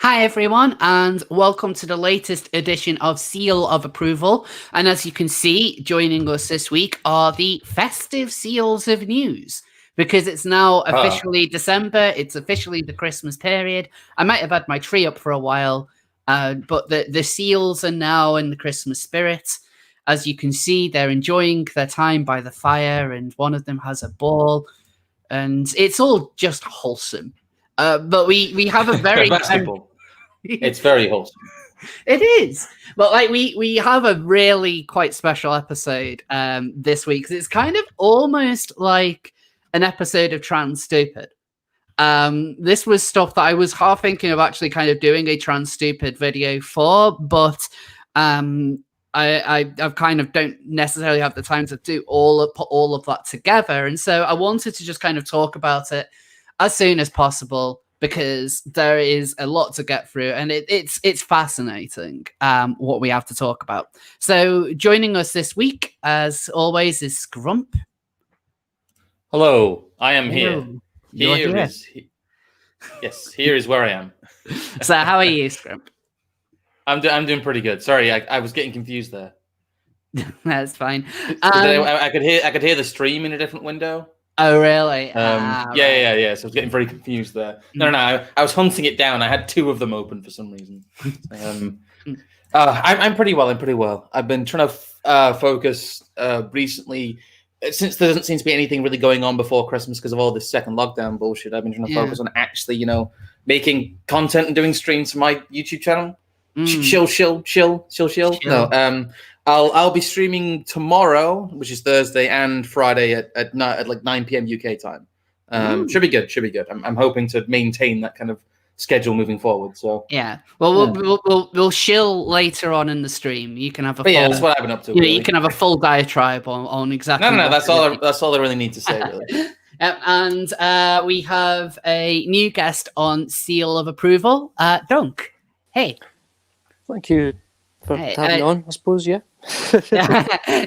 Hi everyone, and welcome to the latest edition of Seal of Approval. And as you can see, joining us this week are the festive seals of news. Because it's now officially December, it's officially the Christmas period. I might have had my tree up for a while, but the seals are now in the Christmas spirit. As you can see, they're enjoying their time by the fire, and one of them has a ball, and it's all just wholesome. But we have a very basketball. It's very wholesome. It is, but like we have a really quite special episode this week. 'Cause it's kind of almost like an episode of Trans Stupid. This was stuff that I was half thinking of actually kind of doing a Trans Stupid video for, but I've kind of don't necessarily have the time to do put all of that together, and so I wanted to just kind of talk about it as soon as possible because there is a lot to get through, and it's fascinating what we have to talk about. So joining us this week, as always, is Scrump. Hello, I am here. Here Is where I am. So how are you, Scrump? I'm doing pretty good. Sorry, I was getting confused there. That's fine. I could hear the stream in a different window. Oh, really? Right. Yeah. So I was getting very confused there. No. I was hunting it down. I had two of them open for some reason. I'm pretty well. I've been trying to focus recently. Since there doesn't seem to be anything really going on before Christmas because of all this second lockdown bullshit, I've been trying to focus on actually, making content and doing streams for my YouTube channel. Chill. No, I'll be streaming tomorrow, which is Thursday, and Friday at like 9 p.m. UK time. Should be good. I'm hoping to maintain that kind of schedule moving forward. So yeah, we'll chill later on in the stream. You can have a that's what I've been up to. You can have a full diatribe on exactly. No. That's all I really need to say. Really. And we have a new guest on Seal of Approval, Dunk. Hey. Thank you for having me on, I suppose, yeah.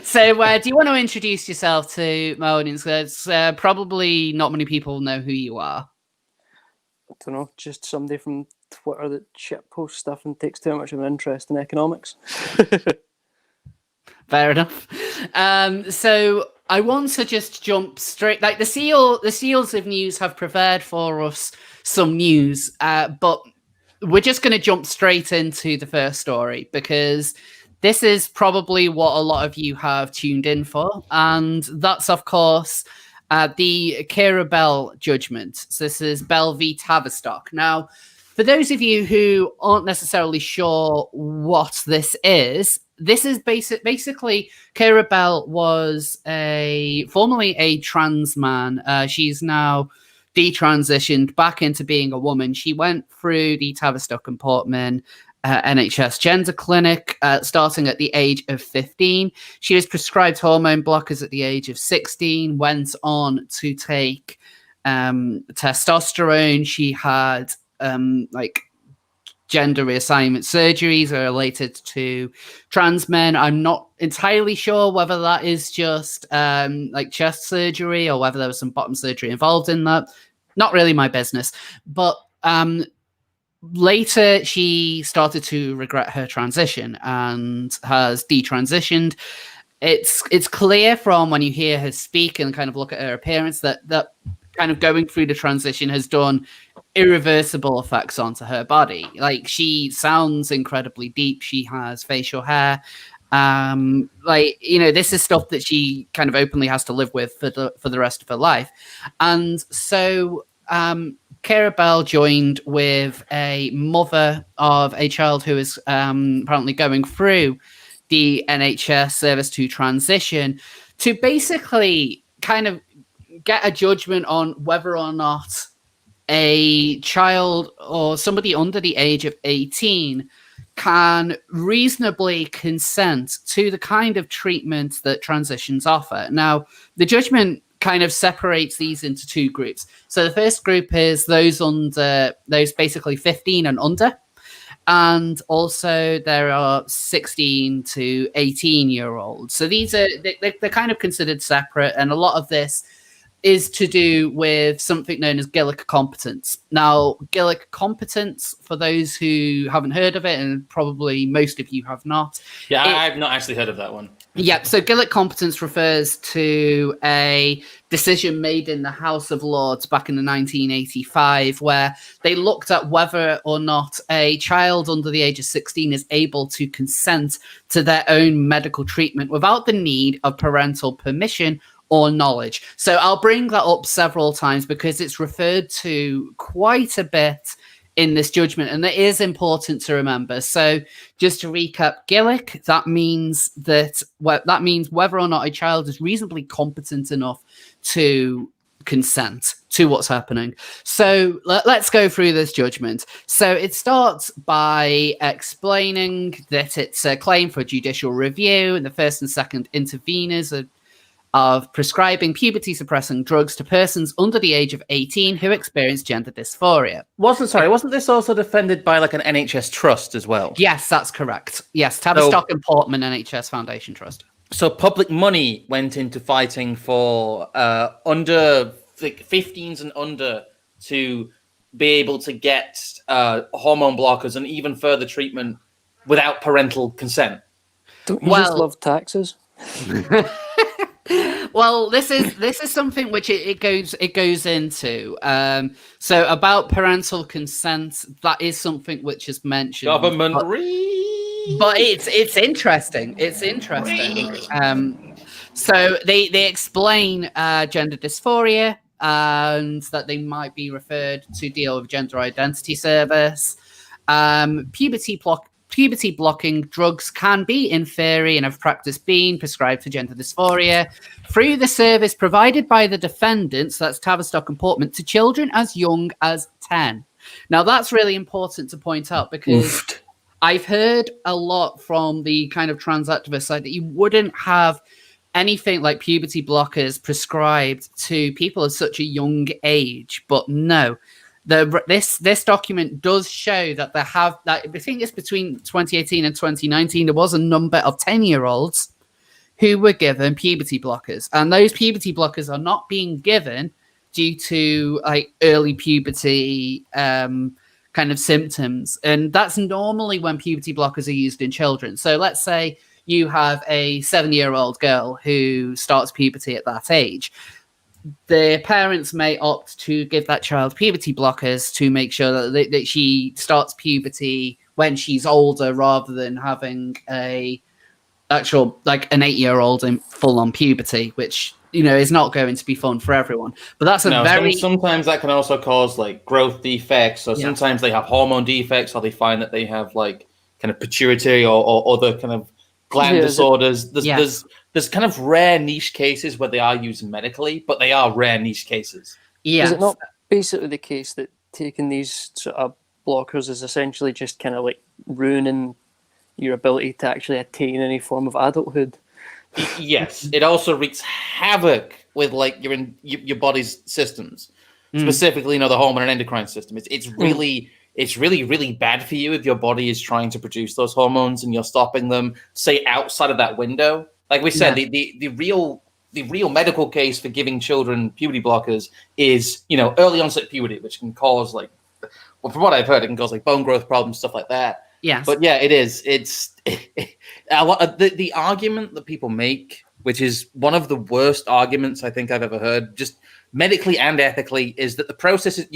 So do you want to introduce yourself to my audience? Because probably not many people know who you are. I don't know, just somebody from Twitter that shit posts stuff and takes too much of an interest in economics. Fair enough. So I want to just jump straight, like the seals of news have prepared for us some news, but we're just going to jump straight into the first story because this is probably what a lot of you have tuned in for. And that's, of course, the Keira Bell judgment. So this is Bell v. Tavistock. Now, for those of you who aren't necessarily sure what this is basically Keira Bell was formerly a trans man. She's now detransitioned back into being a woman. She went through the Tavistock and Portman NHS gender clinic starting at the age of 15. She was prescribed hormone blockers at the age of 16, went on to take testosterone. She had gender reassignment surgeries related to trans men. I'm not entirely sure whether that is just chest surgery or whether there was some bottom surgery involved in that. Not really my business. But later she started to regret her transition and has detransitioned. It's clear from when you hear her speak and kind of look at her appearance that kind of going through the transition has done irreversible effects onto her body. Like, she sounds incredibly deep. She has facial hair. This is stuff that she kind of openly has to live with for the rest of her life. And so Keira Bell joined with a mother of a child who is apparently going through the NHS service to transition to basically kind of get a judgment on whether or not a child or somebody under the age of 18 can reasonably consent to the kind of treatment that transitions offer. Now, the judgment kind of separates these into two groups. So the first group is those basically 15 and under. And also there are 16 to 18-year-olds. So these are they're kind of considered separate, and a lot of this is to do with something known as Gillick competence. Now, Gillick competence, for those who haven't heard of it, and probably most of you have not. Yeah, I've not actually heard of that one. Yeah, so Gillick competence refers to a decision made in the House of Lords back in the 1985, where they looked at whether or not a child under the age of 16 is able to consent to their own medical treatment without the need of parental permission or knowledge. So I'll bring that up several times because it's referred to quite a bit in this judgment, and it is important to remember. So just to recap, Gillick, that means whether or not a child is reasonably competent enough to consent to what's happening. So let's go through this judgment. So it starts by explaining that it's a claim for judicial review, and the first and second interveners of prescribing puberty-suppressing drugs to persons under the age of 18 who experience gender dysphoria. Wasn't this also defended by like an NHS trust as well? Yes, that's correct. Yes, Tavistock and Portman NHS Foundation Trust. So public money went into fighting for under 15s and under to be able to get hormone blockers and even further treatment without parental consent. Don't you just love taxes? Well, this is something which it goes into. So about parental consent, that is something which is mentioned. Government but it's interesting. It's interesting. So they explain gender dysphoria and that they might be referred to deal with gender identity service. Puberty blocking drugs can be, in theory, and have practice been prescribed for gender dysphoria through the service provided by the defendants, that's Tavistock and Portman, to children as young as 10. Now, that's really important to point out because I've heard a lot from the kind of trans activist side that you wouldn't have anything like puberty blockers prescribed to people at such a young age, but no. This document does show that I think it's between 2018 and 2019, there was a number of 10-year-olds who were given puberty blockers, and those puberty blockers are not being given due to like early puberty kind of symptoms, and that's normally when puberty blockers are used in children. So let's say you have a 7-year-old girl who starts puberty at that age. The parents may opt to give that child puberty blockers to make sure that she starts puberty when she's older, rather than having an 8-year-old in full on puberty, which is not going to be fun for everyone. But that's sometimes that can also cause like growth defects. So sometimes they have hormone defects, or they find that they have like kind of pituitary or other kind of gland disorders. There's kind of rare niche cases where they are used medically, but they are rare niche cases. Yeah. Is it not basically the case that taking these sort of blockers is essentially just kind of like ruining your ability to actually attain any form of adulthood? Yes. It also wreaks havoc with like your body's systems, specifically, the hormone and endocrine system. It's really, really bad for you if your body is trying to produce those hormones and you're stopping them, say, outside of that window. Like we said, the real medical case for giving children puberty blockers is, early onset puberty, which can cause from what I've heard, it can cause like bone growth problems, stuff like that. Yes. But yeah, it is. It's a lot of the argument that people make, which is one of the worst arguments I think I've ever heard, just medically and ethically, is that the process is,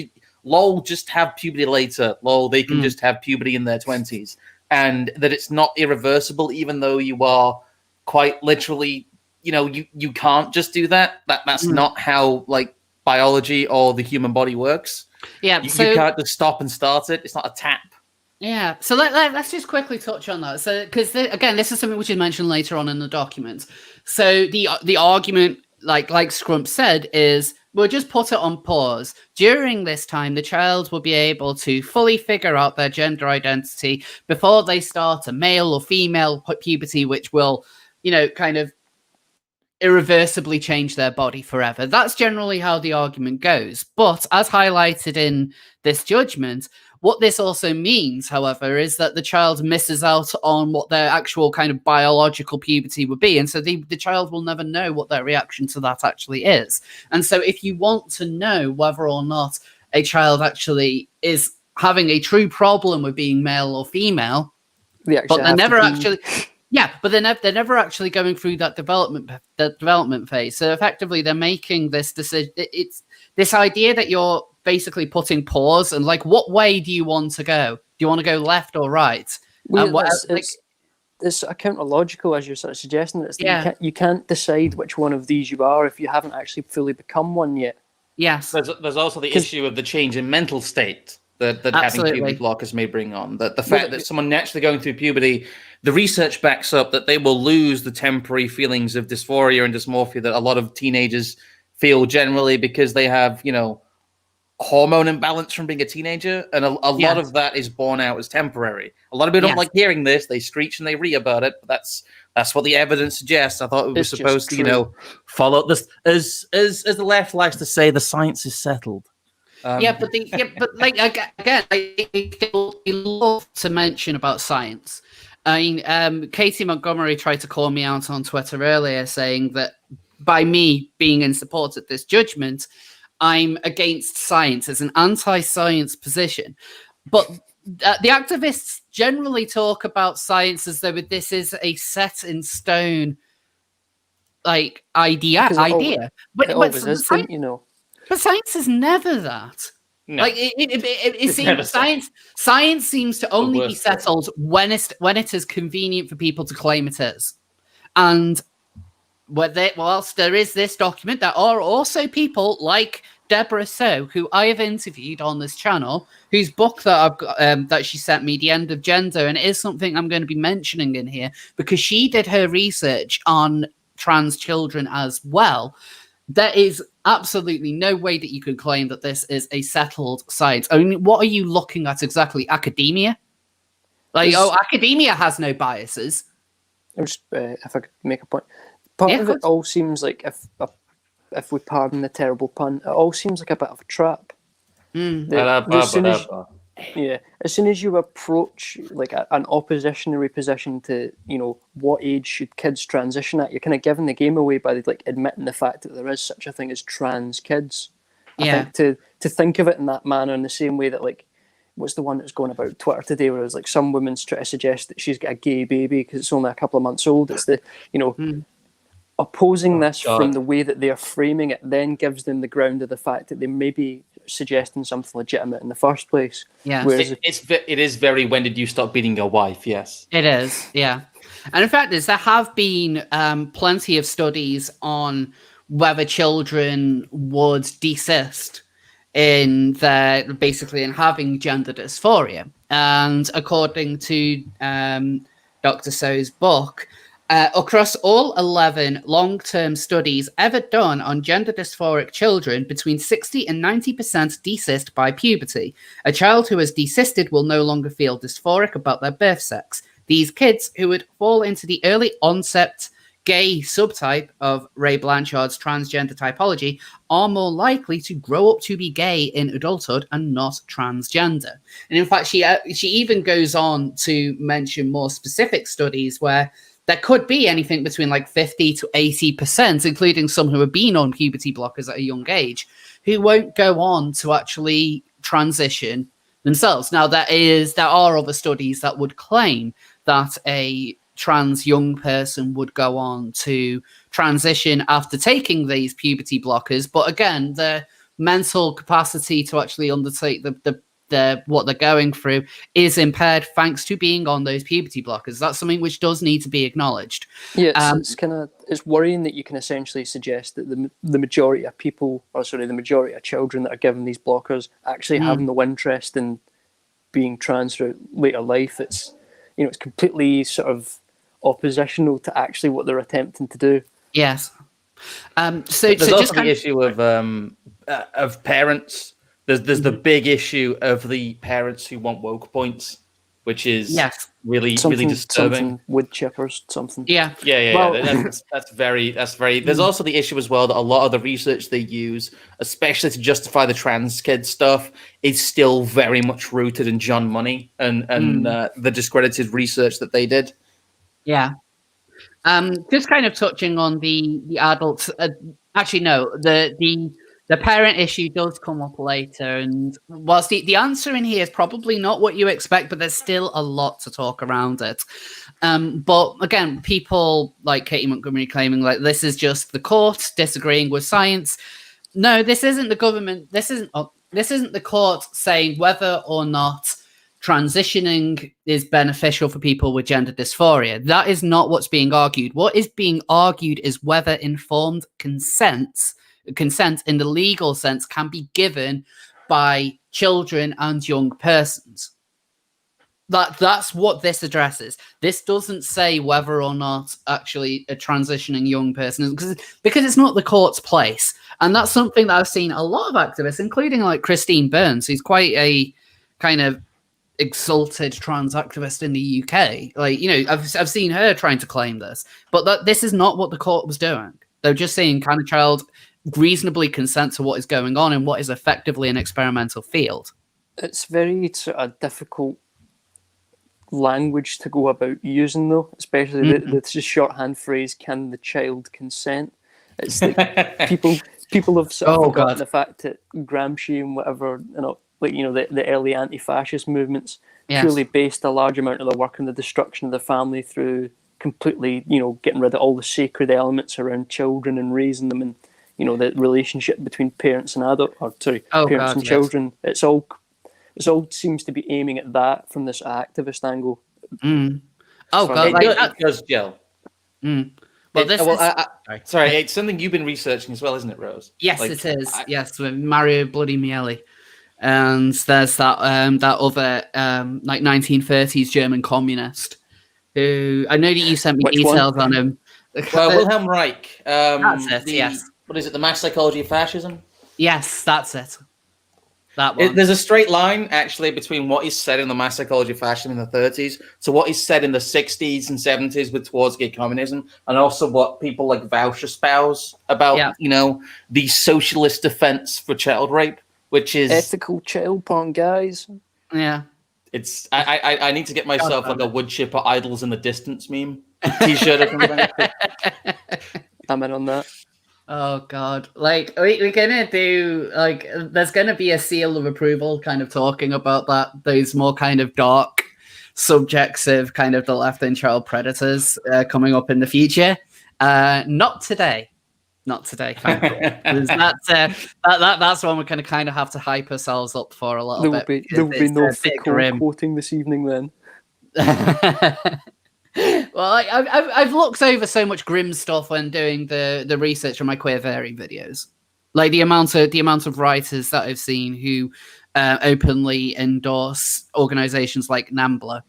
just have puberty later. They can just have puberty in their 20s, and that it's not irreversible, even though you are quite literally, you can't just do that. That's not how like biology or the human body works. Yeah, you can't just stop and start it. It's not a tap. Yeah, so let's just quickly touch on that. So, because again, this is something which is mentioned later on in the document. So the argument, like Scrump said, is we'll just put it on pause. During this time, the child will be able to fully figure out their gender identity before they start a male or female puberty, which will, kind of irreversibly change their body forever. That's generally how the argument goes. But as highlighted in this judgment, what this also means, however, is that the child misses out on what their actual kind of biological puberty would be. And so the child will never know what their reaction to that actually is. And so if you want to know whether or not a child actually is having a true problem with being male or female, but they're never actually... Yeah, but they're never actually going through that development phase. So effectively, they're making this decision. It's this idea that you're basically putting pause and like, what way do you want to go? Do you want to go left or right? Well, it's accountological, as you're sort of suggesting. You can't decide which one of these you are if you haven't actually fully become one yet. Yes. There's also the issue of the change in mental state that having puberty blockers may bring on. The fact that someone naturally going through puberty, the research backs up that they will lose the temporary feelings of dysphoria and dysmorphia that a lot of teenagers feel generally because they have, hormone imbalance from being a teenager. And a lot of that is borne out as temporary. A lot of people don't like hearing this. They screech and they read about it. But that's what the evidence suggests. I thought it was supposed to, follow this. As the left likes to say, the science is settled. But like again, I love to mention about science. I mean, Katie Montgomery tried to call me out on Twitter earlier, saying that by me being in support of this judgment, I'm against science as an anti-science position. But the activists generally talk about science as though this is a set in stone, like idea. But science is never that. No. Like it seems science seems to only be settled when it is convenient for people to claim it is. And whilst there is this document, there are also people like Deborah So, who I have interviewed on this channel, whose book that I've got, that she sent me, The End of Gender, and it is something I'm going to be mentioning in here because she did her research on trans children as well. There is absolutely no way that you could claim that this is a settled science. I mean, what are you looking at exactly? Academia? Academia has no biases. If I could make a point. Part of it all seems like, if we pardon the terrible pun, it all seems like a bit of a trap. As soon as you approach like an oppositionary position to, what age should kids transition at, you're kind of giving the game away by like admitting the fact that there is such a thing as trans kids. I think to think of it in that manner, in the same way that like, what's the one that's going about Twitter today, where it's like some woman's trying to suggest that she's got a gay baby because it's only a couple of months old. It's the opposing this from the way that they're framing it then gives them the ground of the fact that they may be suggesting something legitimate in the first place. Yeah, whereas it is very, when did you stop beating your wife? Yes, it is. Yeah, and in fact, there have been plenty of studies on whether children would desist in having gender dysphoria, and according to Dr. So's book, across all 11 long-term studies ever done on gender dysphoric children, between 60 and 90% desist by puberty. A child who has desisted will no longer feel dysphoric about their birth sex. These kids, who would fall into the early onset gay subtype of Ray Blanchard's transgender typology, are more likely to grow up to be gay in adulthood and not transgender. And in fact, she even goes on to mention more specific studies where there could be anything between like 50 to 80%, including some who have been on puberty blockers at a young age, who won't go on to actually transition themselves. Now, there are other studies that would claim that a trans young person would go on to transition after taking these puberty blockers. But again, the mental capacity to actually undertake what they're going through is impaired thanks to being on those puberty blockers. That's something which does need to be acknowledged. Yeah, it's worrying that you can essentially suggest that the majority of the majority of children that are given these blockers actually have no interest in being trans throughout later life. It's it's completely sort of oppositional to actually what they're attempting to do. Yes. There's also the issue of parents. There's the big issue of the parents who want woke points. which is Yes. really disturbing. Something wood chippers, something. Yeah. Well, that's very. There's also the issue as well that a lot of the research they use, especially to justify the trans kid stuff, is still very much rooted in John Money and the discredited research that they did. Yeah. Just kind of touching on the adults. Actually, no, the parent issue does come up later, and whilst the answer in here is probably not what you expect, but there's still a lot to talk around it. But again, people like Katie Montgomery claiming like this is just the court disagreeing with science. No, this isn't the government. This isn't the court saying whether or not transitioning is beneficial for people with gender dysphoria. That is not what's being argued. What is being argued is whether informed consent in the legal sense can be given by children and young persons. That's what this addresses. This doesn't say whether or not actually a transitioning young person is, because it's not the court's place. And that's something that I've seen a lot of activists, including like Christine Burns, who's quite a kind of exalted trans activist in the UK. Like, you know, I've seen her trying to claim this, but this is not what the court was doing. They're just saying, can a child reasonably consent to what is going on in what is effectively an experimental field? It's very sort of difficult language to go about using, though, especially the shorthand phrase, can the child consent? It's like people have sort of forgotten the fact that Gramsci and whatever, you know, like, you know, the early anti-fascist movements purely based a large amount of their work on the destruction of the family through completely, you know, getting rid of all the sacred elements around children and raising them, and, you know, the relationship between parents and children. It's all seems to be aiming at that from this activist angle. It does, Jill. Well, sorry, it's something you've been researching as well, isn't it, Rose? Yes, it is. Yes, with Mario Bloody Miele. And there's that other like 1930s German communist who I know that you sent me details on him. Wilhelm Reich. That's it. Yes. What is it? The Mass Psychology of Fascism. Yes, that's it. That one. There's a straight line actually between what is said in the Mass Psychology of Fascism in the 30s to what is said in the 60s and 70s with towards gay communism, and also what people like Vauch espouse about you know, the socialist defense for child rape. Which is ethical child porn, guys. Yeah, it's. I need to get myself like a wood chipper idols in the distance meme T-shirt or something. I'm in on that. Oh God! Like we're gonna do like there's gonna be a seal of approval, kind of talking about that. Those more kind of dark subjects of kind of the left and child predators coming up in the future. Not today. Not today, thankfully. That's one we're going to kind of have to hype ourselves up for a little bit. There will be no Foucault quoting this evening then. Well, I've looked over so much grim stuff when doing the research on my queer theory videos. Like the amount of writers that I've seen who openly endorse organizations like NAMBLA.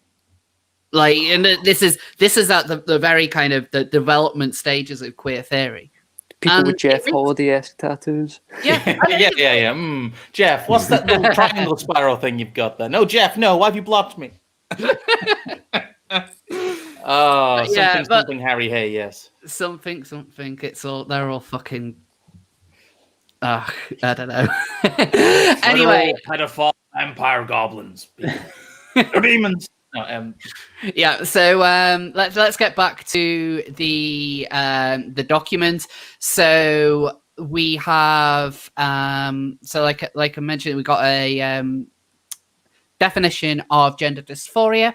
Like, and this is at the very kind of the development stages of queer theory. People with Jeff Holiday-esque tattoos. Yeah. Jeff, what's that little triangle spiral thing you've got there? No, Jeff, no. Why have you blocked me? Something Harry Hay, yes. Something. It's all. They're all fucking. I don't know. Anyway, pedophile vampire goblins. They're demons. Yeah, so let's get back to the document. So we have so like I mentioned, we got a definition of gender dysphoria.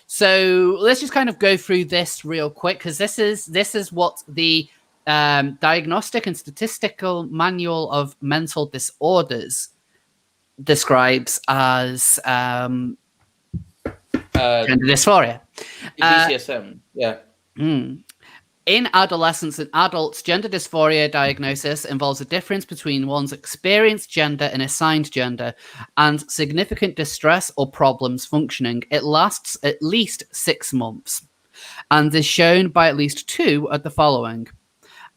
So let's just kind of go through this real quick, because this is what the Diagnostic and Statistical Manual of Mental Disorders describes as gender dysphoria. DCSM, yeah. In adolescents and adults, gender dysphoria diagnosis involves a difference between one's experienced gender and assigned gender and significant distress or problems functioning. It lasts at least 6 months and is shown by at least 2 of the following: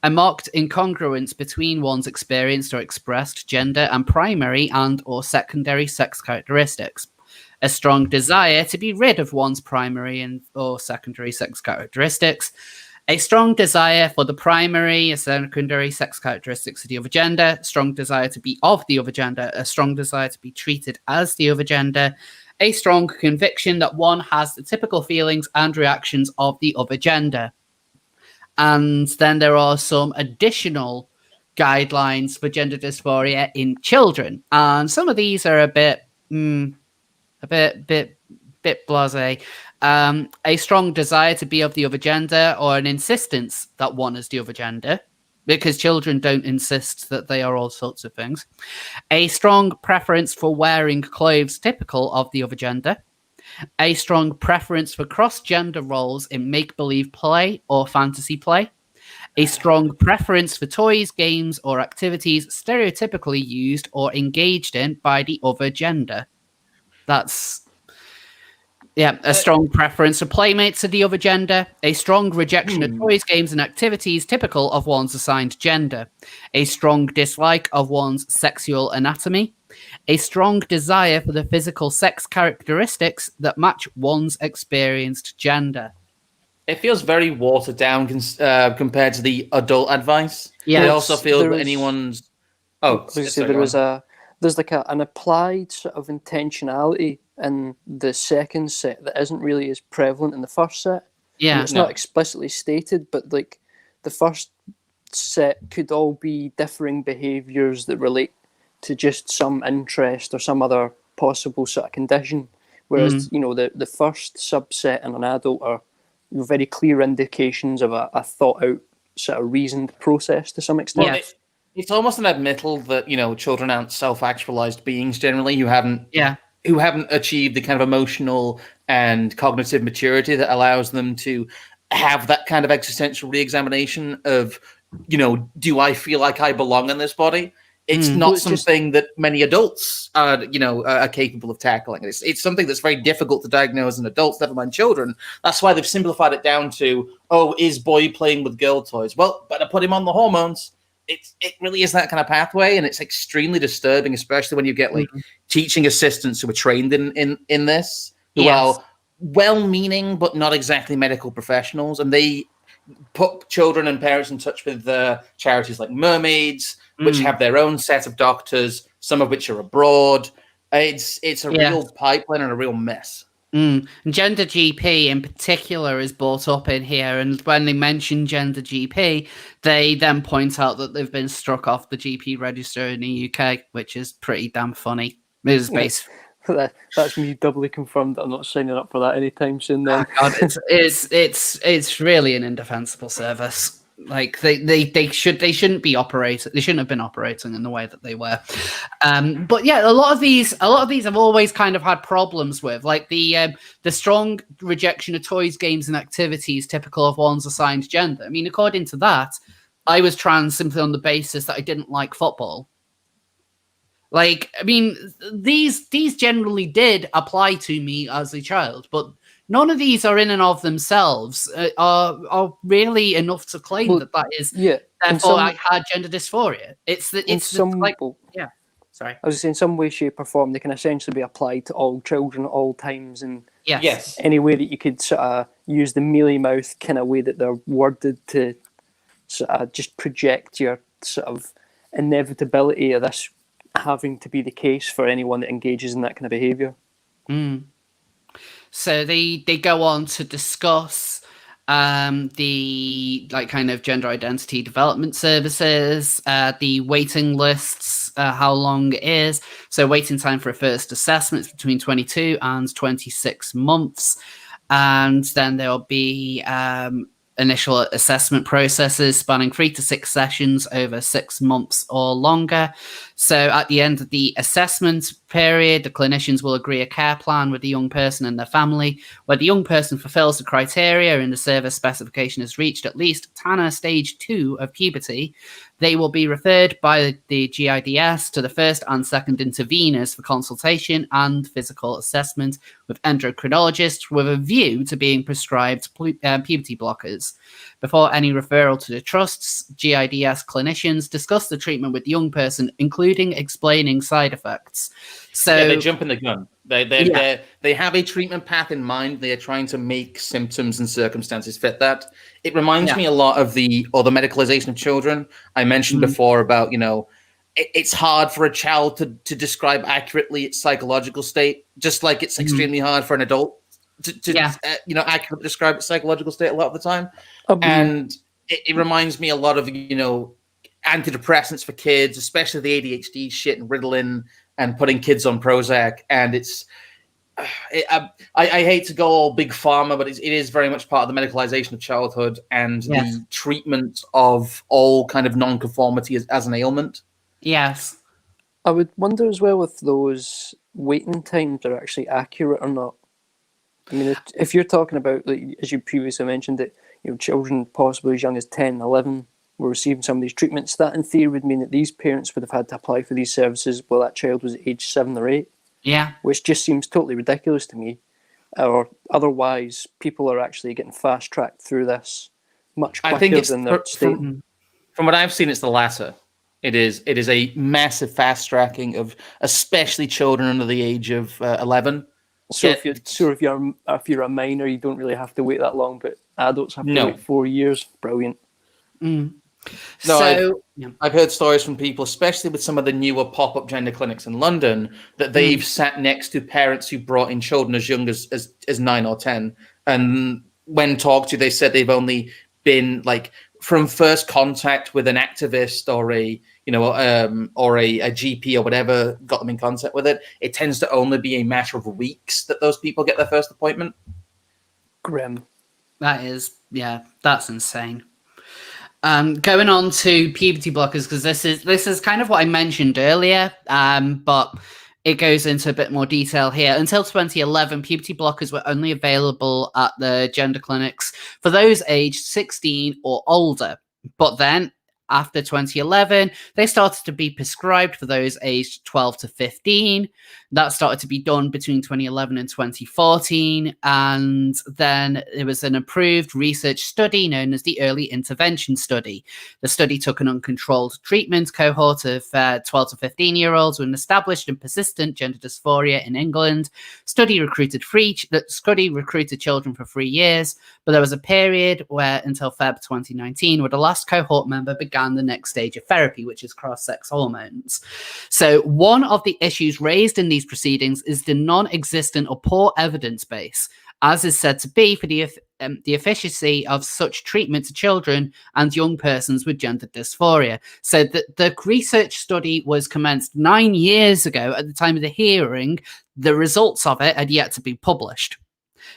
a marked incongruence between one's experienced or expressed gender and primary and or secondary sex characteristics, a strong desire to be rid of one's primary and or secondary sex characteristics, a strong desire for the primary and secondary sex characteristics of the other gender, strong desire to be of the other gender, a strong desire to be treated as the other gender, a strong conviction that one has the typical feelings and reactions of the other gender. And then there are some additional guidelines for gender dysphoria in children, and some of these are a bit blasé. A strong desire to be of the other gender, or an insistence that one is the other gender, because children don't insist that they are all sorts of things. A strong preference for wearing clothes typical of the other gender. A strong preference for cross-gender roles in make-believe play or fantasy play. A strong preference for toys, games, or activities stereotypically used or engaged in by the other gender. That's... yeah, a strong preference for playmates of the other gender, a strong rejection of toys, games, and activities typical of one's assigned gender, a strong dislike of one's sexual anatomy, a strong desire for the physical sex characteristics that match one's experienced gender. It feels very watered down compared to the adult advice. Yeah, it also feels that anyone's... Oh, there's like an applied sort of intentionality in the second set that isn't really as prevalent in the first set. Yeah, and it's not explicitly stated, but like the first set could all be differing behaviours that relate to just some interest or some other possible sort of condition. Whereas the first subset in an adult are very clear indications of a thought out sort of reasoned process to some extent. Well, it's almost an admittal that children aren't self-actualized beings generally who haven't achieved the kind of emotional and cognitive maturity that allows them to have that kind of existential re-examination of, do I feel like I belong in this body? It's not something that many adults are capable of tackling. It's something that's very difficult to diagnose in adults, never mind children. That's why they've simplified it down to, is boy playing with girl toys? Well, better put him on the hormones. It really is that kind of pathway, and it's extremely disturbing, especially when you get like teaching assistants who are trained in this, who are well-meaning but not exactly medical professionals, and they put children and parents in touch with charities like Mermaids, which have their own set of doctors, some of which are abroad. It's a real pipeline and a real mess. Gender GP in particular is brought up in here, and when they mention Gender GP, they then point out that they've been struck off the GP register in the UK, which is pretty damn funny. That's me doubly confirmed that I'm not signing up for that anytime soon. Then it's really an indefensible service. Like they shouldn't be operating. They shouldn't have been operating in the way that they were. But yeah, a lot of these I've always kind of had problems with, like the strong rejection of toys, games, and activities typical of one's assigned gender. I mean, according to that, I was trans simply on the basis that I didn't like football. Like, I mean, these generally did apply to me as a child, but none of these are in and of themselves are really enough to claim that is. Yeah. Therefore, I had gender dysphoria. Sorry. I was saying, in some way, shape, or form, they can essentially be applied to all children at all times, and any way that you could sort of use the mealy mouth kind of way that they're worded to sort of just project your sort of inevitability of this having to be the case for anyone that engages in that kind of behaviour. So they go on to discuss the kind of gender identity development services, the waiting lists, how long it is. So waiting time for a first assessment is between 22 and 26 months. And then there'll be initial assessment processes spanning 3 to 6 sessions over 6 months or longer. So at the end of the assessment period, the clinicians will agree a care plan with the young person and their family. Where the young person fulfills the criteria and the service specification has reached at least TANA stage 2 of puberty, they will be referred by the GIDS to the first and second interveners for consultation and physical assessment with endocrinologists, with a view to being prescribed puberty blockers. Before any referral to the trusts, GIDS clinicians discuss the treatment with the young person, including explaining side effects. So they jump in the gun. They have a treatment path in mind. They are trying to make symptoms and circumstances fit that. It reminds me a lot of the medicalization of children I mentioned before about, it's hard for a child to describe accurately its psychological state, just like it's extremely hard for an adult to accurately describe its psychological state a lot of the time. And it reminds me a lot of, antidepressants for kids, especially the ADHD shit and Ritalin and putting kids on Prozac. And I hate to go all big pharma, but it is very much part of the medicalization of childhood and the treatment of all kind of non-conformity as an ailment. Yes. I would wonder as well if those waiting times are actually accurate or not. I mean, if you're talking about, like, as you previously mentioned, that children possibly as young as 10, 11 were receiving some of these treatments, that in theory would mean that these parents would have had to apply for these services while that child was age 7 or 8. Yeah. Which just seems totally ridiculous to me. Or otherwise, people are actually getting fast-tracked through this much quicker than their state. From what I've seen, it's the latter. It is a massive fast-tracking of especially children under the age of 11. So if you're a minor, you don't really have to wait that long, but adults have to wait 4 years. Brilliant. I've heard stories from people, especially with some of the newer pop-up gender clinics in London, that they've sat next to parents who brought in children as young as 9 or 10, and when talked to, they said they've only been like from first contact with an activist or a GP or whatever got them in contact with it. It tends to only be a matter of weeks that those people get their first appointment. Grim. That's insane. Going on to puberty blockers, because this is kind of what I mentioned earlier, but it goes into a bit more detail here. Until 2011, puberty blockers were only available at the gender clinics for those aged 16 or older. But then, after 2011, they started to be prescribed for those aged 12 to 15. That started to be done between 2011 and 2014. And then there was an approved research study known as the Early Intervention Study. The study took an uncontrolled treatment cohort of 12 to 15-year-olds with an established and persistent gender dysphoria in England. Study recruited children for 3 years, but there was a period where until Feb 2019, where the last cohort member began the next stage of therapy, which is cross-sex hormones. So one of the issues raised in these proceedings is the non-existent or poor evidence base, as is said to be for the efficacy of such treatment to children and young persons with gender dysphoria. So the research study was commenced 9 years ago at the time of the hearing. The results of it had yet to be published.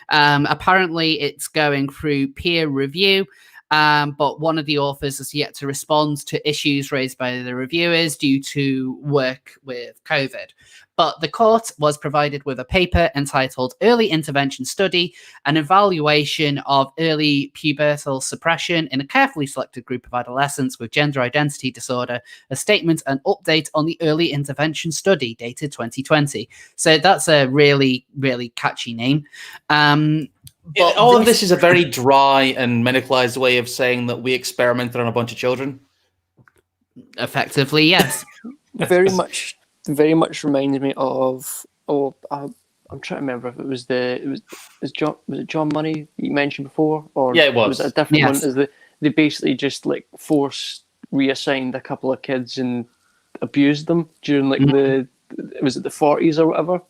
Apparently, it's going through peer review. But one of the authors has yet to respond to issues raised by the reviewers due to work with COVID. But the court was provided with a paper entitled Early Intervention Study, an evaluation of early pubertal suppression in a carefully selected group of adolescents with gender identity disorder, a statement and update on the Early Intervention Study dated 2020. So that's a really, really catchy name. But all of this is a very dry and medicalized way of saying that we experimented on a bunch of children. Effectively, yes. Very much reminds me of. I'm trying to remember if it was John Money you mentioned before, or it was a different one. Is they basically just like reassigned a couple of kids and abused them during like the 40s or whatever.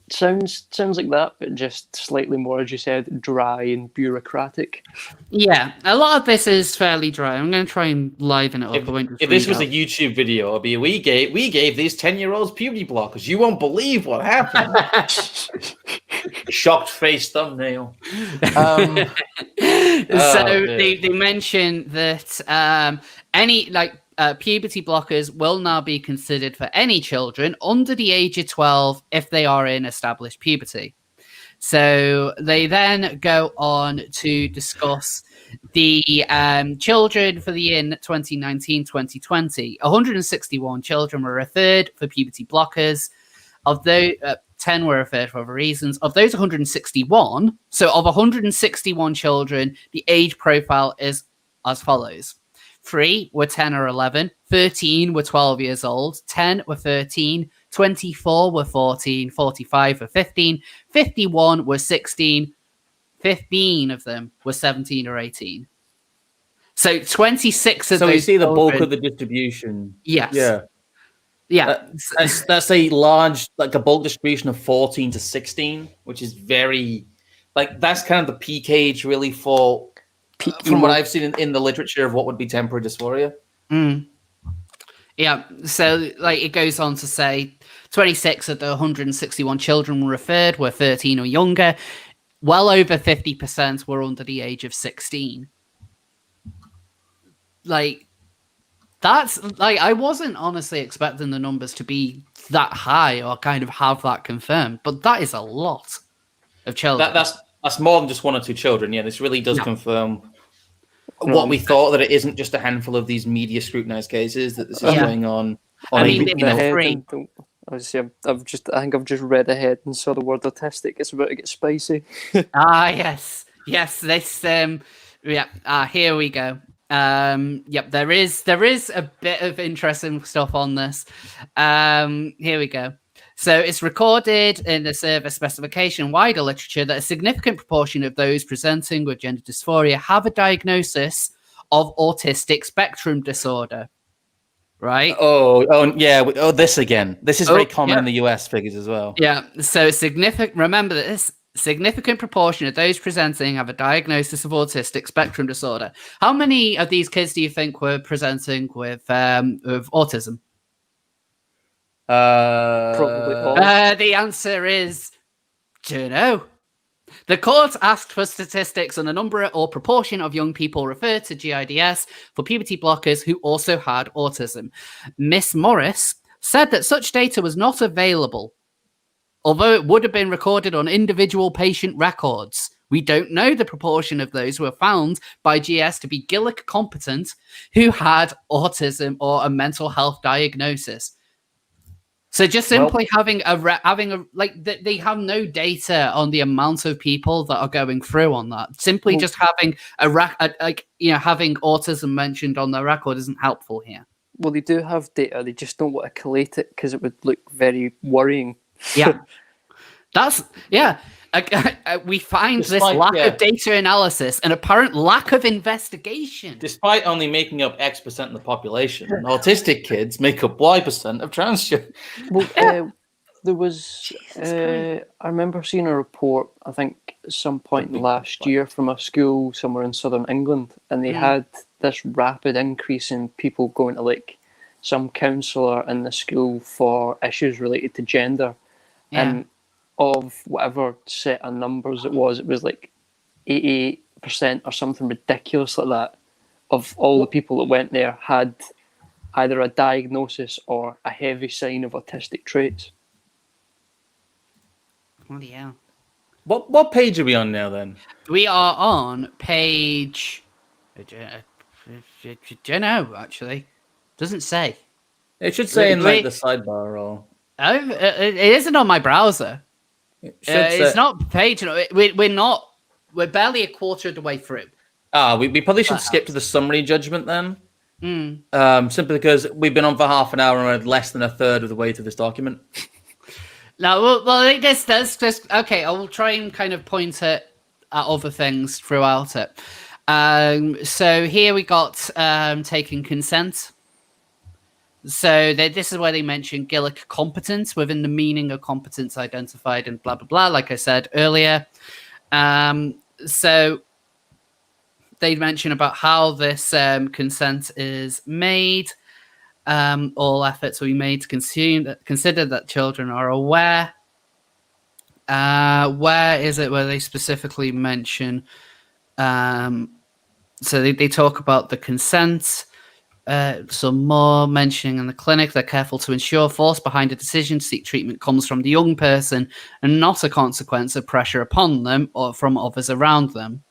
Sounds like that, but just slightly more, as you said, dry and bureaucratic. Yeah, a lot of this is fairly dry. I'm going to try and liven it up. If this was a YouTube video, it'd be we gave these 10-year-olds puberty blockers. You won't believe what happened. Shocked face thumbnail. They mention that puberty blockers will now be considered for any children under the age of 12 if they are in established puberty. So they then go on to discuss the children for the year 2019-2020. 161 children were referred for puberty blockers. Of those, 10 were referred for other reasons. Of those 161, so of 161 children, the age profile is as follows. 3 were 10 or 11, 13 were 12 years old, 10 were 13, 24 were 14, 45 were 15, 51 were 16, 15 of them were 17 or 18. So 26 of those. So we see the bulk children, of the distribution. Yes. Yeah. Yeah. That's a large, like a bulk distribution of 14 to 16, which is very, like, that's kind of the peak age really for, from what I've seen in the literature of what would be temporary dysphoria. Yeah, so like it goes on to say 26 of the 161 children referred were 13 or younger. Well over 50% were under the age of 16. Like, that's like, I wasn't honestly expecting the numbers to be that high or kind of have that confirmed, but that is a lot of children. That's more than just one or two children. Yeah, this really does confirm what we thought, that it isn't just a handful of these media scrutinized cases, that this is going on. I mean, I think I've just read ahead and saw the word autistic. It's about to get spicy. Yes. This here we go. Yep, there is a bit of interesting stuff on this. Here we go. So it's recorded in the service specification wider literature that a significant proportion of those presenting with gender dysphoria have a diagnosis of autistic spectrum disorder. Right? Oh, yeah. This again. This is very common in the US figures as well. Yeah. So remember that this significant proportion of those presenting have a diagnosis of autistic spectrum disorder. How many of these kids do you think were presenting with autism? Probably all. The answer is, don't know. The court asked for statistics on the number or proportion of young people referred to GIDS for puberty blockers who also had autism. Miss Morris said that such data was not available, although it would have been recorded on individual patient records. We don't know the proportion of those who were found by GS to be Gillick competent who had autism or a mental health diagnosis. So just simply having they have no data on the amount of people that are going through on that. Simply just having having autism mentioned on their record isn't helpful here. Well, they do have data. They just don't want to collate it because it would look very worrying. Yeah, we find this lack of data analysis and apparent lack of investigation. Despite only making up X% of the population, autistic kids make up Y% of trans children. Well, there was, I remember seeing a report, I think at some point last year from a school somewhere in southern England, and they had this rapid increase in people going to like some counsellor in the school for issues related to gender. And of whatever set of numbers it was like 88% or something ridiculous like that of all the people that went there had either a diagnosis or a heavy sign of autistic traits. Bloody hell. What page are we on now then? We are on page... I don't know, actually. Doesn't say. It should say in like the sidebar or... it isn't on my browser. It's not page. We're barely a quarter of the way through. We probably should skip to the summary judgment then. Simply because we've been on for half an hour and we're less than a third of the way to this document. No, this okay. I will try and kind of point it at other things throughout it. So here we got taking consent. So this is where they mention Gillick competence within the meaning of competence identified and blah, blah, blah, like I said earlier. So they mention about how this consent is made. All efforts will be made to consider that children are aware. Where is it where they specifically mention? So they talk about the consent. Some more mentioning in the clinic, they're careful to ensure force behind a decision to seek treatment comes from the young person and not a consequence of pressure upon them or from others around them.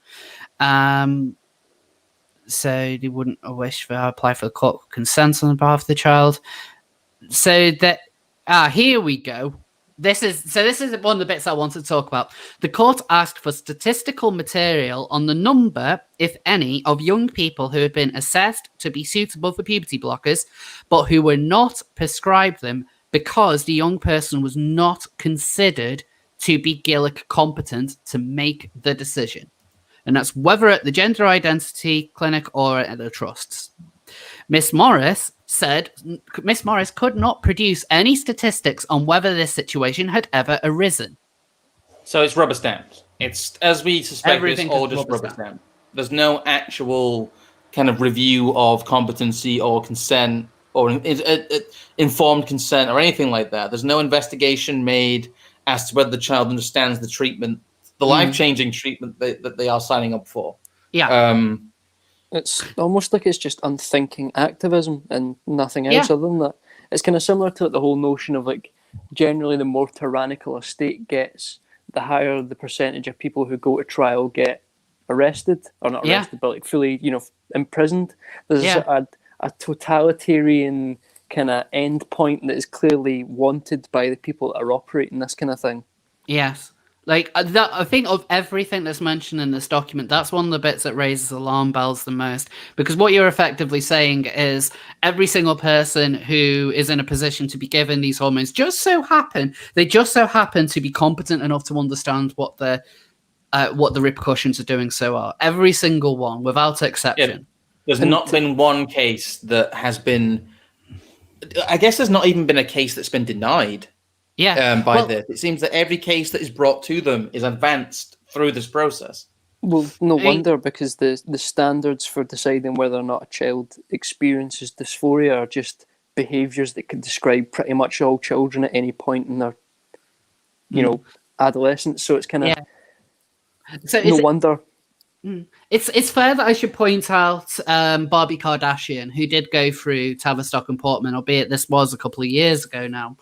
So they wouldn't wish for apply for the court consent on behalf of the child. So that here we go. This is one of the bits I wanted to talk about. The court asked for statistical material on the number, if any, of young people who had been assessed to be suitable for puberty blockers, but who were not prescribed them because the young person was not considered to be Gillick competent to make the decision. And that's whether at the gender identity clinic or at the trusts. Miss Morris said Miss Morris could not produce any statistics on whether this situation had ever arisen. So it's rubber stamped. It's, as we suspect, Everything it's all is just rubber rubber stamped. There's no actual kind of review of competency or consent or informed consent or anything like that. There's no investigation made as to whether the child understands the treatment, the life-changing treatment that they are signing up for. Yeah. It's almost like it's just unthinking activism and nothing else other than that. It's kind of similar to the whole notion of like, generally the more tyrannical a state gets, the higher the percentage of people who go to trial get arrested, or not arrested, but like fully, imprisoned. There's a totalitarian kind of end point that is clearly wanted by the people that are operating this kind of thing. Yes. Like, that, I think of everything that's mentioned in this document, that's one of the bits that raises alarm bells the most. Because what you're effectively saying is every single person who is in a position to be given these hormones just so happen to be competent enough to understand what the repercussions of doing so are. Every single one, without exception. There's not been one case that has been... I guess there's not even been a case that's been denied. By this. It seems that every case that is brought to them is advanced through this process. Well, no wonder, because the standards for deciding whether or not a child experiences dysphoria are just behaviours that could describe pretty much all children at any point in their, adolescence. So it's kind of no wonder. It's fair that I should point out Barbie Kardashian, who did go through Tavistock and Portman, albeit this was a couple of years ago now.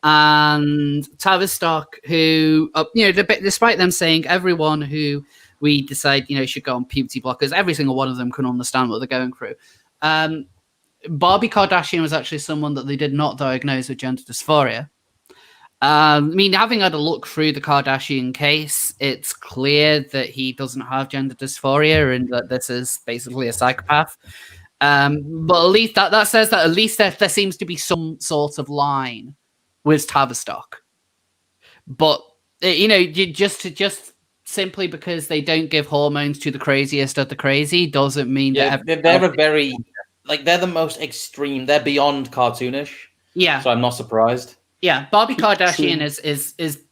And Tavistock, who, despite them saying everyone who we decide, should go on puberty blockers, every single one of them can understand what they're going through. Barbie Kardashian was actually someone that they did not diagnose with gender dysphoria. Having had a look through the Kardashian case, it's clear that he doesn't have gender dysphoria and that this is basically a psychopath. But at least that says that at least there seems to be some sort of line with Tavistock. But just simply because they don't give hormones to the craziest of the crazy doesn't mean that they're they're the most extreme. They're beyond cartoonish. Yeah. So I'm not surprised. Yeah, Barbie Kardashian is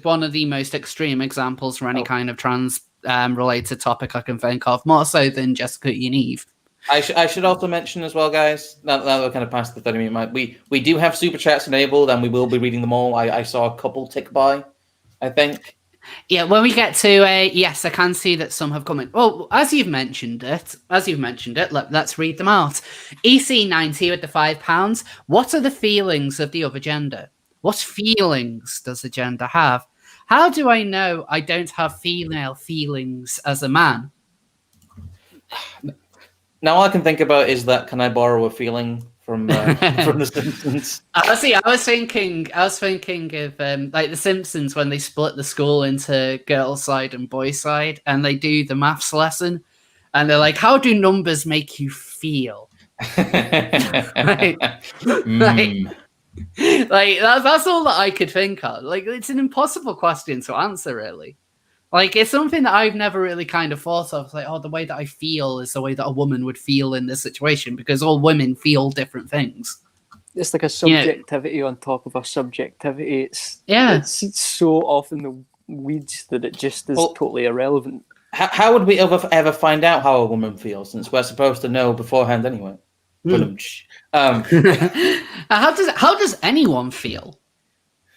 one of the most extreme examples for any kind of trans related topic I can think of, more so than Jessica and Eve. I should also mention as well, guys, now we're kind of past the 30-minute mark, we do have super chats enabled, and we will be reading them all. I saw a couple tick by, I think. Yeah, when we get to yes, I can see that some have come in. Well, as you've mentioned it, let's read them out. EC90 with the £5. What are the feelings of the other gender? What feelings does the gender have? How do I know I don't have female feelings as a man? Now all I can think about is that, can I borrow a feeling from The Simpsons? I was thinking of like The Simpsons when they split the school into girls' side and boys' side, and they do the maths lesson, and they're like, "How do numbers make you feel?" Like that's all that I could think of. Like, it's an impossible question to answer, really. Like, it's something that I've never really kind of thought of. It's like, the way that I feel is the way that a woman would feel in this situation, because all women feel different things. It's like a subjectivity on top of a subjectivity. It's so off in the weeds that it just is totally irrelevant. How would we ever find out how a woman feels, since we're supposed to know beforehand anyway? How does anyone feel?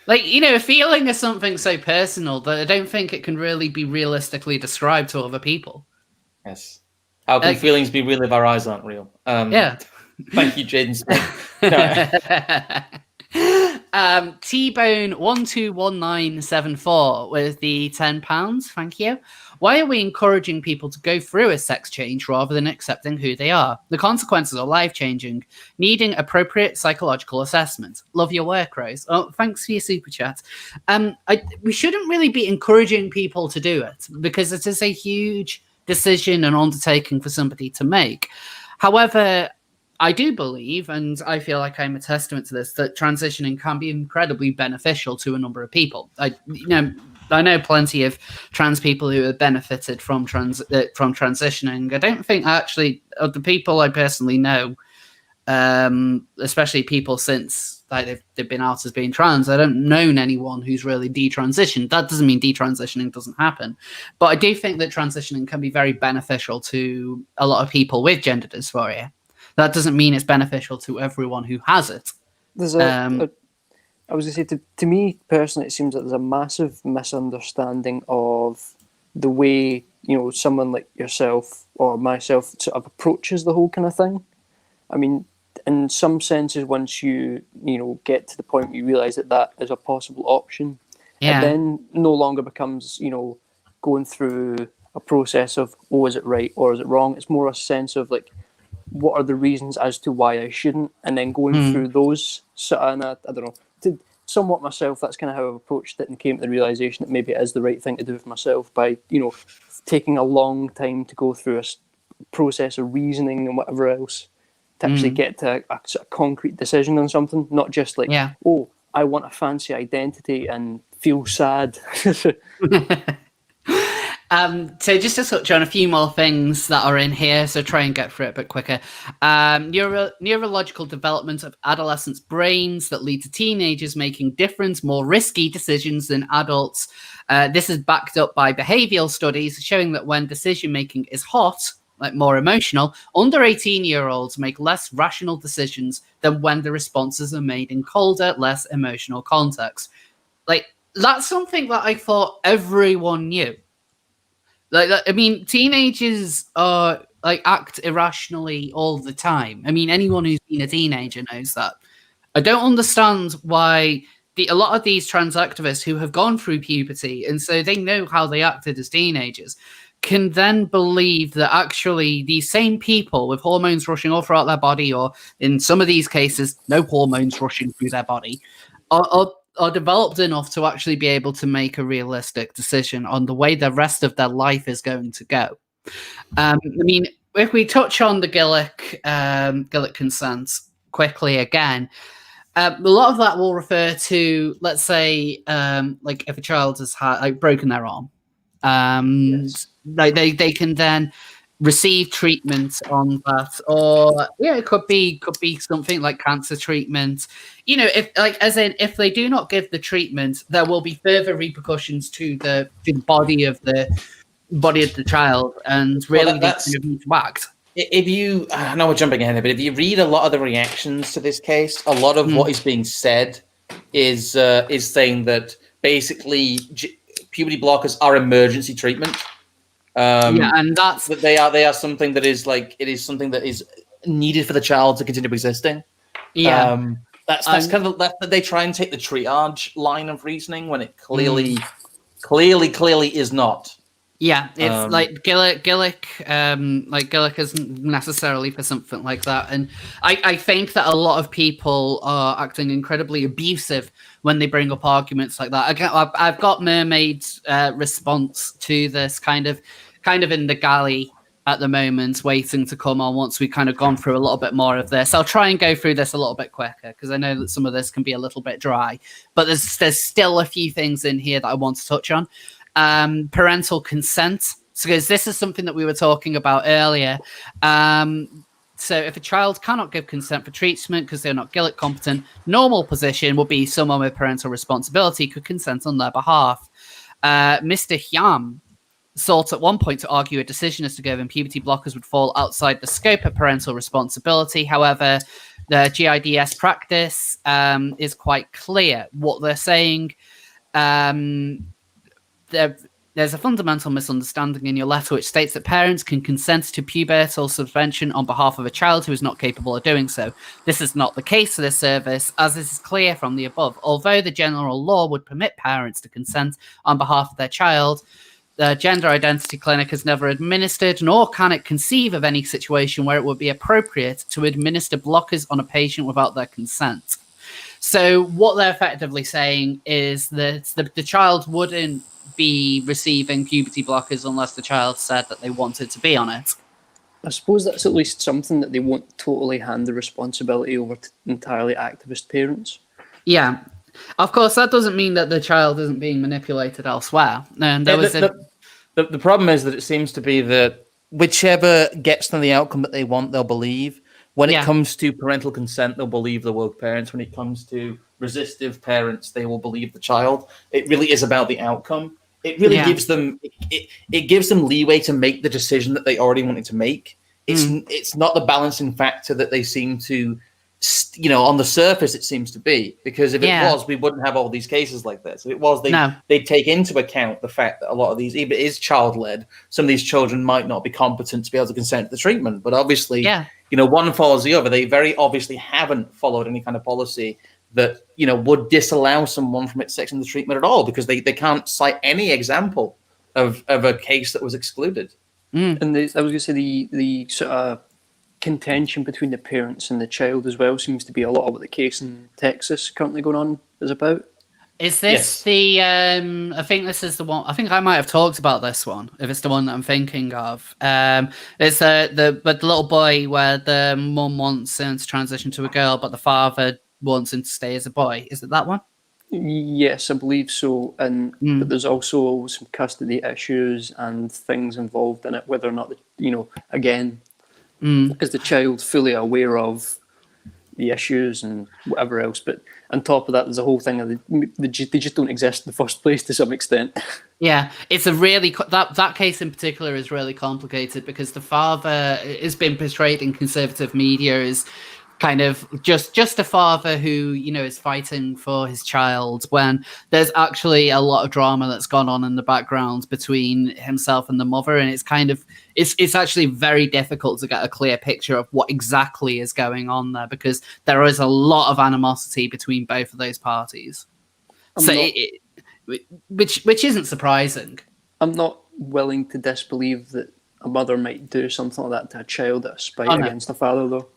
Like, a feeling is something so personal that I don't think it can really be realistically described to other people. Yes. How can feelings be real if our eyes aren't real? Thank you, Jaden Smith. T-Bone 121974 with the £10. Thank you. Why are we encouraging people to go through a sex change rather than accepting who they are? The consequences are life-changing, needing appropriate psychological assessment. Love your work, Rose. Oh, thanks for your super chat. We shouldn't really be encouraging people to do it, because it is a huge decision and undertaking for somebody to make. However, I do believe, and I feel like I'm a testament to this, that transitioning can be incredibly beneficial to a number of people. I know plenty of trans people who have benefited from transitioning. I don't think actually of the people I personally know, especially people since they've been out as being trans, I don't know anyone who's really detransitioned. That doesn't mean detransitioning doesn't happen, but I do think that transitioning can be very beneficial to a lot of people with gender dysphoria. That doesn't mean it's beneficial to everyone who has it. There's I was going to say, to me personally, it seems that there's a massive misunderstanding of the way, someone like yourself or myself sort of approaches the whole kind of thing. I mean, in some senses, once you get to the point where you realise that is a possible option, it then no longer becomes, going through a process of, is it right or is it wrong? It's more a sense of like, what are the reasons as to why I shouldn't, and then going through those sort of, and I don't know, to somewhat myself, that's kind of how I've approached it and came to the realisation that maybe it is the right thing to do for myself by, taking a long time to go through a process of reasoning and whatever else to actually get to a sort of concrete decision on something, not just like, I want a fancy identity and feel sad. So just to touch on a few more things that are in here, so try and get through it a bit quicker. Neurological development of adolescents' brains that lead to teenagers making different, more risky decisions than adults. This is backed up by behavioural studies showing that when decision-making is hot, like more emotional, under 18-year-olds make less rational decisions than when the responses are made in colder, less emotional context. Like, that's something that I thought everyone knew. I mean, teenagers act irrationally all the time. I mean, anyone who's been a teenager knows that. I don't understand why a lot of these trans activists who have gone through puberty, and so they know how they acted as teenagers, can then believe that actually these same people with hormones rushing all throughout their body, or in some of these cases, no hormones rushing through their body, are developed enough to actually be able to make a realistic decision on the way the rest of their life is going to go. I mean, if we touch on the Gillick consent quickly again, a lot of that will refer to, let's say, like if a child has broken their arm, they can then receive treatment on that, or it could be something like cancer treatment. If they do not give the treatment, there will be further repercussions to the body of the child, and really that's need to act. If you, I know we're jumping ahead, but if you read a lot of the reactions to this case, a lot of what is being said is saying that basically puberty blockers are emergency treatment. And that's that they are something that is something that is needed for the child to continue existing. That's kind of that they try and take the triage line of reasoning when it clearly is not. Yeah, it's like Gillick isn't necessarily for something like that. And I think that a lot of people are acting incredibly abusive when they bring up arguments like that. Again, I've got Mermaid's response to this kind of in the galley at the moment, waiting to come on once we've kind of gone through a little bit more of this. I'll try and go through this a little bit quicker because I know that some of this can be a little bit dry, but there's still a few things in here that I want to touch on. Parental consent, because this is something that we were talking about earlier. So if a child cannot give consent for treatment because they're not Gillick competent, normal position would be someone with parental responsibility could consent on their behalf. Mr. Hyam sought at one point to argue a decision as to given puberty blockers would fall outside the scope of parental responsibility. However, the GIDS practice is quite clear. What they're saying, there's a fundamental misunderstanding in your letter which states that parents can consent to pubertal subvention on behalf of a child who is not capable of doing so. This is not the case for this service, as this is clear from the above. Although the general law would permit parents to consent on behalf of their child, the gender identity clinic has never administered, nor can it conceive of any situation where it would be appropriate to administer blockers on a patient without their consent. So what they're effectively saying is that the child wouldn't be receiving puberty blockers unless the child said that they wanted to be on it. I suppose that's at least something that they won't totally hand the responsibility over to entirely activist parents. Yeah. Of course, that doesn't mean that the child isn't being manipulated elsewhere. And there was the problem is that it seems to be that whichever gets them the outcome that they want, they'll believe. When it comes to parental consent, they'll believe the woke parents. When it comes to resistive parents, they will believe the child. It really is about the outcome. It really gives them it gives them leeway to make the decision that they already wanted to make. It's not the balancing factor that they seem to, on the surface it seems to be. Because if it was, we wouldn't have all these cases like this. If it was, they'd take into account the fact that a lot of these, even if it is child-led, some of these children might not be competent to be able to consent to the treatment. But obviously, one follows the other. They very obviously haven't followed any kind of policy that would disallow someone from accepting the treatment at all, because they can't cite any example of a case that was excluded. And I was going to say the sort of contention between the parents and the child as well seems to be a lot of what the case in Texas currently going on is about. Is this the? I think this is the one. I think I might have talked about this one. If it's the one that I'm thinking of, it's the little boy where the mum wants him to transition to a girl, but the father wants him to stay as a boy. Is it that one? Yes, I believe so. And but there's also some custody issues and things involved in it. Whether or not again, is the child fully aware of the issues and whatever else? But on top of that, there's a whole thing of they just don't exist in the first place to some extent. Yeah, it's a really that case in particular is really complicated because the father has been portrayed in conservative media as kind of just a father who is fighting for his child, when there's actually a lot of drama that's gone on in the background between himself and the mother, and it's kind of it's actually very difficult to get a clear picture of what exactly is going on there, because there is a lot of animosity between both of those parties. Which isn't surprising. I'm not willing to disbelieve that a mother might do something like that to a child out of spite against the father, though.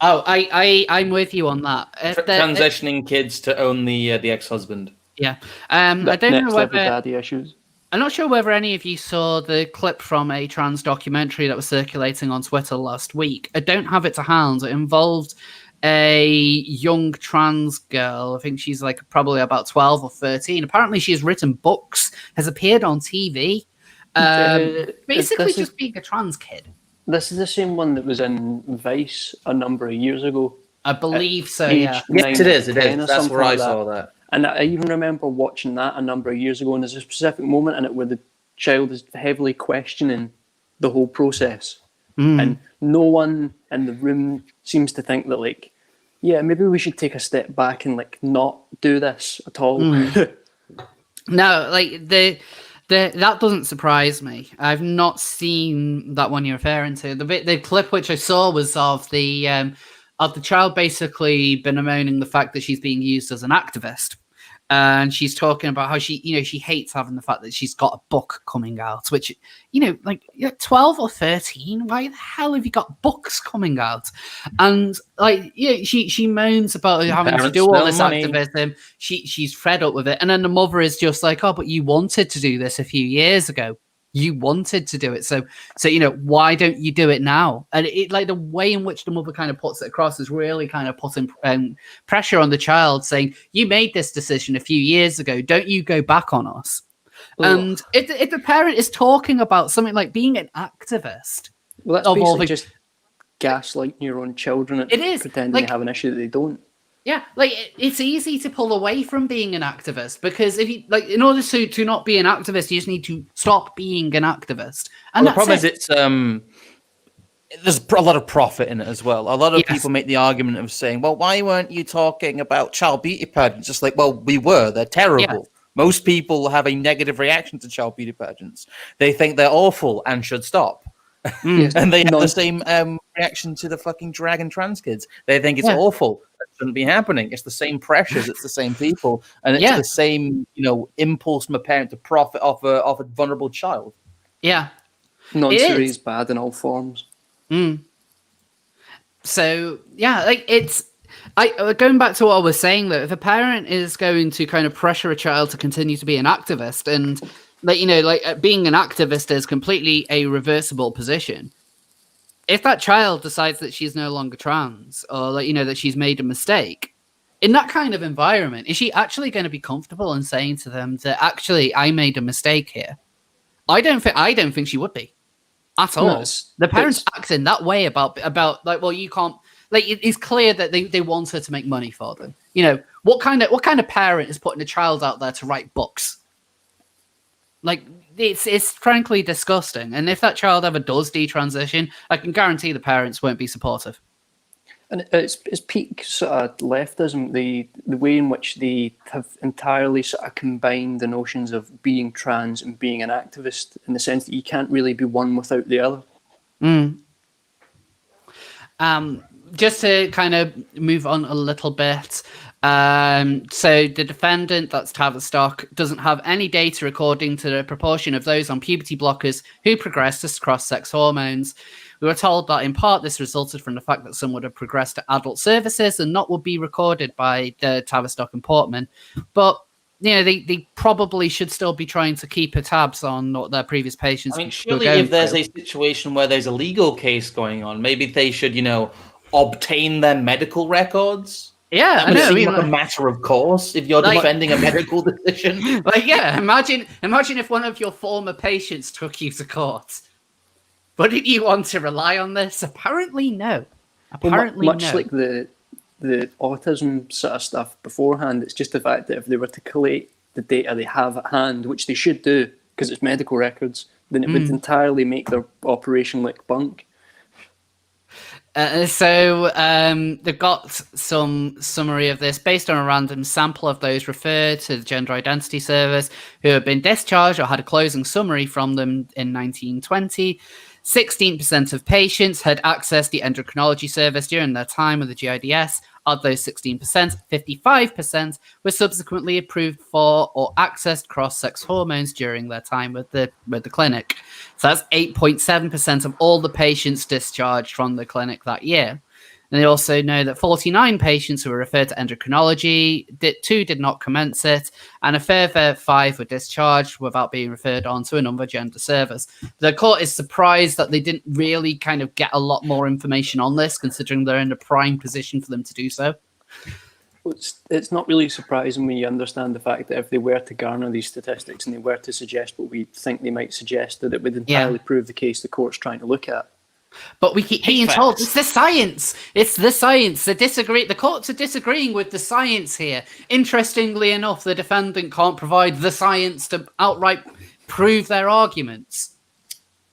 Oh, I'm with you on that. Transitioning kids to own the ex-husband. Yeah, I don't know whether daddy issues. I'm not sure whether any of you saw the clip from a trans documentary that was circulating on Twitter last week. I don't have it to hand. It involved a young trans girl. I think she's probably about 12 or 13. Apparently, she's written books, has appeared on TV, basically just being a trans kid. This is the same one that was in Vice a number of years ago. I believe so, yeah. Yes, it is. That's where I saw that. And I even remember watching that a number of years ago, and there's a specific moment in it where the child is heavily questioning the whole process. And no one in the room seems to think that, maybe we should take a step back and, not do this at all. No, that doesn't surprise me. I've not seen that one you're referring to. The clip which I saw was of the child basically bemoaning the fact that she's being used as an activist, and she's talking about how she hates having the fact that she's got a book coming out. Which you're 12 or 13. Why the hell have you got books coming out? And she moans about having to do all this activism. She's fed up with it, and then the mother is just like, "Oh, but you wanted to do this a few years ago. You wanted to do it, so why don't you do it now?" And the way in which the mother kind of puts it across is really kind of putting pressure on the child, saying, "You made this decision a few years ago. Don't you go back on us?" And if the parent is talking about something like being an activist, well, that's basically just gaslighting your own children and pretending they have an issue that they don't. Yeah, it's easy to pull away from being an activist, because if you in order to not be an activist, you just need to stop being an activist. And the problem is there's a lot of profit in it as well. A lot of people make the argument of saying, "Well, why weren't you talking about child beauty pageants?" Just we were. They're terrible. Yes. Most people have a negative reaction to child beauty pageants. They think they're awful and should stop. And they have the same reaction to the fucking drag and trans kids. They think it's awful. That shouldn't be happening. It's the same pressures. It's the same people, and it's the same impulse from a parent to profit off a vulnerable child. Yeah, nonsense is bad in all forms. So it's. Going back to what I was saying, though, if a parent is going to kind of pressure a child to continue to be an activist, and being an activist is completely a reversible position. if that child decides that she's no longer trans, or like, you know, that she's made a mistake in that kind of environment, is she actually going to be comfortable in saying to them that actually I made a mistake here? I don't think she would be at all. No, the parents acting that way about like, well, you can't, like, it's clear that they want her to make money for them. You know, what kind of parent is putting a child out there to write books? Like, it's frankly disgusting. And if that child ever does detransition, I can guarantee the parents won't be supportive. And it's peak sort of leftism, the way in which they have entirely sort of combined the notions of being trans and being an activist, in the sense that you can't really be one without the other. Just to kind of move on a little bit. So the defendant, that's Tavistock, doesn't have any data according to the proportion of those on puberty blockers who progressed to cross-sex hormones. We were told that in part this resulted from the fact that some would have progressed to adult services and not would be recorded by the Tavistock and Portman. But, you know, they probably should still be trying to keep tabs on what their previous patients. I mean, surely if there's a situation where there's a legal case going on, maybe they should, you know, obtain their medical records. Yeah, I know. Seem like a matter of course if you're defending a medical decision. Like, yeah, imagine if one of your former patients took you to court. But did you want to rely on this? Apparently, no. Much like the autism sort of stuff beforehand, it's just the fact that if they were to collate the data they have at hand, which they should do because it's medical records, then it would entirely make their operation look bunk. So they've got some summary of this based on a random sample of those referred to the Gender Identity Service who have been discharged or had a closing summary from them in 1920. 16% of patients had accessed the endocrinology service during their time with the GIDS. Of those 16%, 55% were subsequently approved for or accessed cross-sex hormones during their time with the clinic. So that's 8.7% of all the patients discharged from the clinic that year. And they also know that 49 patients who were referred to endocrinology, 2 did not commence it, and a further 5 were discharged without being referred on to another gender service. The court is surprised that they didn't really kind of get a lot more information on this, considering they're in a prime position for them to do so. It's not really surprising when you understand the fact that if they were to garner these statistics and they were to suggest what we think they might suggest, that it would entirely prove the case the court's trying to look at. But we keep being told it's the science. It's the science. The courts are disagreeing with the science here. Interestingly enough, the defendant can't provide the science to outright prove their arguments.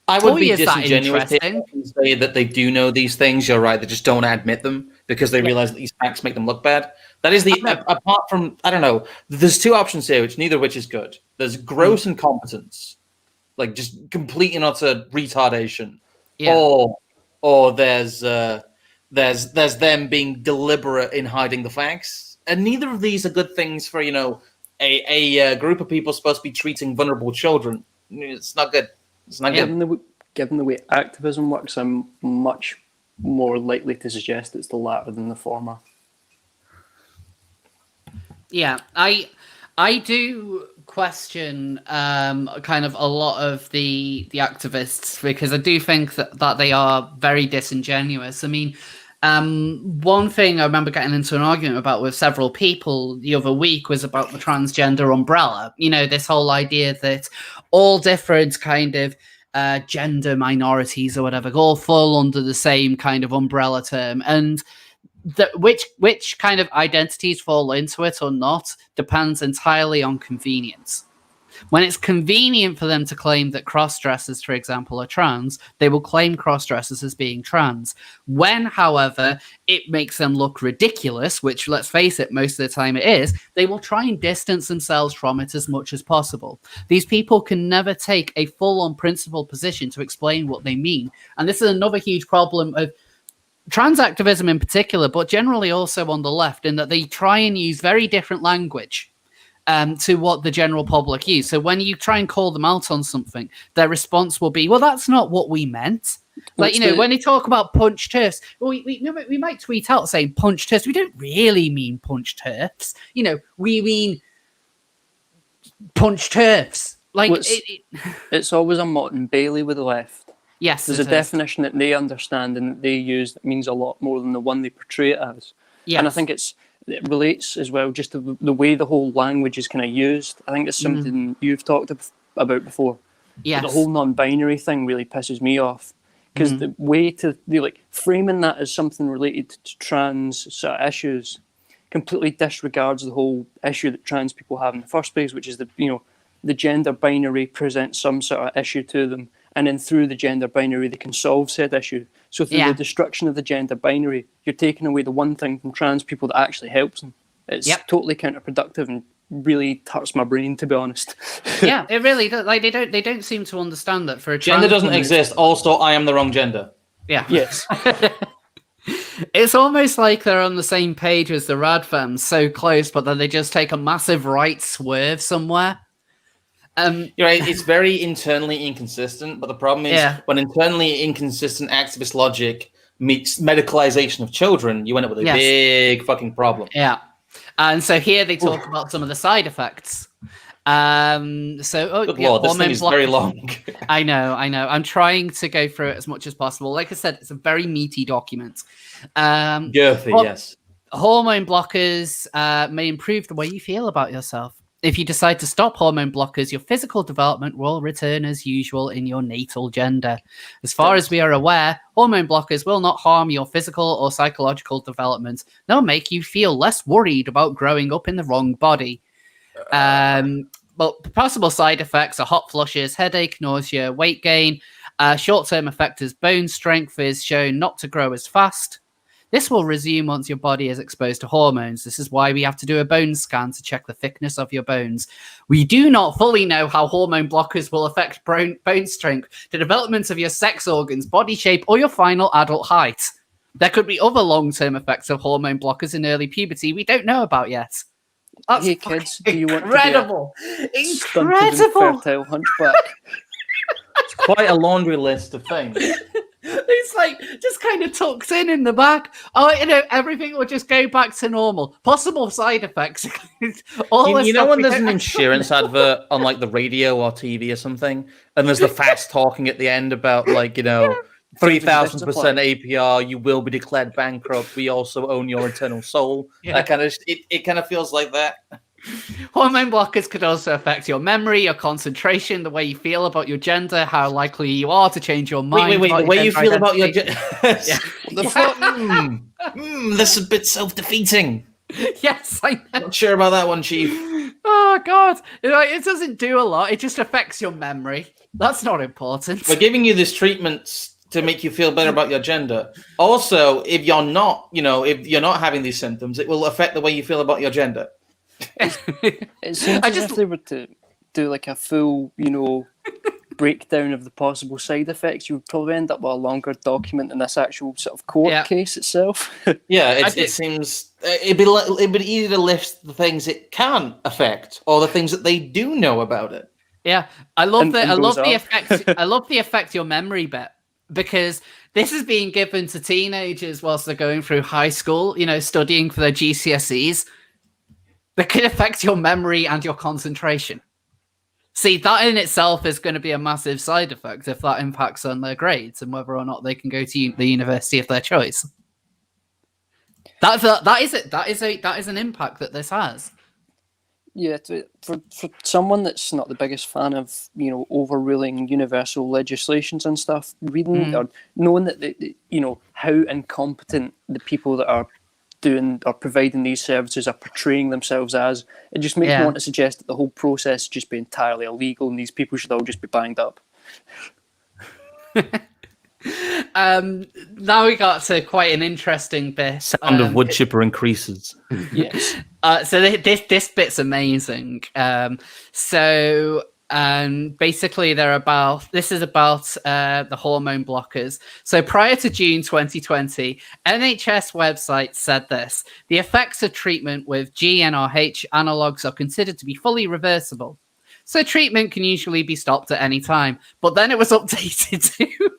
I would be disingenuous to say that they do know these things. You're right. They just don't admit them because they realize that these facts make them look bad. That is apart from, I don't know, there's 2 options here, neither of which is good. There's gross incompetence, like just complete and utter retardation. Yeah. Or there's them being deliberate in hiding the facts, and neither of these are good things for, you know, a group of people supposed to be treating vulnerable children. It's not good. It's not good. Given the way activism works, I'm much more likely to suggest it's the latter than the former. Yeah, I do question kind of a lot of the activists, because I do think that they are very disingenuous. I mean, one thing I remember getting into an argument about with several people the other week was about the transgender umbrella. You know, this whole idea that all different kind of gender minorities or whatever all fall under the same kind of umbrella term, and which kind of identities fall into it or not depends entirely on convenience. When it's convenient for them to claim that cross-dressers, for example, are trans, they will claim cross-dressers as being trans. When, however, it makes them look ridiculous, which, let's face it, most of the time it is, they will try and distance themselves from it as much as possible. These people can never take a full-on principled position to explain what they mean. And this is another huge problem of trans activism in particular, but generally also on the left, in that they try and use very different language to what the general public use. So when you try and call them out on something, their response will be, well, that's not what we meant. Like, you know, when they talk about punch turfs, we might tweet out saying punch turfs. We don't really mean punch turfs. You know, we mean punch turfs. Like, it's always a Mott and Bailey with the left. Yes, there's a definition that they understand and that they use that means a lot more than the one they portray it as. Yes. And I think it relates as well, just to the way the whole language is kind of used. I think it's something you've talked about before. Yes. But the whole non-binary thing really pisses me off, because the way to framing that as something related to trans sort of issues completely disregards the whole issue that trans people have in the first place, which is the gender binary presents some sort of issue to them, and then through the gender binary they can solve said issue. So through the destruction of the gender binary, you're taking away the one thing from trans people that actually helps them. It's totally counterproductive and really hurts my brain, to be honest. Yeah, it really does. Like they don't seem to understand that for a gender doesn't exist. Also, I am the wrong gender. Yeah. Yes. It's almost like they're on the same page as the Radfems, so close, but then they just take a massive right swerve somewhere. You're right, it's very internally inconsistent, but the problem is when internally inconsistent activist logic meets medicalization of children, you end up with a big fucking problem. Yeah. And so here they talk about some of the side effects. Good Lord, this thing is very long. I know. I'm trying to go through it as much as possible. Like I said, it's a very meaty document. Girthy, yes. Hormone blockers may improve the way you feel about yourself. If you decide to stop hormone blockers, your physical development will return as usual in your natal gender. As far as we are aware, hormone blockers will not harm your physical or psychological development. They'll make you feel less worried about growing up in the wrong body. But possible side effects are hot flushes, headache, nausea, weight gain. Short-term effect is bone strength is shown not to grow as fast. This will resume once your body is exposed to hormones. This is why we have to do a bone scan to check the thickness of your bones. We do not fully know how hormone blockers will affect bone strength, the development of your sex organs, body shape, or your final adult height. There could be other long-term effects of hormone blockers in early puberty we don't know about yet. That's hey kids, do you want incredible. To be a stunted and fertile hunchback? It's quite a laundry list of things. It's like just kind of tucked in the back. Oh, everything will just go back to normal. Possible side effects. You know when there's an insurance advert on like the radio or TV or something, and there's the fast talking at the end about 3,000% APR, you will be declared bankrupt. We also own your eternal soul. Yeah. That kind of it kind of feels like that. Hormone blockers could also affect your memory, your concentration, the way you feel about your gender, how likely you are to change your mind. Wait, the way you feel about your gender. This is a bit self-defeating. Yes, I know. Not sure about that one, Chief. Oh, God. It doesn't do a lot. It just affects your memory. That's not important. We're giving you this treatment to make you feel better about your gender. Also, if you're not having these symptoms, it will affect the way you feel about your gender. It seems as if they were to do like a full, breakdown of the possible side effects, you would probably end up with a longer document than this actual sort of court case itself. Yeah, it seems it'd be easy to list the things it can affect or the things that they do know about it. Yeah, I love the effect. I love the affect your memory bit, because this is being given to teenagers whilst they're going through high school, studying for their GCSEs. That could affect your memory and your concentration. See, that in itself is going to be a massive side effect if that impacts on their grades and whether or not they can go to the university of their choice. That is an impact that this has. Yeah, for someone that's not the biggest fan of overruling universal legislations and stuff, reading or knowing that how incompetent the people that are doing or providing these services are portraying themselves as, it just makes me want to suggest that the whole process should just be entirely illegal and these people should all just be banged up. Now we got to quite an interesting bit. Sound of wood chipper increases. Yes. So this bit's amazing. Basically this is about the hormone blockers. So prior to June 2020, NHS website said this: the effects of treatment with GnRH analogs are considered to be fully reversible. So treatment can usually be stopped at any time. But then it was updated to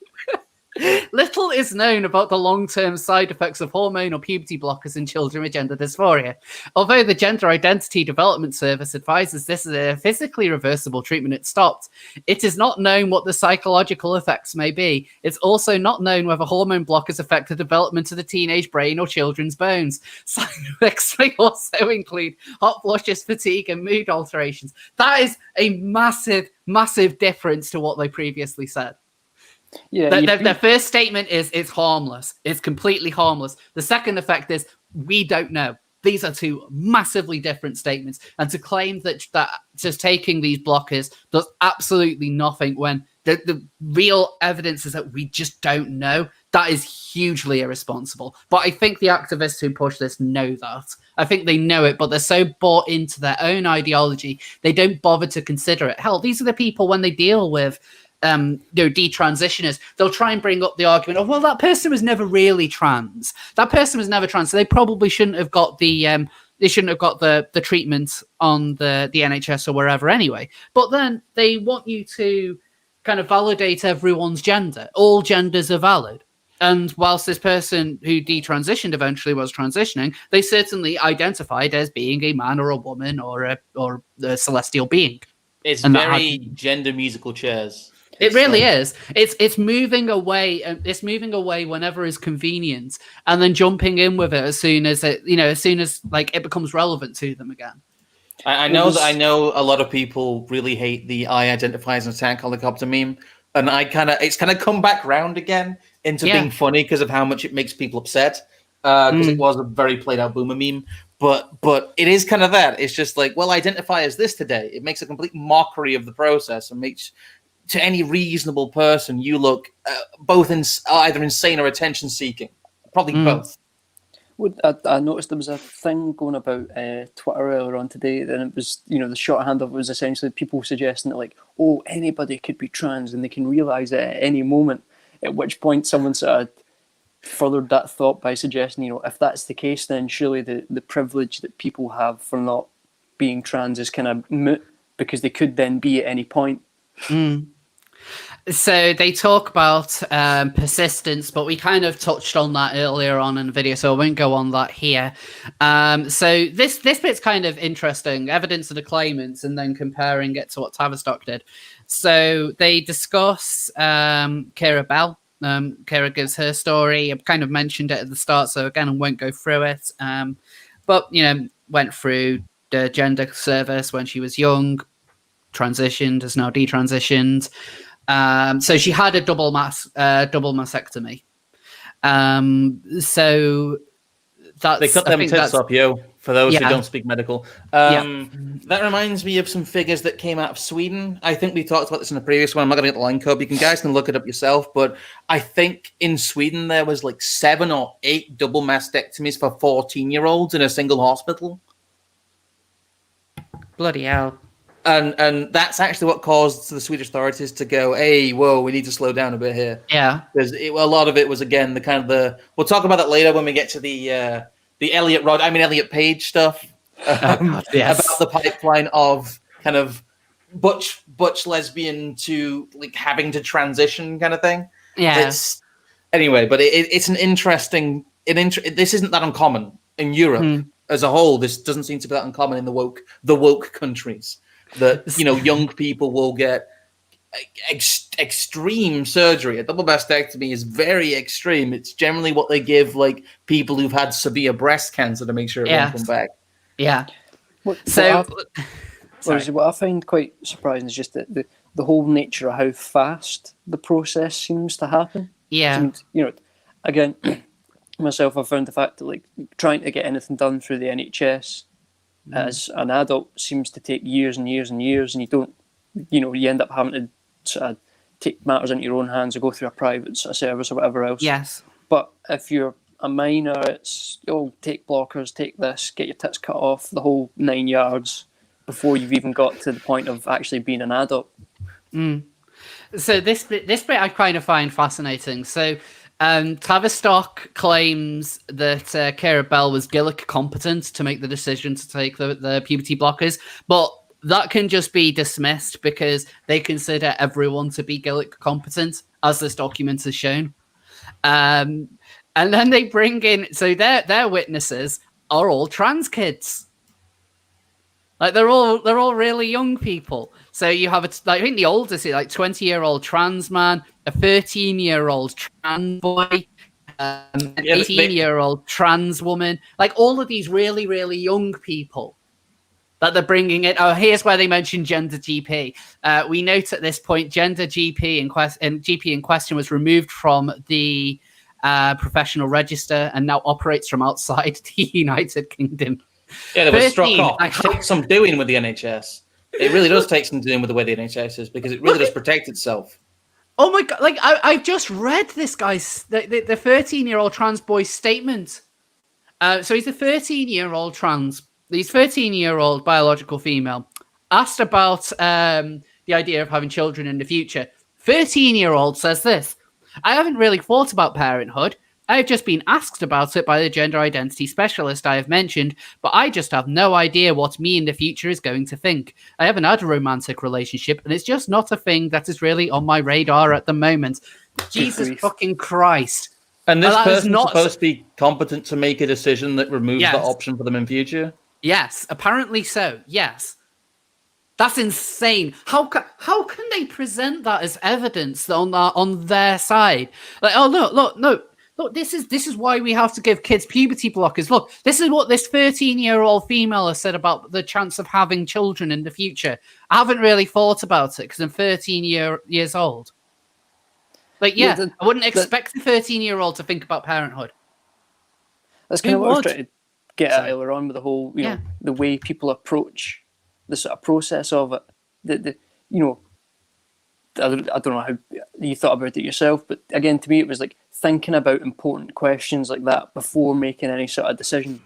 Little is known about the long-term side effects of hormonal puberty blockers in children with gender dysphoria. Although the Gender Identity Development Service advises this is a physically reversible treatment, it stopped. It is not known what the psychological effects may be. It's also not known whether hormone blockers affect the development of the teenage brain or children's bones. Side effects may also include hot flushes, fatigue, and mood alterations. That is a massive, massive difference to what they previously said. Yeah, their first statement is it's harmless. It's completely harmless. The second effect is we don't know. These are two massively different statements. And to claim that just taking these blockers does absolutely nothing when the real evidence is that we just don't know, that is hugely irresponsible. But I think the activists who push this know that. I think they know it, but they're so bought into their own ideology, they don't bother to consider it. Hell, these are the people when they deal with detransitioners, they'll try and bring up the argument of, well, that person was never really trans. That person was never trans, so they probably shouldn't have got the treatment on the NHS or wherever anyway. But then they want you to kind of validate everyone's gender. All genders are valid. And whilst this person who detransitioned eventually was transitioning, they certainly identified as being a man or a woman or a celestial being. It's very gender musical chairs. It really is. It's moving away. It's moving away whenever is convenient, and then jumping in with it as soon as it becomes relevant to them again. I know a lot of people really hate the I identify as an attack helicopter meme, and it's kind of come back round again into being funny because of how much it makes people upset. Because it was a very played out boomer meme, but it is kind of that. It's just like, well, identify as this today. It makes a complete mockery of the process and makes, to any reasonable person, you look both either insane or attention seeking. Probably both. Well, I noticed there was a thing going about Twitter earlier on today, and it was, the shorthand of it was essentially people suggesting that, like, oh, anybody could be trans and they can realise it at any moment. At which point someone sort of furthered that thought by suggesting, if that's the case, then surely the privilege that people have for not being trans is kind of moot, because they could then be at any point. So they talk about persistence, but we kind of touched on that earlier on in the video, so I won't go on that here. So this bit's kind of interesting, evidence of the claimants, and then comparing it to what Tavistock did. So they discuss Keira Bell. Keira gives her story. I kind of mentioned it at the start, so again, I won't go through it. But, went through the gender service when she was young, transitioned, has now detransitioned. So she had a double mastectomy. So that's, they cut them tits up, yo. For those who don't speak medical. That reminds me of some figures that came out of Sweden. I think we talked about this in the previous one. I'm not going to get the line code. You guys can look it up yourself. But I think in Sweden there was like 7 or 8 double mastectomies for 14-year-olds in a single hospital. Bloody hell. And that's actually what caused the Swedish authorities to go, hey, whoa, we need to slow down a bit here. Yeah. Because a lot of it was, again, we'll talk about that later when we get to the Elliot Page stuff. About the pipeline of kind of butch lesbian to like having to transition kind of thing. Yeah. Anyway, but it's an interesting. This isn't that uncommon in Europe as a whole. This doesn't seem to be that uncommon in the woke countries. That young people will get extreme surgery. A double mastectomy is very extreme. It's generally what they give like people who've had severe breast cancer to make sure it won't come back. Yeah. What I find quite surprising is just that the whole nature of how fast the process seems to happen. Yeah. Again, myself, I've found the fact that like trying to get anything done through the NHS as an adult seems to take years and years and years, and you don't, you end up having to sort of take matters into your own hands or go through a private service or whatever else. Yes. But if you're a minor, it's, take blockers, take this, get your tits cut off, the whole 9 yards before you've even got to the point of actually being an adult. So this bit I kind of find fascinating. So Tavistock claims that Keira Bell was Gillick competent to make the decision to take the puberty blockers, but that can just be dismissed because they consider everyone to be Gillick competent, as this document has shown. And then they bring in, so their witnesses are all trans kids. Like they're all really young people. So you have I think the oldest is like 20-year-old trans man, a 13-year-old trans boy, an 18-year-old trans woman. Like all of these really, really young people that they're bringing in. Oh, here's where they mention gender GP. We note at this point, gender GP in question was removed from the professional register and now operates from outside the United Kingdom. Yeah, they were struck off. It takes some doing with the NHS. It really does take some doing with the way the NHS is, because it really does protect itself. Oh my God, like I just read this guy's, the 13-year-old trans boy's statement. So he's a 13-year-old trans, he's 13-year-old biological female, asked about the idea of having children in the future. 13-year-old says this: I haven't really thought about parenthood. I've just been asked about it by the gender identity specialist I have mentioned, but I just have no idea what me in the future is going to think. I haven't had a romantic relationship, and it's just not a thing that is really on my radar at the moment. Jesus fucking Christ. And this person's supposed to be competent to make a decision that removes that option for them in future? Yes, apparently so, yes. That's insane. How can they present that as evidence on their side? Like, oh, look, this is why we have to give kids puberty blockers. Look, this is what this 13-year-old female has said about the chance of having children in the future. I haven't really thought about it because I'm 13 years old. Like, I wouldn't expect a 13-year-old to think about parenthood. That's kind of what I was trying to get at earlier on with the whole, you know, the way people approach the sort of process of it. I don't know how you thought about it yourself, but again, to me, it was like thinking about important questions like that before making any sort of decision.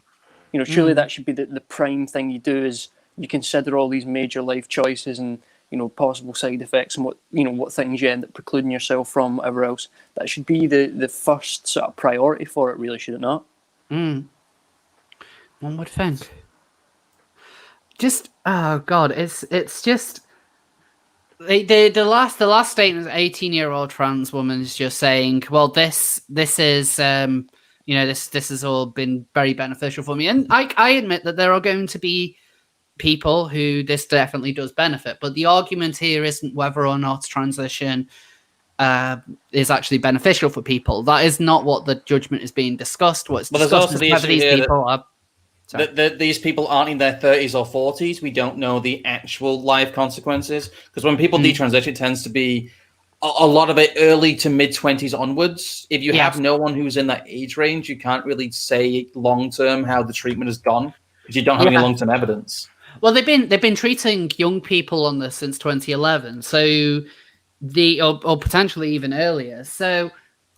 You know, surely that should be the prime thing you do, is you consider all these major life choices and, you know, possible side effects and what things you end up precluding yourself from, whatever else. That should be the first sort of priority for it, really, should it not? One would think. Just, oh God, it's just... The last statement, 18-year-old trans woman is just saying, well, this is this has all been very beneficial for me, and I admit that there are going to be people who this definitely does benefit, but the argument here isn't whether or not transition is actually beneficial for people. That is not what the judgment is being discussed. What's discussed is whether these people are... These people aren't in their 30s or 40s. We don't know the actual life consequences, because when people detransition, it tends to be a lot of it early to mid 20s onwards. If you have no one who's in that age range, you can't really say long term how the treatment has gone, because you don't have any long term evidence. Well, they've been treating young people on this since 2011, so or potentially even earlier. So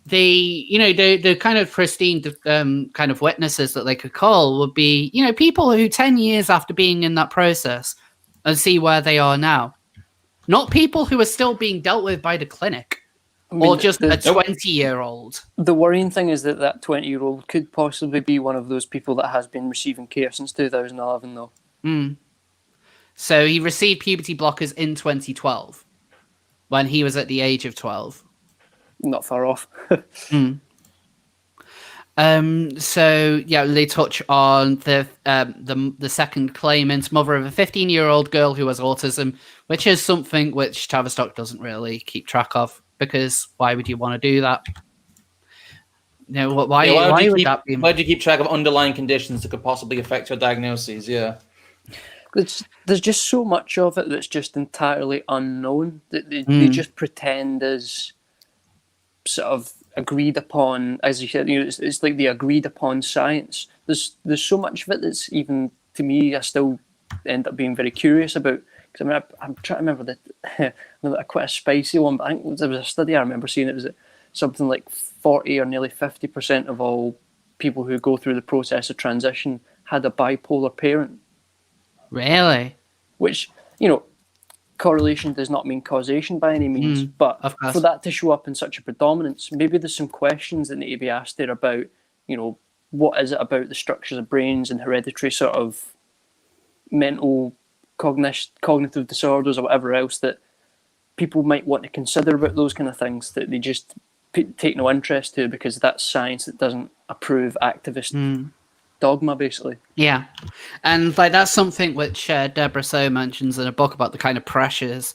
the kind of pristine kind of witnesses that they could call would be, people who 10 years after being in that process and see where they are now. Not people who are still being dealt with by the clinic, or just a 20-year-old. The worrying thing is that 20-year-old could possibly be one of those people that has been receiving care since 2011, though. So he received puberty blockers in 2012, when he was at the age of 12. Not far off. So they touch on the second claimant, mother of a 15-year-old girl who has autism, which is something which Tavistock doesn't really keep track of, because why would you want to do that? Why would that be? Why do you keep track of underlying conditions that could possibly affect your diagnoses? Yeah. There's just so much of it that's just entirely unknown, that they just pretend as sort of agreed upon, as you said, it's like the agreed upon science. There's so much of it that's, even to me, I still end up being very curious about. Because I'm trying to remember quite a spicy one, but I think there was a study I remember seeing. It was something like 40 or nearly 50% of all people who go through the process of transition had a bipolar parent. Really? Which, correlation does not mean causation by any means, but for that to show up in such a predominance, maybe there's some questions that need to be asked there about, what is it about the structures of brains and hereditary sort of mental cognitive disorders or whatever else that people might want to consider about those kind of things, that they just take no interest to, because that's science that doesn't approve activist dogma, basically. Yeah, and like that's something which Deborah So mentions in a book about the kind of pressures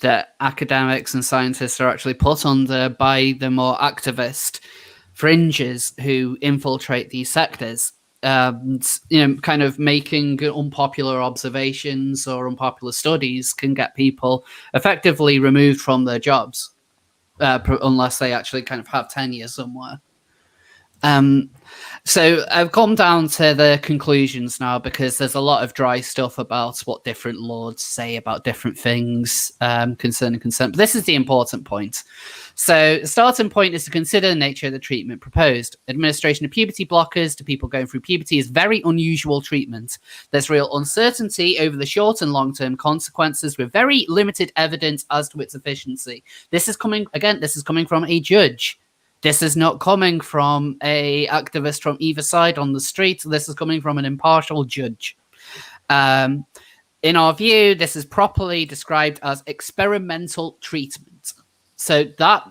that academics and scientists are actually put under by the more activist fringes who infiltrate these sectors. Kind of making unpopular observations or unpopular studies can get people effectively removed from their jobs, unless they actually kind of have tenure somewhere. So I've come down to the conclusions now, because there's a lot of dry stuff about what different lords say about different things concerning consent. But this is the important point. So the starting point is to consider the nature of the treatment proposed. Administration of puberty blockers to people going through puberty is very unusual treatment. There's real uncertainty over the short and long-term consequences, with very limited evidence as to its efficiency. This is coming from a judge. This is not coming from a activist from either side on the street. This is coming from an impartial judge. In our view, this is properly described as experimental treatment. So that,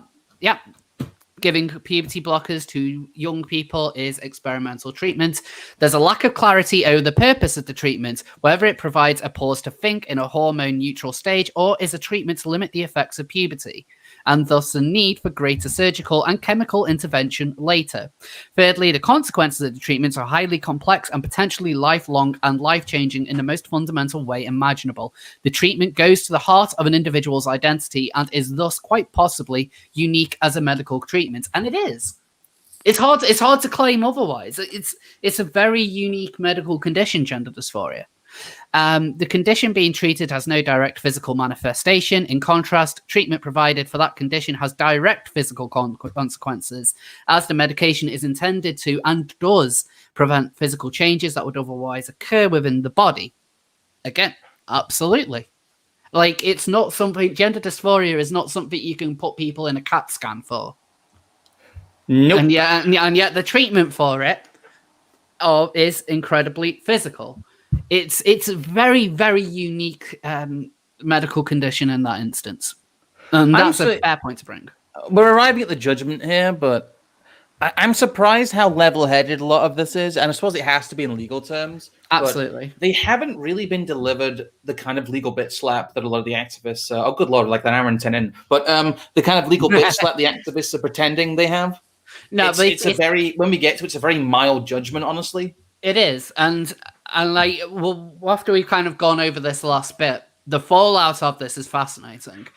giving puberty blockers to young people is experimental treatment. There's a lack of clarity over the purpose of the treatment, whether it provides a pause to think in a hormone-neutral stage or is a treatment to limit the effects of puberty, and thus the need for greater surgical and chemical intervention later. Thirdly, the consequences of the treatments are highly complex and potentially lifelong and life-changing in the most fundamental way imaginable. The treatment goes to the heart of an individual's identity and is thus quite possibly unique as a medical treatment. And it is. It's hard to claim otherwise. It's a very unique medical condition, gender dysphoria. The condition being treated has no direct physical manifestation. In contrast, treatment provided for that condition has direct physical consequences, as the medication is intended to and does prevent physical changes that would otherwise occur within the body. Again, absolutely. Like, it's not something, gender dysphoria is not something you can put people in a CAT scan for. Nope. And yet the treatment for it is incredibly physical. It's a very, very unique medical condition in that instance. And that's a fair point to bring. We're arriving at the judgment here, but I'm surprised how level-headed a lot of this is, and I suppose it has to be in legal terms. Absolutely. They haven't really been delivered the kind of legal bit slap that a lot of the activists, oh good lord, like an hour and 10 in, but the kind of legal bit slap the activists are pretending they have. No, it's a very, when we get to it, it's a very mild judgment, honestly. It is, and like, well, after we've kind of gone over this last bit, the fallout of this is fascinating.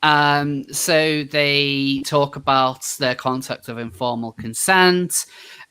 So they talk about their concept of informal consent.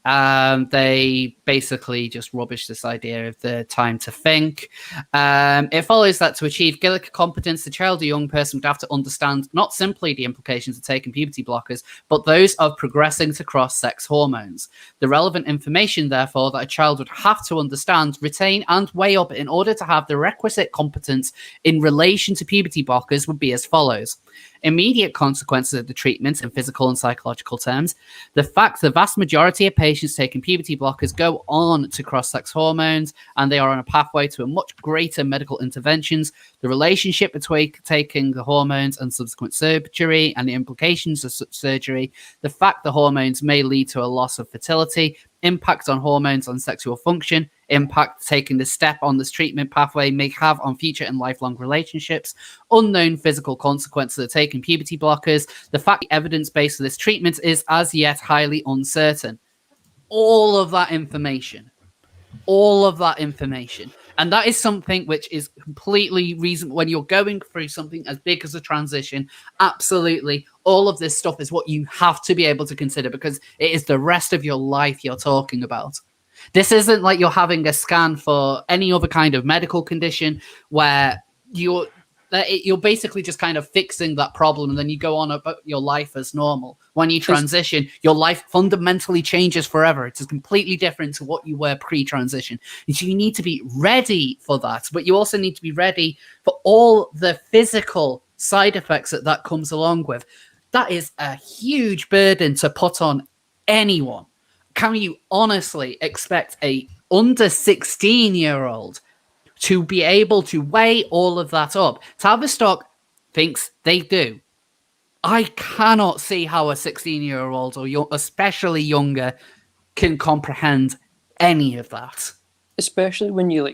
They basically just rubbish this idea of the time to think. It follows that to achieve Gillick competence, the child or young person would have to understand not simply the implications of taking puberty blockers, but those of progressing to cross-sex hormones. The relevant information, therefore, that a child would have to understand, retain, and weigh up in order to have the requisite competence in relation to puberty blockers would be as follows. Immediate consequences of the treatment in physical and psychological terms. The fact the vast majority of patients taking puberty blockers go on to cross-sex hormones, and they are on a pathway to a much greater medical interventions. The relationship between taking the hormones and subsequent surgery and the implications of surgery. The fact the hormones may lead to a loss of fertility. Impact on hormones on sexual function, impact taking the step on this treatment pathway may have on future and lifelong relationships, unknown physical consequences of taking puberty blockers, the fact the evidence base for this treatment is as yet highly uncertain. All of that information. And that is something which is completely reasonable when you're going through something as big as a transition. Absolutely. All of this stuff is what you have to be able to consider, because it is the rest of your life you're talking about. This isn't like you're having a scan for any other kind of medical condition where you're basically just kind of fixing that problem and then you go on about your life as normal. When you transition, your life fundamentally changes forever. It's completely different to what you were pre-transition. And so you need to be ready for that, but you also need to be ready for all the physical side effects that comes along with. That is a huge burden to put on anyone. Can you honestly expect a under 16-year-old to be able to weigh all of that up? Tavistock thinks they do. I cannot see how a 16-year-old or especially younger can comprehend any of that. Especially when you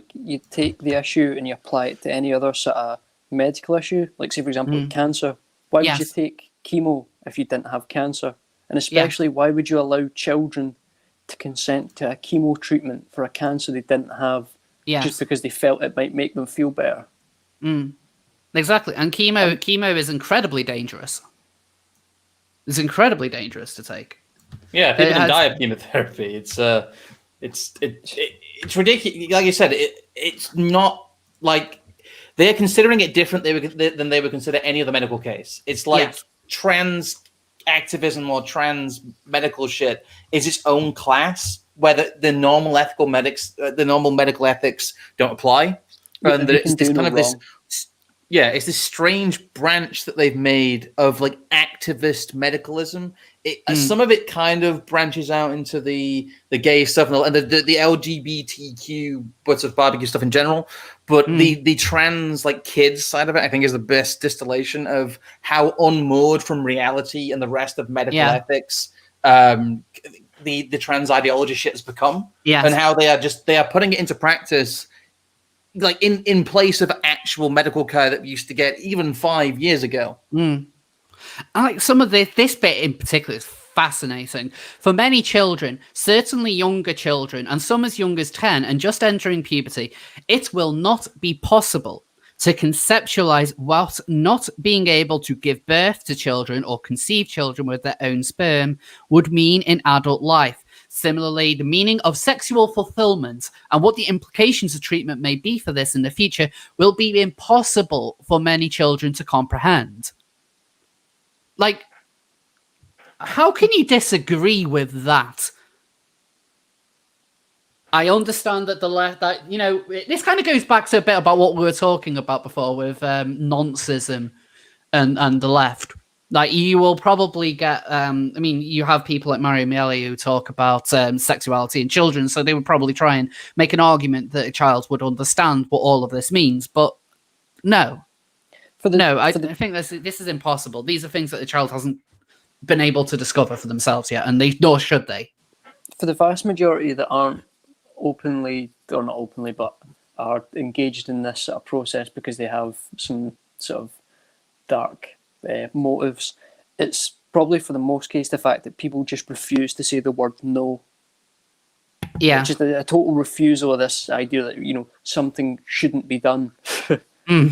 take the issue and you apply it to any other sort of medical issue, like say for example like cancer. Why would you take chemo if you didn't have cancer? And especially why would you allow children to consent to a chemo treatment for a cancer they didn't have just because they felt it might make them feel better? Exactly. And chemo is incredibly dangerous. It's incredibly dangerous to take. Yeah, people can die of chemotherapy. It's ridiculous. Like you said, it's not like they're considering it different than they would consider any other medical case. It's like trans activism or trans medical shit is its own class where the normal medical ethics don't apply. And it's kind of this. Yeah, it's this strange branch that they've made of like activist medicalism. Some of it kind of branches out into the gay stuff and the LGBTQ butts of barbecue stuff in general. But the trans like kids side of it, I think, is the best distillation of how unmoored from reality and the rest of medical ethics the trans ideology shit has become. And how they are putting it into practice. Like in place of actual medical care that we used to get even 5 years ago. I like some of this bit in particular is fascinating. For many children, certainly younger children, and some as young as 10 and just entering puberty, it will not be possible to conceptualize what not being able to give birth to children or conceive children with their own sperm would mean in adult life. Similarly, the meaning of sexual fulfillment and what the implications of treatment may be for this in the future will be impossible for many children to comprehend. Like, how can you disagree with that? I understand that this kind of goes back to a bit about what we were talking about before with noncism and the left. Like, you will probably get, you have people like Mario Miele who talk about sexuality in children, so they would probably try and make an argument that a child would understand what all of this means, but no. I think this is impossible. These are things that the child hasn't been able to discover for themselves yet, and nor should they. For the vast majority that aren't openly, or not openly, but are engaged in this sort of process because they have some sort of dark motives, it's probably for the most case the fact that people just refuse to say the word no. Yeah, just a total refusal of this idea that something shouldn't be done. They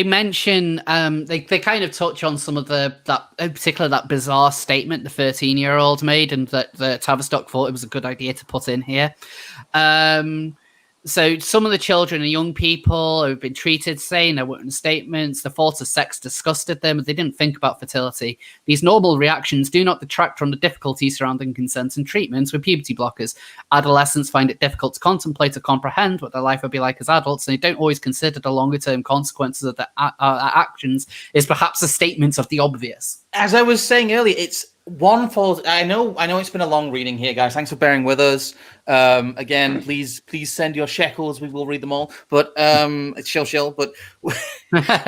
mention they kind of touch on some of that in particular that bizarre statement the 13-year-old made, and that the Tavistock thought it was a good idea to put in here. So some of the children and young people who've been treated say in their written statements the thought of sex disgusted them. They didn't think about fertility. These normal reactions do not detract from the difficulties surrounding consent and treatments with puberty blockers. Adolescents find it difficult to contemplate or comprehend what their life would be like as adults, and they don't always consider the longer-term consequences of their actions is perhaps a statement of the obvious. As I was saying earlier, it's one fault. I know it's been a long reading here, guys. Thanks for bearing with us. Again, please send your shekels. We will read them all. But it's shill. But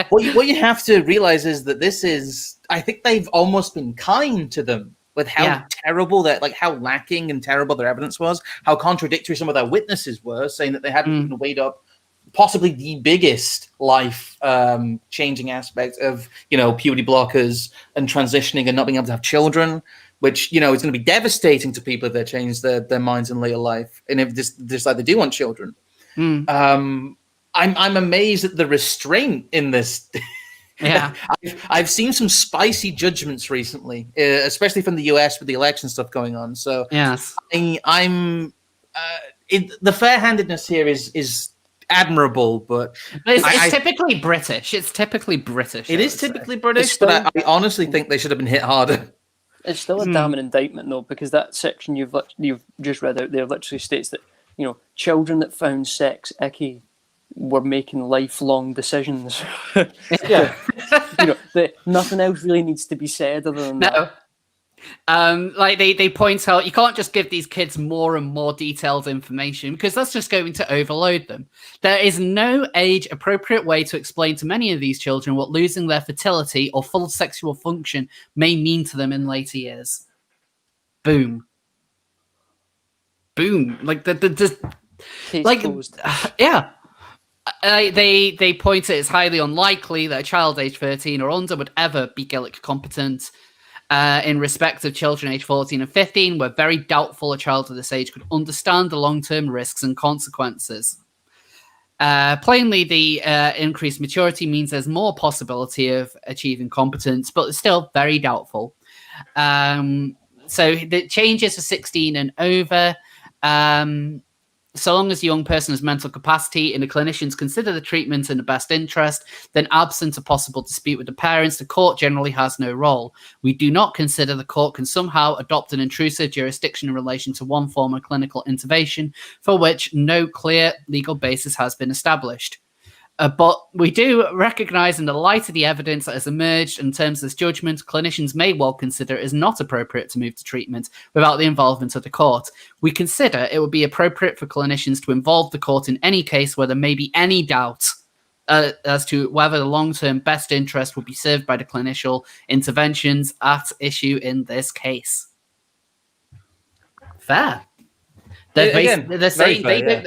what you have to realize is that this is. I think they've almost been kind to them with how terrible that, like how lacking and terrible their evidence was, how contradictory some of their witnesses were, saying that they hadn't even weighed up possibly the biggest life changing aspect of puberty blockers and transitioning and not being able to have children, which is going to be devastating to people if they change their minds in later life and if they decide they do want children. I'm amazed at the restraint in this. Yeah, I've seen some spicy judgments recently, especially from the US with the election stuff going on. So yes, the fair-handedness here is admirable, but it's typically British. It's typically British. It is typically British, but I honestly think they should have been hit harder. It's still a damning indictment, though, because that section you've just read out there literally states that children that found sex icky were making lifelong decisions. Yeah, that nothing else really needs to be said other than that. Like they point out, you can't just give these kids more and more detailed information because that's just going to overload them. There is no age-appropriate way to explain to many of these children what losing their fertility or full sexual function may mean to them in later years. Boom. Boom. Like Case like closed. yeah. They point it as highly unlikely that a child aged 13 or under would ever be Gillick competent. In respect of children aged 14 and 15, we're very doubtful a child of this age could understand the long-term risks and consequences. Plainly, the increased maturity means there's more possibility of achieving competence, but it's still very doubtful. So the changes for 16 and over. So long as the young person has mental capacity and the clinicians consider the treatment in the best interest, then absent a possible dispute with the parents, the court generally has no role. We do not consider the court can somehow adopt an intrusive jurisdiction in relation to one form of clinical intervention for which no clear legal basis has been established. But we do recognise in the light of the evidence that has emerged in terms of this judgment, clinicians may well consider it is not appropriate to move to treatment without the involvement of the court. We consider it would be appropriate for clinicians to involve the court in any case where there may be any doubt as to whether the long-term best interest will be served by the clinical interventions at issue in this case. Fair. They're saying fair,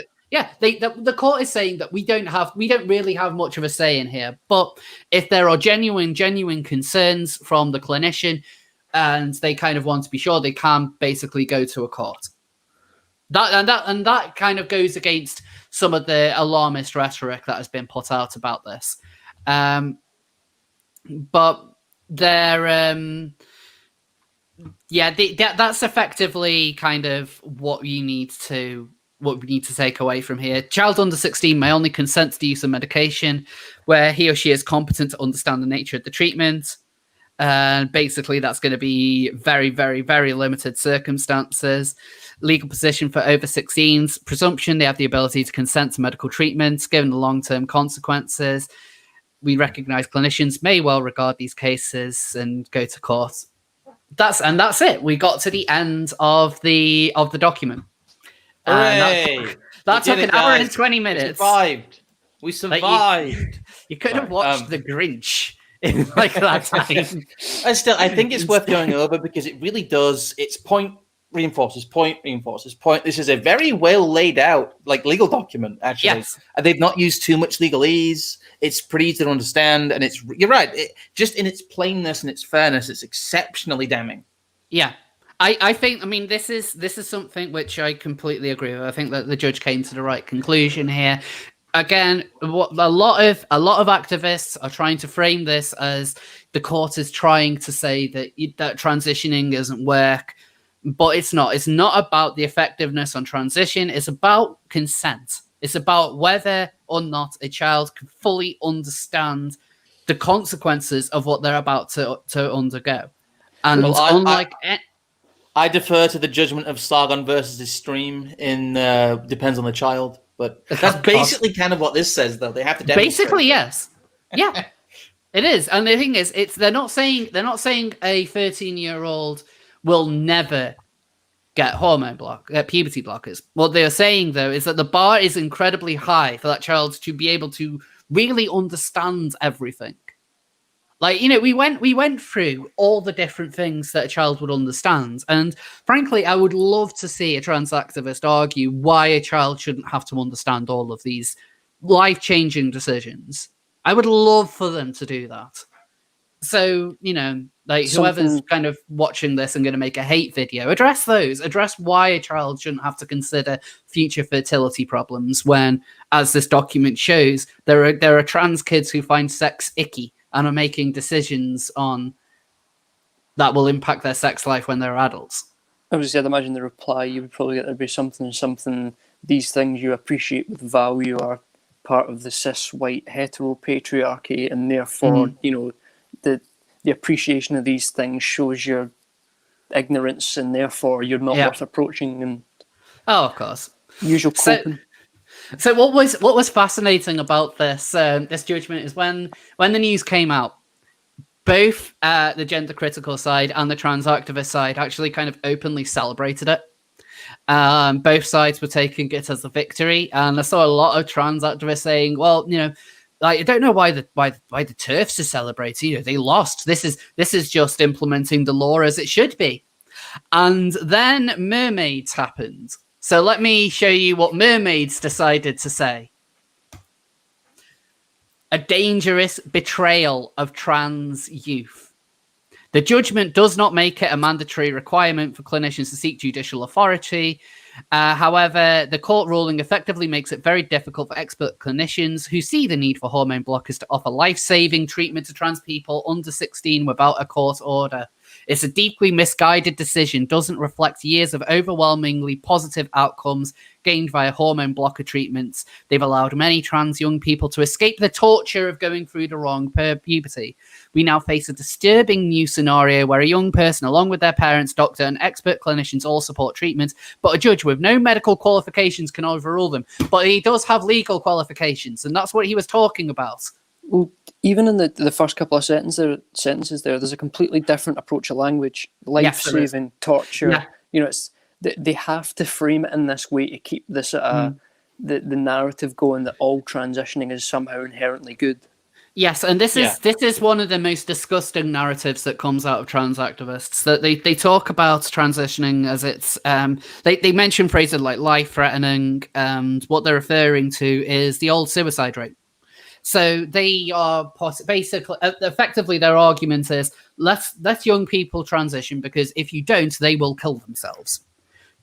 the court is saying that we don't really have much of a say in here, but if there are genuine concerns from the clinician and they kind of want to be sure, they can basically go to a court. That kind of goes against some of the alarmist rhetoric that has been put out about this. But they're that's effectively kind of what we need to take away from here. Child under 16 may only consent to the use of medication where he or she is competent to understand the nature of the treatment. And basically, that's going to be very, very, very limited circumstances. Legal position for over 16s, presumption they have the ability to consent to medical treatment, given the long-term consequences. We recognise clinicians may well regard these cases and go to court. That's it. We got to the end of the document. That took an hour and 20 minutes. We survived. You could have watched The Grinch in like that time. I think it's worth going over because it really does. It's point reinforces point. This is a very well laid out legal document, actually. Yes. They've not used too much legalese. It's pretty easy to understand, and you're right. Just in its plainness and its fairness, it's exceptionally damning. Yeah. I think, this is something which I completely agree with. I think that the judge came to the right conclusion here. Again, what a lot of activists are trying to frame this as the court is trying to say that transitioning doesn't work, but it's not. It's not about the effectiveness on transition. It's about consent. It's about whether or not a child can fully understand the consequences of what they're about to undergo. And I defer to the judgment of Sargon versus his stream in Depends on the Child, but that's basically kind of what this says, though. They have to demonstrate. Basically, yes. Yeah, it is. And the thing is, they're not saying a 13-year-old will never get puberty blockers. What they are saying, though, is that the bar is incredibly high for that child to be able to really understand everything. We went through all the different things that a child would understand. And frankly, I would love to see a trans activist argue why a child shouldn't have to understand all of these life-changing decisions. I would love for them to do that. So, whoever's kind of watching this and going to make a hate video, address why a child shouldn't have to consider future fertility problems when, as this document shows, there are trans kids who find sex icky and are making decisions on that will impact their sex life when they're adults. Obviously, I'd imagine the reply you would probably get there'd be something. These things you appreciate with value are part of the cis white hetero patriarchy, and therefore, the appreciation of these things shows your ignorance, and therefore you're not worth approaching. And of course, usual coping. So what was fascinating about this judgment is when the news came out, both the gender critical side and the trans activist side actually kind of openly celebrated it. Both sides were taking it as a victory, and I saw a lot of trans activists saying, "Well, like, I don't know why the TERFs are celebrating. They lost. This is just implementing the law as it should be." And then mermaids happened. So let me show you what mermaids decided to say. A dangerous betrayal of trans youth. The judgment does not make it a mandatory requirement for clinicians to seek judicial authority. However, the court ruling effectively makes it very difficult for expert clinicians who see the need for hormone blockers to offer life-saving treatment to trans people under 16 without a court order. It's a deeply misguided decision, doesn't reflect years of overwhelmingly positive outcomes gained via hormone blocker treatments. They've allowed many trans young people to escape the torture of going through the wrong puberty. We now face a disturbing new scenario where a young person, along with their parents, doctor, and expert clinicians all support treatment, but a judge with no medical qualifications can overrule them. But he does have legal qualifications, and that's what he was talking about. Well, even in the first couple of sentences there's a completely different approach of language. Life-saving, torture. Yeah. They have to frame it in this way to keep this the narrative going that all transitioning is somehow inherently good. Yes, and this is one of the most disgusting narratives that comes out of trans activists. That they talk about transitioning as it's they mention phrases like life-threatening, and what they're referring to is the old suicide rate. So they are basically, effectively, their argument is let young people transition, because if you don't, they will kill themselves.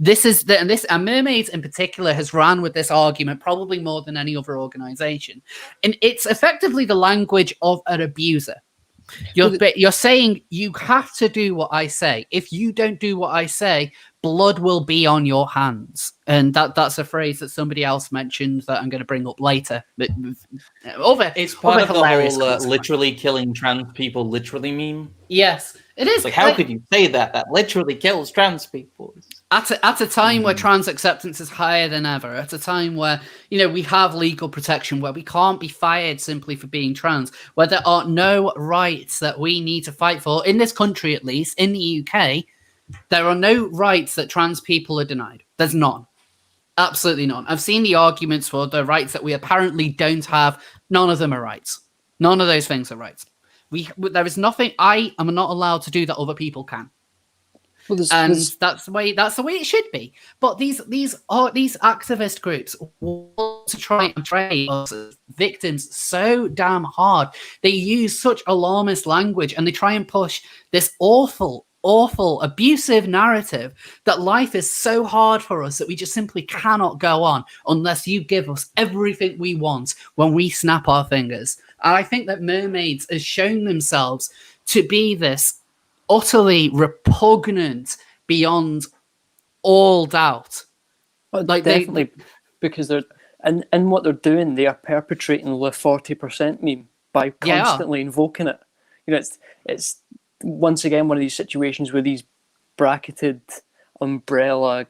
And Mermaids in particular has ran with this argument probably more than any other organization, and it's effectively the language of an abuser. You're saying you have to do what I say. If you don't do what I say, blood will be on your hands. And that's a phrase that somebody else mentioned that I'm going to bring up later. But it's part of the whole literally killing trans people literally meme. Yes, it is. Like, how could you say that? That literally kills trans people. At a time where trans acceptance is higher than ever, at a time where, we have legal protection, where we can't be fired simply for being trans, where there are no rights that we need to fight for, in this country at least, in the UK, there are no rights that trans people are denied. There's none. Absolutely none. I've seen the arguments for the rights that we apparently don't have. None of them are rights. None of those things are rights. There is nothing I am not allowed to do that other people can. Well, that's the way it should be. But these activist groups want to try and portray us as victims so damn hard. They use such alarmist language, and they try and push this awful, abusive narrative that life is so hard for us that we just simply cannot go on unless you give us everything we want when we snap our fingers. And I think that Mermaids has shown themselves to be this utterly repugnant beyond all doubt. Well, like definitely, because they're and what they're doing, they are perpetrating the 40% meme by constantly invoking it. It's once again one of these situations where these bracketed umbrella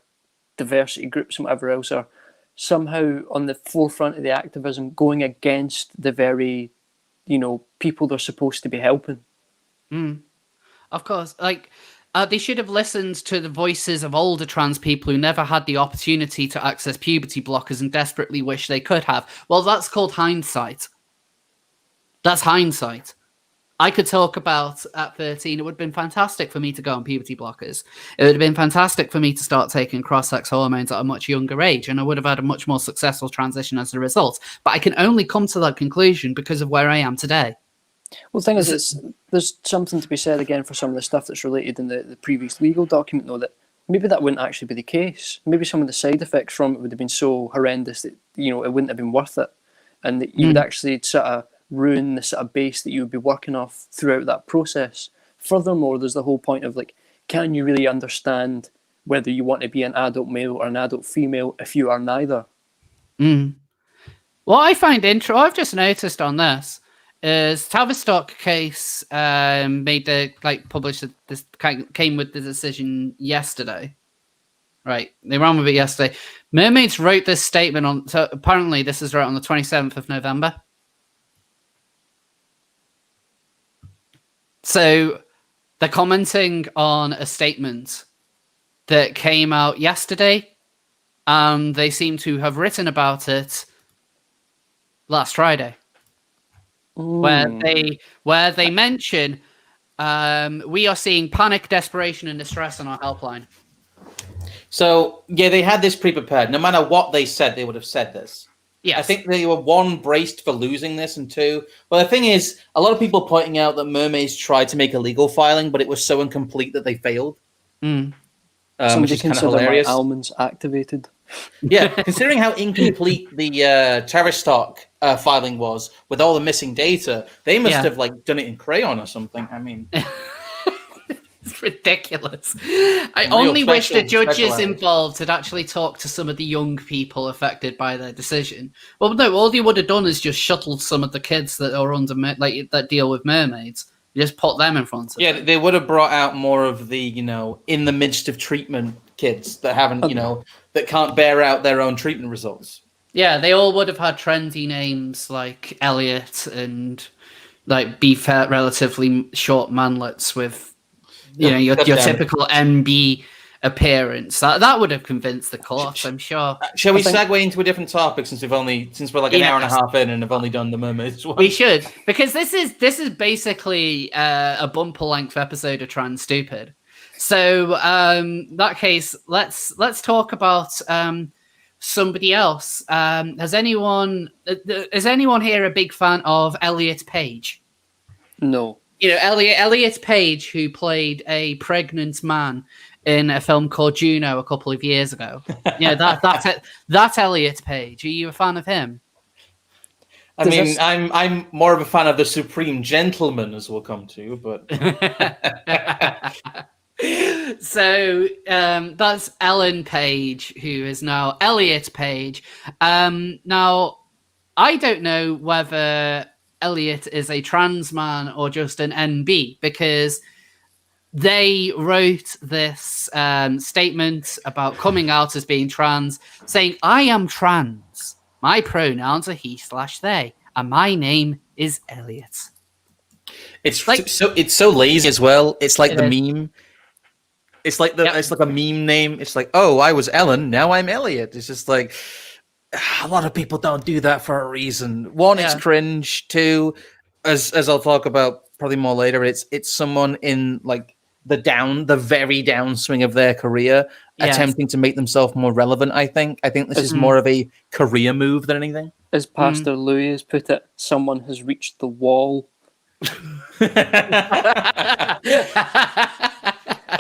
diversity groups and whatever else are somehow on the forefront of the activism, going against the very people they're supposed to be helping. Of course, they should have listened to the voices of older trans people who never had the opportunity to access puberty blockers and desperately wish they could have. Well, that's called hindsight. That's hindsight. I could talk about at 13, it would have been fantastic for me to go on puberty blockers. It would have been fantastic for me to start taking cross-sex hormones at a much younger age, and I would have had a much more successful transition as a result. But I can only come to that conclusion because of where I am today. Well, the thing is, there's something to be said again for some of the stuff that's related in the previous legal document, though, that maybe that wouldn't actually be the case. Maybe some of the side effects from it would have been so horrendous that, it wouldn't have been worth it. And that you would actually sort of ruin the sort of base that you would be working off throughout that process. Furthermore, there's the whole point of, can you really understand whether you want to be an adult male or an adult female if you are neither? What I find interesting, I've just noticed on this, is Tavistock case published this, came with the decision yesterday. Right, they ran with it yesterday. Mermaids wrote this statement so apparently this is right on the 27th of November. So they're commenting on a statement that came out yesterday, and they seem to have written about it last Friday, where they mention we are seeing panic, desperation, and distress on our helpline. So yeah, they had this pre-prepared. No matter what they said, they would have said this. Yes. I think they were, one, braced for losing this, and two, well, the thing is, a lot of people pointing out that Mermaids tried to make a legal filing, but it was so incomplete that they failed. Which is kind of hilarious. Almonds activated. Yeah, considering how incomplete the Tavistock filing was with all the missing data, they must have like done it in crayon or something. I mean, it's ridiculous. I only wish the judges involved had actually talked to some of the young people affected by their decision. Well, no, all they would have done is just shuttled some of the kids that are under that deal with mermaids. Just put them in front of them. They would have brought out more of the, in the midst of treatment kids that haven't, that can't bear out their own treatment results. Yeah, they all would have had trendy names like Elliot and like beef relatively short manlets with, your typical MB appearance. That would have convinced the court, I'm sure. Shall we segue into a different topic since we're like an hour and a half in and have only done the mermaids one? We should, because this is basically a bumper length episode of Trans Stupid. So in that case, let's talk about somebody else. Is anyone here a big fan of Elliot Page? No. Elliot Page, who played a pregnant man in a film called Juno a couple of years ago. That's Elliot Page. Are you a fan of him? I'm more of a fan of the Supreme Gentleman, as we'll come to, but so that's Ellen Page, who is now Elliot Page. Now, I don't know whether Elliot is a trans man or just an NB, because they wrote this statement about coming out as being trans, saying, "I am trans. My pronouns are he/they, and my name is Elliot." It's like it's so lazy as well. It's like the meme. It's like it's like a meme name. It's like, oh, I was Ellen, now I'm Elliot. It's just like a lot of people don't do that for a reason. One, it's cringe. Two, as I'll talk about probably more later, it's someone in like the very downswing of their career, attempting to make themselves more relevant. I think this is more of a career move than anything. As Pastor Louis has put it, someone has reached the wall.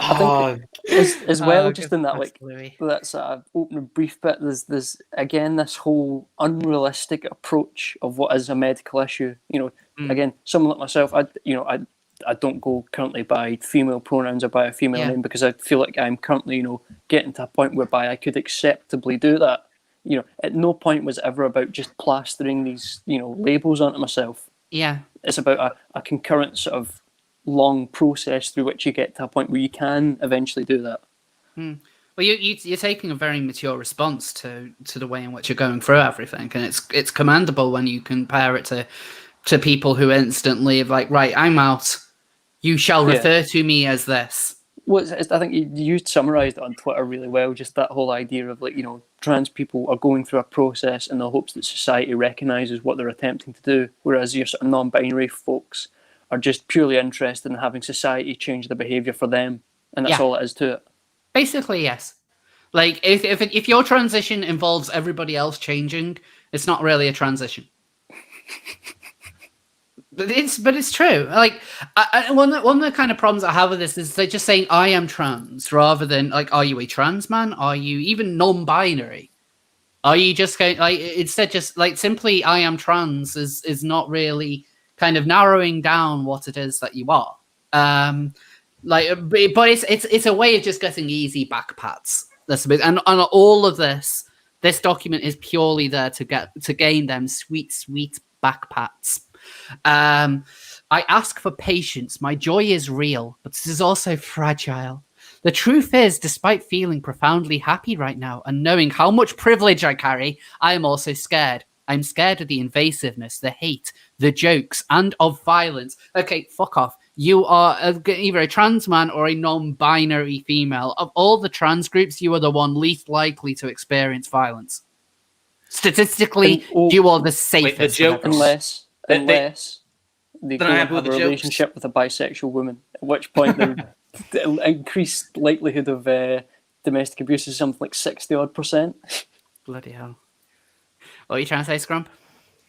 I think as well, just in that that sort of opening brief bit, there's again this whole unrealistic approach of what is a medical issue. Again, someone like myself, I don't go currently by female pronouns or by a female name, because I feel like I'm currently, getting to a point whereby I could acceptably do that. At no point was it ever about just plastering these, labels onto myself. Yeah. It's about a concurrent sort of long process through which you get to a point where you can eventually do that. Well, you're taking a very mature response to the way in which you're going through everything, and it's commendable when you compare it to people who instantly are like, right, I'm out. You shall refer to me as this. Well, I think you summarised it on Twitter really well, just that whole idea of trans people are going through a process in the hopes that society recognises what they're attempting to do, whereas your sort of non-binary folks are just purely interested in having society change the behaviour for them, and that's all it is to it. Basically, yes. Like, if your transition involves everybody else changing, it's not really a transition. But it's true. Like, one of the kind of problems I have with this is they're just saying I am trans rather than like, are you a trans man? Are you even non-binary? Are you just going like instead just like simply I am trans is not really kind of narrowing down what it is that you are. But it's a way of just getting easy back pats. That's a bit, and all of this document is purely there to gain them sweet back pats. I ask for patience. My joy is real, but this is also fragile. The truth is, despite feeling profoundly happy right now and knowing how much privilege I carry, I am also scared. I'm scared of the invasiveness, the hate, the jokes, and of violence. Okay, fuck off. you are either a trans man or a non-binary female. Of all the trans groups, you are the one least likely to experience violence. Statistically, you are the safest. Wait, the jokes, unless they go and have a relationship with a bisexual woman, at which point the increased likelihood of domestic abuse is something like 60-odd%. Bloody hell. What are you trying to say, Scrump?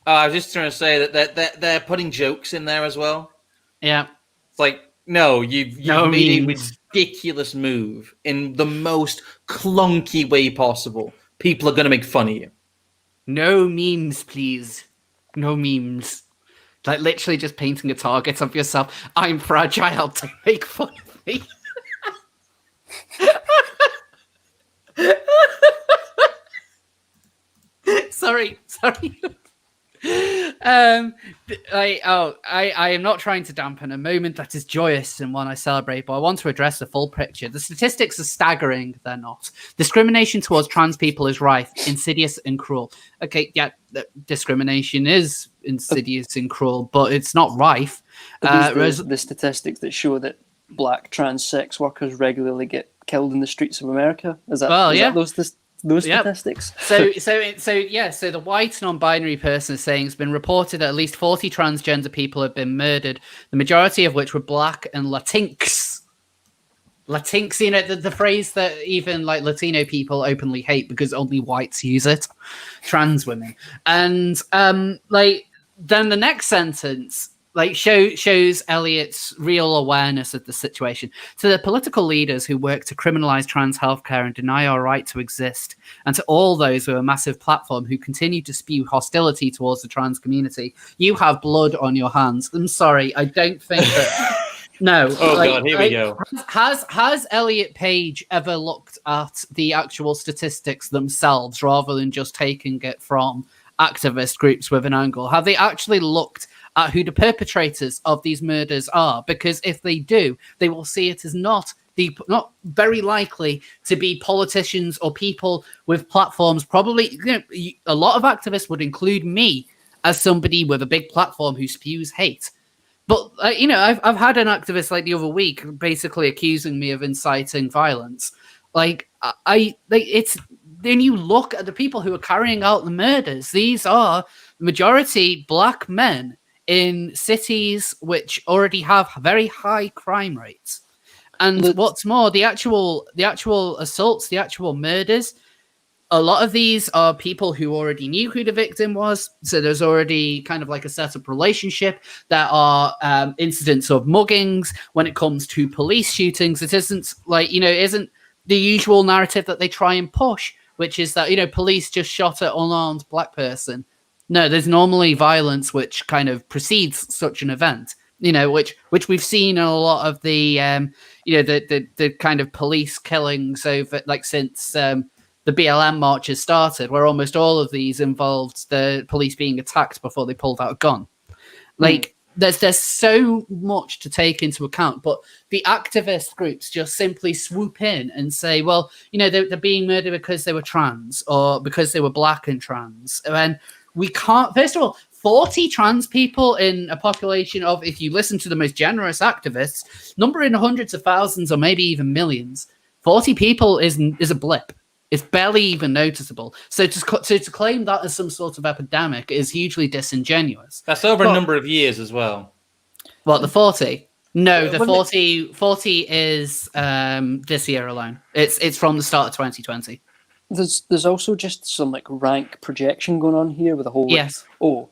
I was just trying to say that they're putting jokes in there as well. Yeah. It's like, no, you've made a ridiculous move in the most clunky way possible. People are going to make fun of you. No memes, please. No memes. Like literally just painting a target of yourself. I'm fragile, to make fun of me. Sorry. I am not trying to dampen a moment that is joyous and one I celebrate, but I want to address the full picture. The statistics are staggering, they're not. Discrimination towards trans people is rife, insidious and cruel. Okay, yeah, discrimination is insidious and cruel, but it's not rife. The statistics that show that black trans sex workers regularly get killed in the streets of America? Is that those statistics? So the white non-binary person is saying it's been reported that at least 40 transgender people have been murdered, the majority of which were black and Latinx. Latinx, you know, the phrase that even like Latino people openly hate because only whites use it. Trans women. And then the next sentence shows Elliot's real awareness of the situation. To the political leaders who work to criminalize trans healthcare and deny our right to exist, and to all those with a massive platform who continue to spew hostility towards the trans community, you have blood on your hands. I'm sorry, I don't think that... No. Oh, God, here we go. Has Elliot Page ever looked at the actual statistics themselves rather than just taking it from activist groups with an angle? Have they actually looked at who the perpetrators of these murders are? Because if they do, they will see it as not very likely to be politicians or people with platforms. Probably, a lot of activists would include me as somebody with a big platform who spews hate. But I've had an activist like the other week basically accusing me of inciting violence. It's then you look at the people who are carrying out the murders. These are majority black men in cities which already have very high crime rates. And what's more, the actual assaults, the actual murders, a lot of these are people who already knew who the victim was. So there's already kind of like a set up relationship. There are incidents of muggings. When it comes to police shootings, it isn't isn't the usual narrative that they try and push, which is that, police just shot an unarmed black person. No, there's normally violence which kind of precedes such an event, which we've seen in a lot of the, the kind of police killings over since the BLM marches started, where almost all of these involved the police being attacked before they pulled out a gun. There's so much to take into account, but the activist groups just simply swoop in and say, well, they're being murdered because they were trans or because they were black and trans. And we can't, first of all, 40 trans people in a population of, if you listen to the most generous activists, number in hundreds of thousands or maybe even millions. 40 people is a blip. It's barely even noticeable. So to claim that as some sort of epidemic is hugely disingenuous. That's over a number of years as well. What, the 40? No, the 40 is this year alone. It's from the start of 2020. There's also just some rank projection going on here with the whole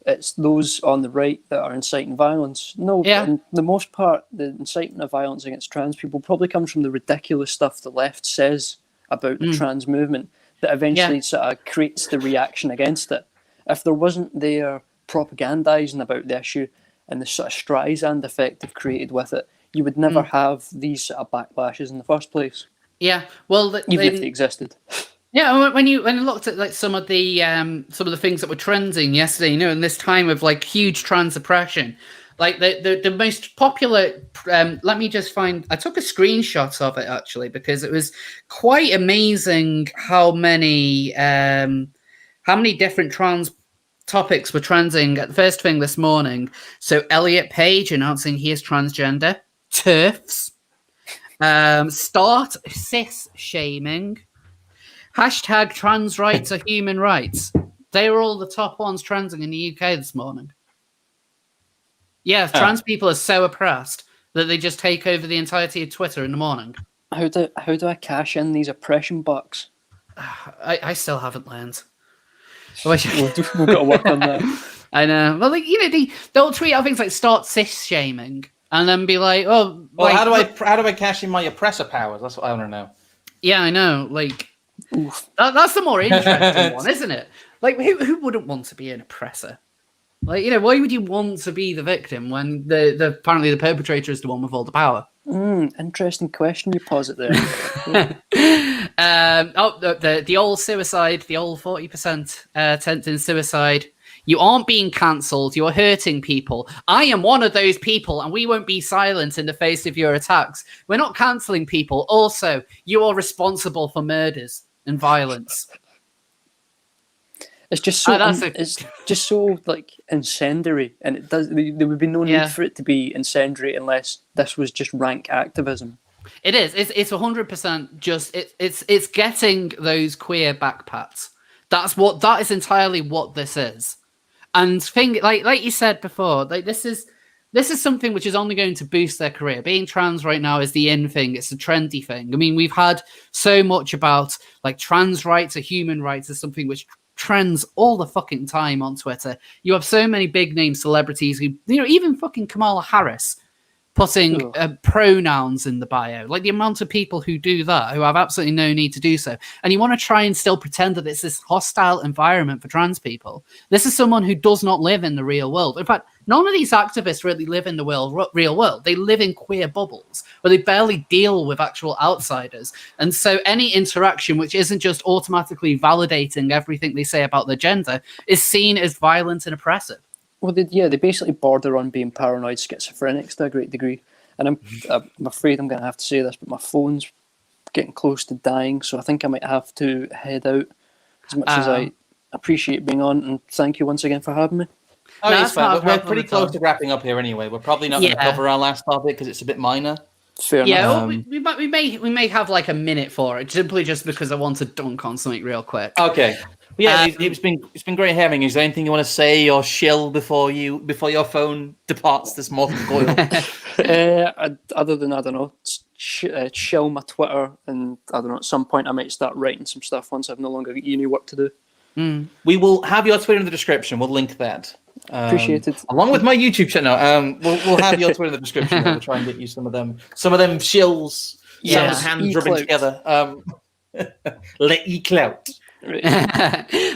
it's those on the right that are inciting violence. No, for the most part, the incitement of violence against trans people probably comes from the ridiculous stuff the left says about the trans movement that eventually sort of creates the reaction against it. If there wasn't their propagandizing about the issue and the sort of Streisand effect they've created with it, you would never have these sort of backlashes in the first place. Yeah, well, even if they existed. Yeah, when you looked at some of the things that were trending yesterday, in this time of huge trans oppression, the most popular. Let me just find. I took a screenshot of it actually because it was quite amazing how many different trans topics were trending at the first thing this morning. So Elliot Page announcing he is transgender. TERFs. Start cis shaming. Hashtag trans rights are human rights. They were all the top ones trending in the UK this morning. Yeah, trans people are so oppressed that they just take over the entirety of Twitter in the morning. How do I cash in these oppression bucks? I still haven't learned. We've got to work on that. I know. Well, like, you know, they'll tweet out things like "start cis shaming" and then be like, "Oh, well, like, how do I cash in my oppressor powers?" That's what I want to know. Yeah, I know. Like, that's the more interesting one, isn't it? Like, who wouldn't want to be an oppressor? Like, you know, why would you want to be the victim when the apparently the perpetrator is the one with all the power? Interesting question you posit there. The old suicide, the old 40% attempting suicide. You aren't being cancelled. You're hurting people. I am one of those people, and we won't be silent in the face of your attacks. We're not cancelling people. Also, you are responsible for murders and violence. It's just so it's just so like incendiary, and it does. There would be no need for it to be incendiary unless this was just rank activism. It is. It's 100% just. It's getting those queer backpats. That is entirely what this is. And like you said before, like this is something which is only going to boost their career. Being trans right now is the in thing. It's a trendy thing. I mean, we've had so much about like trans rights or human rights as something which trends all the fucking time on Twitter. You have so many big name celebrities who, you know, even fucking Kamala Harris putting pronouns in the bio. Like the amount of people who do that, who have absolutely no need to do so. And you want to try and still pretend that it's this hostile environment for trans people. This is someone who does not live in the real world. In fact, none of these activists really live in the real world. They live in queer bubbles where they barely deal with actual outsiders. And so any interaction which isn't just automatically validating everything they say about their gender is seen as violent and oppressive. Well, they basically border on being paranoid schizophrenics to a great degree. And I'm afraid I'm going to have to say this, but my phone's getting close to dying, so I think I might have to head out. As much as I appreciate being on, and thank you once again for having me. Oh, no, it's fine. We're pretty close to wrapping up here anyway. We're probably not going to cover our last topic because it's a bit minor. Fair enough. Well, we may have like a minute for it, simply just because I want to dunk on something real quick. Okay. Yeah, it's been great having you. Is there anything you want to say or shill before your phone departs this mortal coil? Other than, I don't know, chill my Twitter, and I don't know, at some point I might start writing some stuff once I've no longer got uni work to do. We will have your Twitter in the description. We'll link that. Appreciated. Along with my YouTube channel. We'll have your Twitter in the description. We'll try and get you some of them shills. Yeah, hands rubbing together. Let ye clout. Right.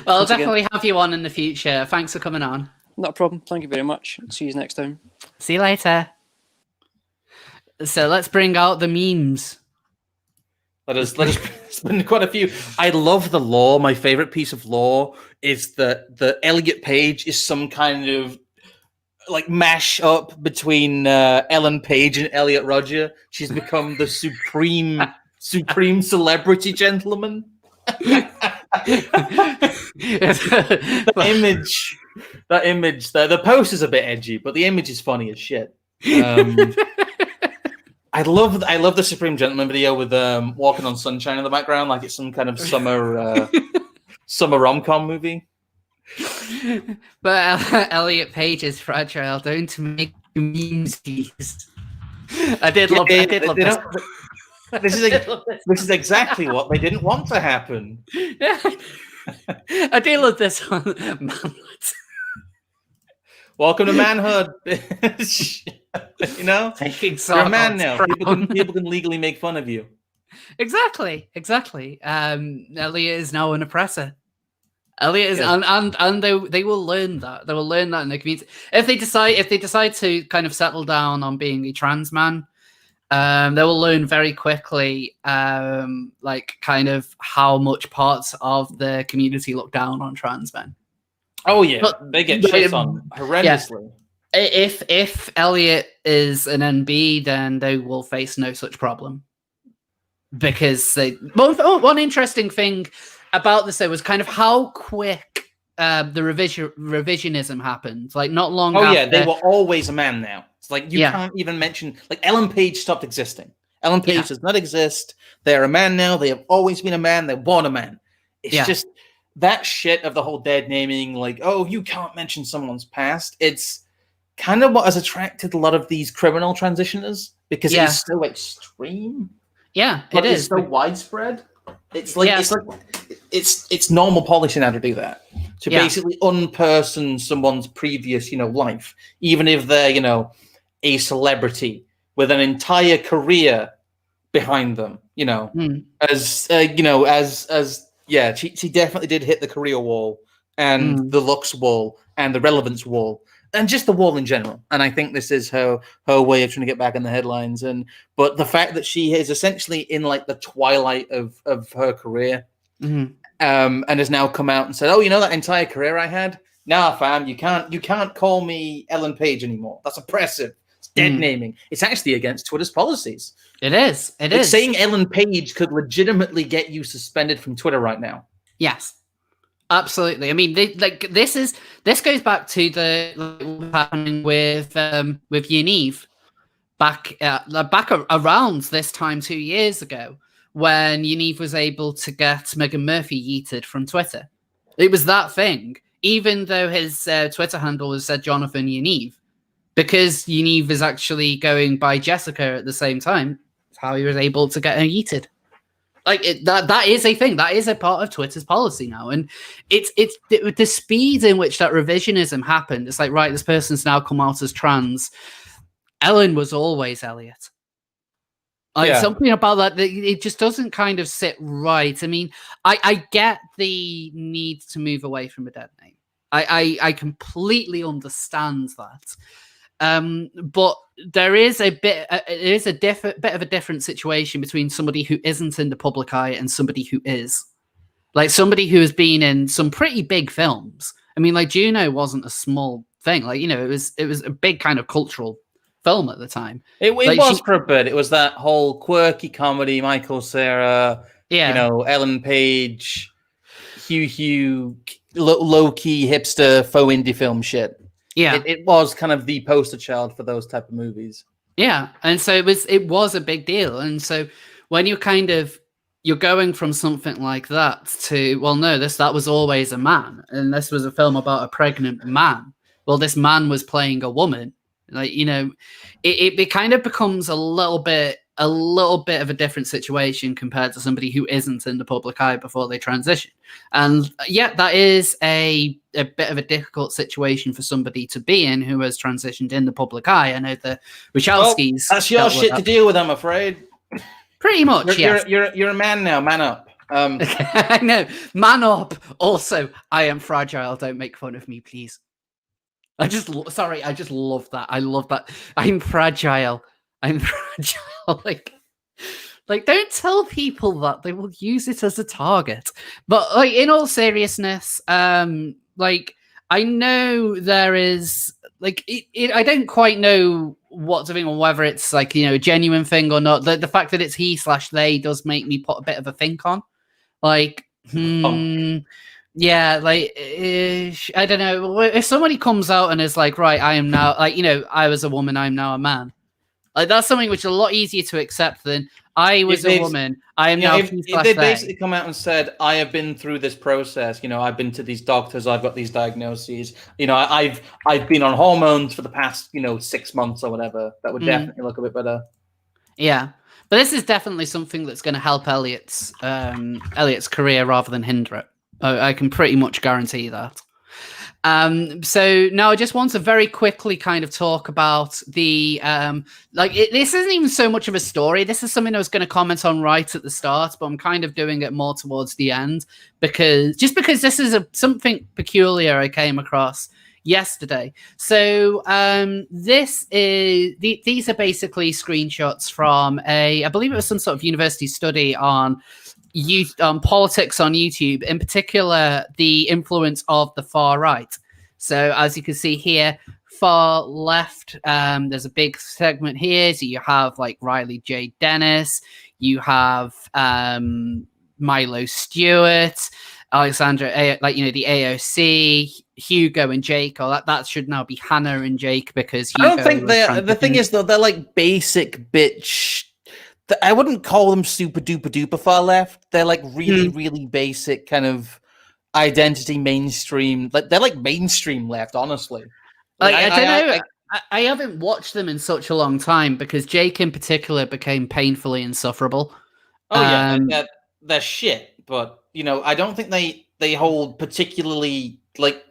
Well, I'll definitely have you on in the future. Thanks for coming on. Not a problem. Thank you very much. See you next time. See you later. So let's bring out the memes. Let us spin quite a few. I love the lore. My favorite piece of lore is that the Elliot Page is some kind of like mash up between Ellen Page and Elliot Rodger. She's become the supreme celebrity gentleman. that image the post is a bit edgy, but the image is funny as shit. I love the Supreme Gentleman video with Walking on Sunshine in the background, like it's some kind of summer rom-com movie. But Elliot Page is fragile. Don't make memes, please. I did love this. This is exactly what they didn't want to happen. Yeah. I do love this one. Manhood. Welcome to manhood. You know, you're a man now. People can legally make fun of you. Exactly. Elliot is now an oppressor. Elliot is, and they will learn that. They will learn that in the community if they decide to kind of settle down on being a trans man. They will learn very quickly, like kind of how much parts of the community look down on trans men. Oh yeah, but they get shit on horrendously. Yeah. If Elliot is an NB, then they will face no such problem because one interesting thing about this though was kind of how quick the revisionism happened, like not long Oh after. yeah, they were always a man now. It's like you can't even mention, like, Ellen Page stopped existing. Ellen Page does not exist. They're a man now. They have always been a man. They're born a man. It's just that shit of the whole dead naming, like, oh, you can't mention someone's past. It's kind of what has attracted a lot of these criminal transitioners, because it is so extreme. Yeah, but it's so widespread. It's like it's normal policy now to do that, to basically unperson someone's previous, life, even if they're, a celebrity with an entire career behind them, as she definitely did hit the career wall and the looks wall and the relevance wall and just the wall in general. And I think this is her way of trying to get back in the headlines. But the fact that she is essentially in like the twilight of her career, and has now come out and said, oh, that entire career I had? Nah, fam, you can't call me Ellen Page anymore. That's oppressive. It's dead naming. It's actually against Twitter's policies. It is. Saying Ellen Page could legitimately get you suspended from Twitter right now. Yes, absolutely. I mean, this goes back to what happening with Yaniv back around this time 2 years ago, when Yaniv was able to get Megan Murphy yeeted from Twitter. It was that thing, even though his Twitter handle was said Jonathan Yaniv, because Yaniv is actually going by Jessica at the same time. That's how he was able to get her yeeted. Like that is a thing. That is a part of Twitter's policy now, and it's the speed in which that revisionism happened. It's like, right, this person's now come out as trans. Ellen was always Elliot. Something about that it just doesn't kind of sit right. I mean, I get the need to move away from a dead name. I completely understand that. But there is a bit of a different situation between somebody who isn't in the public eye and somebody who is. Like somebody who has been in some pretty big films. I mean, like Juno wasn't a small thing. Like, it was a big kind of cultural film at the time. It was for a bit. It was that whole quirky comedy, Michael Cera, Ellen Page, Hugh, low-key hipster faux indie film shit. Yeah, it was kind of the poster child for those type of movies. Yeah, and so it was a big deal. And so when you're going from something like that to, well, no, that was always a man, and this was a film about a pregnant man. Well, this man was playing a woman. Like, it kind of becomes a little bit of a different situation compared to somebody who isn't in the public eye before they transition. And that is a bit of a difficult situation for somebody to be in who has transitioned in the public eye. I know the Wachowskis. That's your shit to deal with, I'm afraid. Pretty much, yes. You're a man now. Man up. I know. Man up. Also, I am fragile. Don't make fun of me, please. I just love that. I love that. I'm fragile. Like, don't tell people that. They will use it as a target. But like, in all seriousness, like, I know there is like I don't quite know what to think, or whether it's like, a genuine thing or not. The fact that it's he/they does make me put a bit of a think on. Like, yeah, like, I don't know. If somebody comes out and is like, right, I am now, like, I was a woman, I'm now a man. Like, that's something which is a lot easier to accept than I was a woman, I am now he/they. If they basically come out and said, I have been through this process, I've been to these doctors, I've got these diagnoses, I've been on hormones for the past, 6 months or whatever, that would definitely look a bit better. Yeah. But this is definitely something that's going to help Elliot's career rather than hinder it. I can pretty much guarantee that. So now I just want to very quickly kind of talk about the this isn't even so much of a story. This is something I was going to comment on right at the start, but I'm kind of doing it more towards the end because this is something peculiar I came across yesterday. So these are basically screenshots from I believe it was some sort of university study on politics on YouTube, in particular the influence of the far right. So as you can see here, far left, there's a big segment here. So you have like Riley J. Dennis, you have Milo Stewart, Alexandra, like the AOC, Hugo and Jake, or that should now be Hannah and Jake because Hugo. I don't think they're. The thing is, though, they're like basic bitch. I wouldn't call them super duper duper far left. They're like really, really basic kind of identity mainstream. Like they're like mainstream left, honestly. Like, I don't know. I haven't watched them in such a long time because Jake in particular became painfully insufferable. Oh yeah, they're shit. But I don't think they hold particularly like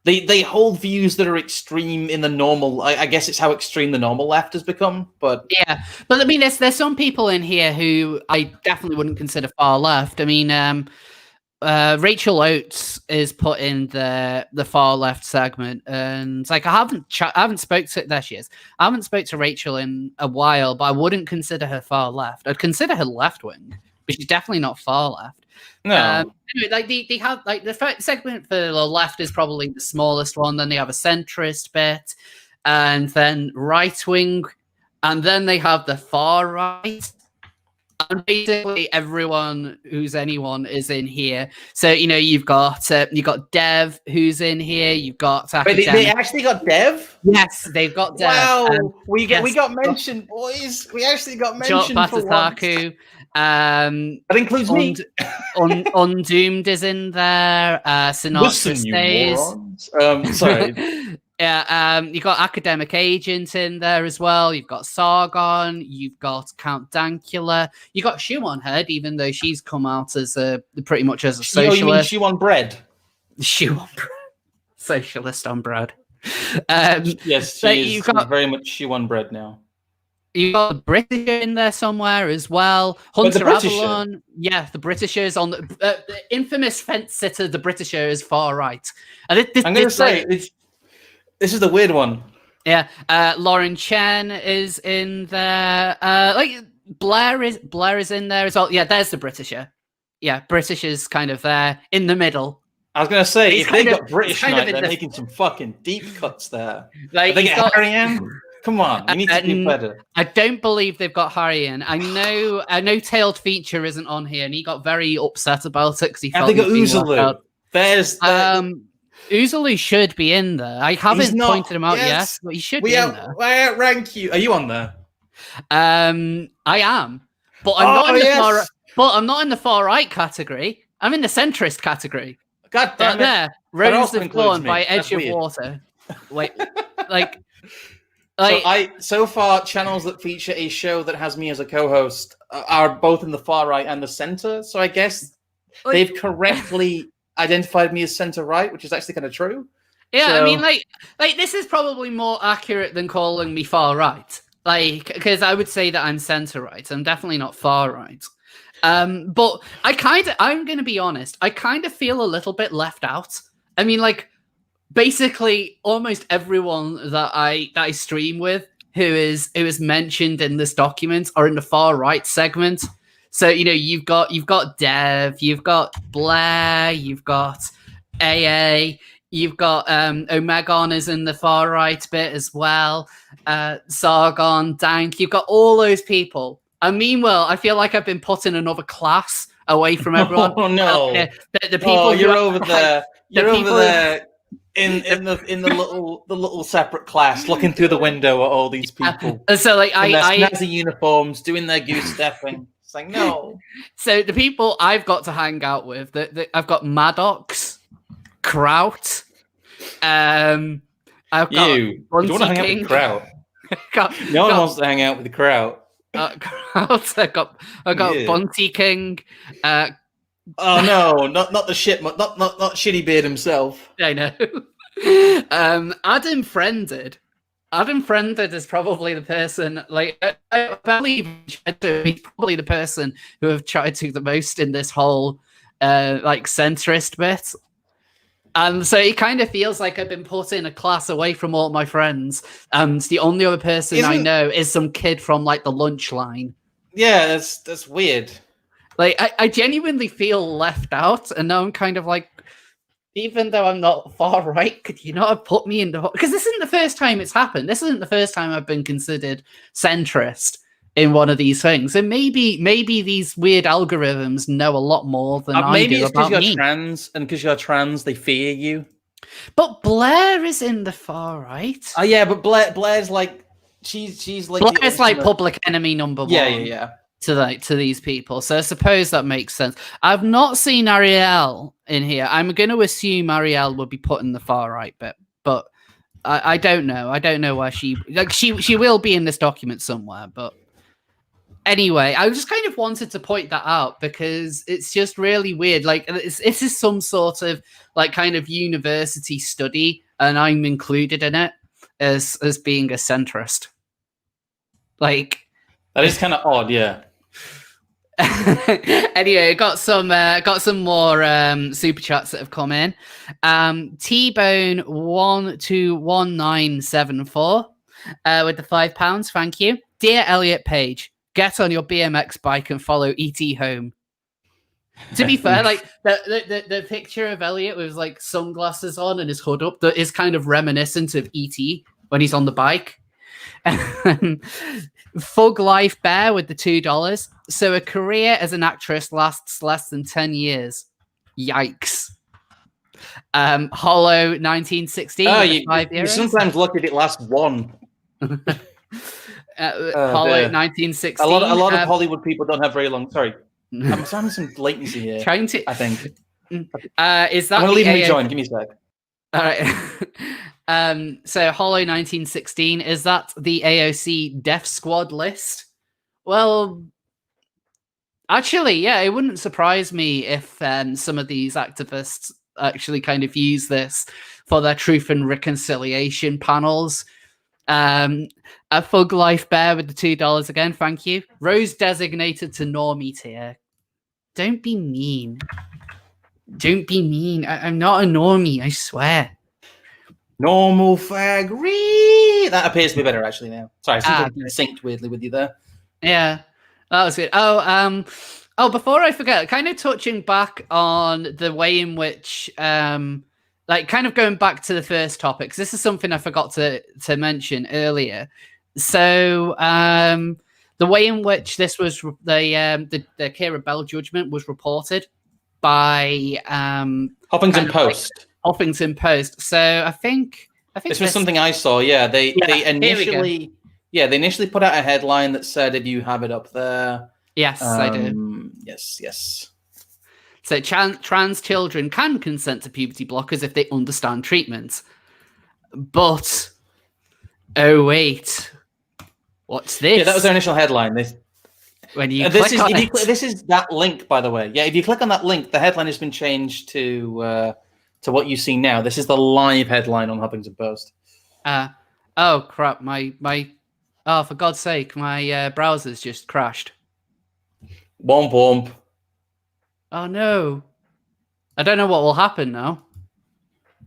they hold views that are extreme in the normal. I guess it's how extreme the normal left has become. But yeah, but I mean, there's some people in here who I definitely wouldn't consider far left. I mean, Rachel Oates is put in the far left segment, and like I haven't spoke to there she is. I haven't spoke to Rachel in a while, but I wouldn't consider her far left. I'd consider her left wing, but she's definitely not far left. No. Anyway, like they have like the first segment for the left is probably the smallest one. Then they have a centrist bit, and then right wing, and then they have the far right. And basically everyone who's anyone is in here. So you've got Dev who's in here. You've got Wait, they actually got Dev? Yes, they've got Dev. Wow, we got mentioned, boys. We actually got mentioned for once. That includes me. Undoomed is in there. Sinatra stays. Sorry. Yeah, you've got Academic Agent in there as well. You've got Sargon. You've got Count Dankula. You got Shoe on Head, even though she's come out as pretty much as a socialist. You mean Shoe on Bread? Shoe on Bread. Socialist on bread. Yes, she's very much Shoe on Bread now. You got the Britisher in there somewhere as well. Hunter Avalon. Yeah, the Britishers on the infamous fence sitter. The Britisher is far right. And I'm going to say this is the weird one. Yeah, Lauren Chen is in there. Like Blair is in there as well. Yeah, there's the Britisher. Yeah, Britisher's kind of there in the middle. I was going to say, if they got British tonight, they're making some fucking deep cuts there. Like, they get Harry in? Come on, you need to do better. I don't believe they've got Harry in. I know Tailed Feature isn't on here, and he got very upset about it because he felt. They got Oozaloo. There's Oozaloo should be in there. I haven't pointed him out yet, but he should be in there. Where rank you? Are you on there? I am, but I'm not in the far. But I'm not in the far right category. I'm in the centrist category. God damn it! There, Rose of Thorn by Edge of Water. Wait, like. So far, channels that feature a show that has me as a co-host are both in the far right and the center. So I guess they've correctly identified me as center right, which is actually kind of true. Yeah, so... I mean, like this is probably more accurate than calling me far right. Like, because I would say that I'm center right. I'm definitely not far right. But I'm going to be honest. I kind of feel a little bit left out. I mean, like. Basically, almost everyone that I stream with who is mentioned in this document are in the far right segment. So you've got Dev, you've got Blair, you've got AA, you've got Omegon is in the far right bit as well. Sargon, Dank, you've got all those people. And meanwhile, I feel like I've been put in another class away from everyone. Oh no! The people you're over there. You're over there. In the little separate class, looking through the window at all these people. So like in their snazzy uniforms, doing their goose stepping. It's like no. So the people I've got to hang out with, I've got Maddox, Kraut. I've got you want to hang out with Kraut? No one wants to hang out with the Kraut. Kraut. I've got Bunty King. Oh no, not the shit, not Shitty Beard himself. I know. Adam Friended. Adam Friended is probably the person. Like I believe he's probably the person who have tried to the most in this whole like centrist bit. And so it kind of feels like I've been put in a class away from all my friends, and the only other person I know is some kid from like the lunch line. Yeah, that's weird. Like, I genuinely feel left out, and now I'm kind of like, even though I'm not far right, could you not have put me in the... Because this isn't the first time it's happened. This isn't the first time I've been considered centrist in one of these things. And maybe these weird algorithms know a lot more than I maybe do it's because about you're me. trans, and because you're trans, they fear you. But Blair is in the far right. Oh yeah, but Blair's like she's like Blair's like public enemy number one. Yeah. To these people, so I suppose that makes sense. I've not seen Ariel in here. I'm going to assume Ariel would be put in the far right bit, but I don't know. I don't know where she will be in this document somewhere. But anyway, I just kind of wanted to point that out because it's just really weird. Like this is some sort of like kind of university study, and I'm included in it as being a centrist. Like that is kind of odd, yeah. Anyway, got some more super chats that have come in. T-Bone 121974 with the £5. Thank you. Dear Elliot Page, get on your BMX bike and follow ET home. To be fair, like the picture of Elliot with like sunglasses on and his hood up that is kind of reminiscent of ET when he's on the bike. Fug Life Bear with the $2. So a career as an actress lasts less than 10 years. Yikes. Hollow 1916. You sometimes look at it lasts one. Hollow 1916. A lot of Hollywood people don't have very long. Sorry, I'm having some latency here. I think. Is that? I'm gonna leave and rejoin. Give me a sec. All right. So Hollow 1916, is that the AOC Death Squad list? Well, actually, yeah, it wouldn't surprise me if some of these activists actually kind of use this for their truth and reconciliation panels. A Fug Life Bear with the $2 again, thank you. Rose designated to normie tier. Don't be mean. Don't be mean. I'm not a normie, I swear. Normal fag. That appears to be better actually now. Sorry, I synced weirdly with you there. Yeah, that was good. Oh, before I forget, kind of touching back on the way in which, like, kind of going back to the first topic, 'cause this is something I forgot to mention earlier. So, the way in which this was the Keira Bell judgment was reported by Huffington Post. Like, Huffington Post. So I think this was something I saw. Yeah, they initially put out a headline that said, "If you have it up there." Yes, I do. Yes. So trans children can consent to puberty blockers if they understand treatment. But oh wait, what's this? Yeah, that was their initial headline. This is that link, by the way. Yeah, if you click on that link, the headline has been changed to what you see now. This is the live headline on Huffington Post. Oh crap! My for God's sake, my browser's just crashed. Womp womp. Oh no! I don't know what will happen now.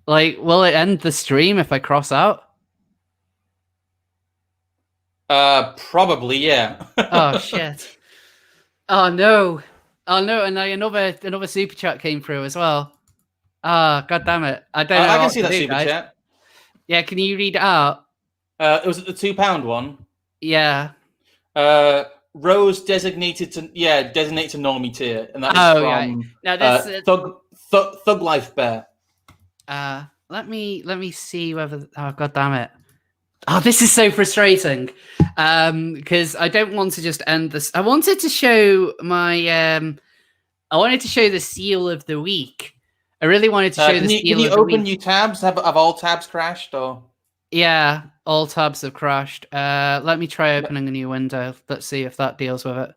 Like, will it end the stream if I cross out? Probably, yeah. Oh shit! Oh no! And another super chat came through as well. Ah, god damn it! I don't know. I can see that super chat. Yeah, can you read it out? It was the £2 one. Yeah. Rose designated to normie tier, and that is from now this Thug Life Bear. Let me see whether. Oh god damn it! Oh, this is so frustrating. Because I don't want to just end this. I wanted to show my. I wanted to show the seal of the week. I really wanted to show the seal of the week. Can you open new tabs? Have all tabs crashed or? Yeah, all tabs have crashed. Let me try opening a new window. Let's see if that deals with it.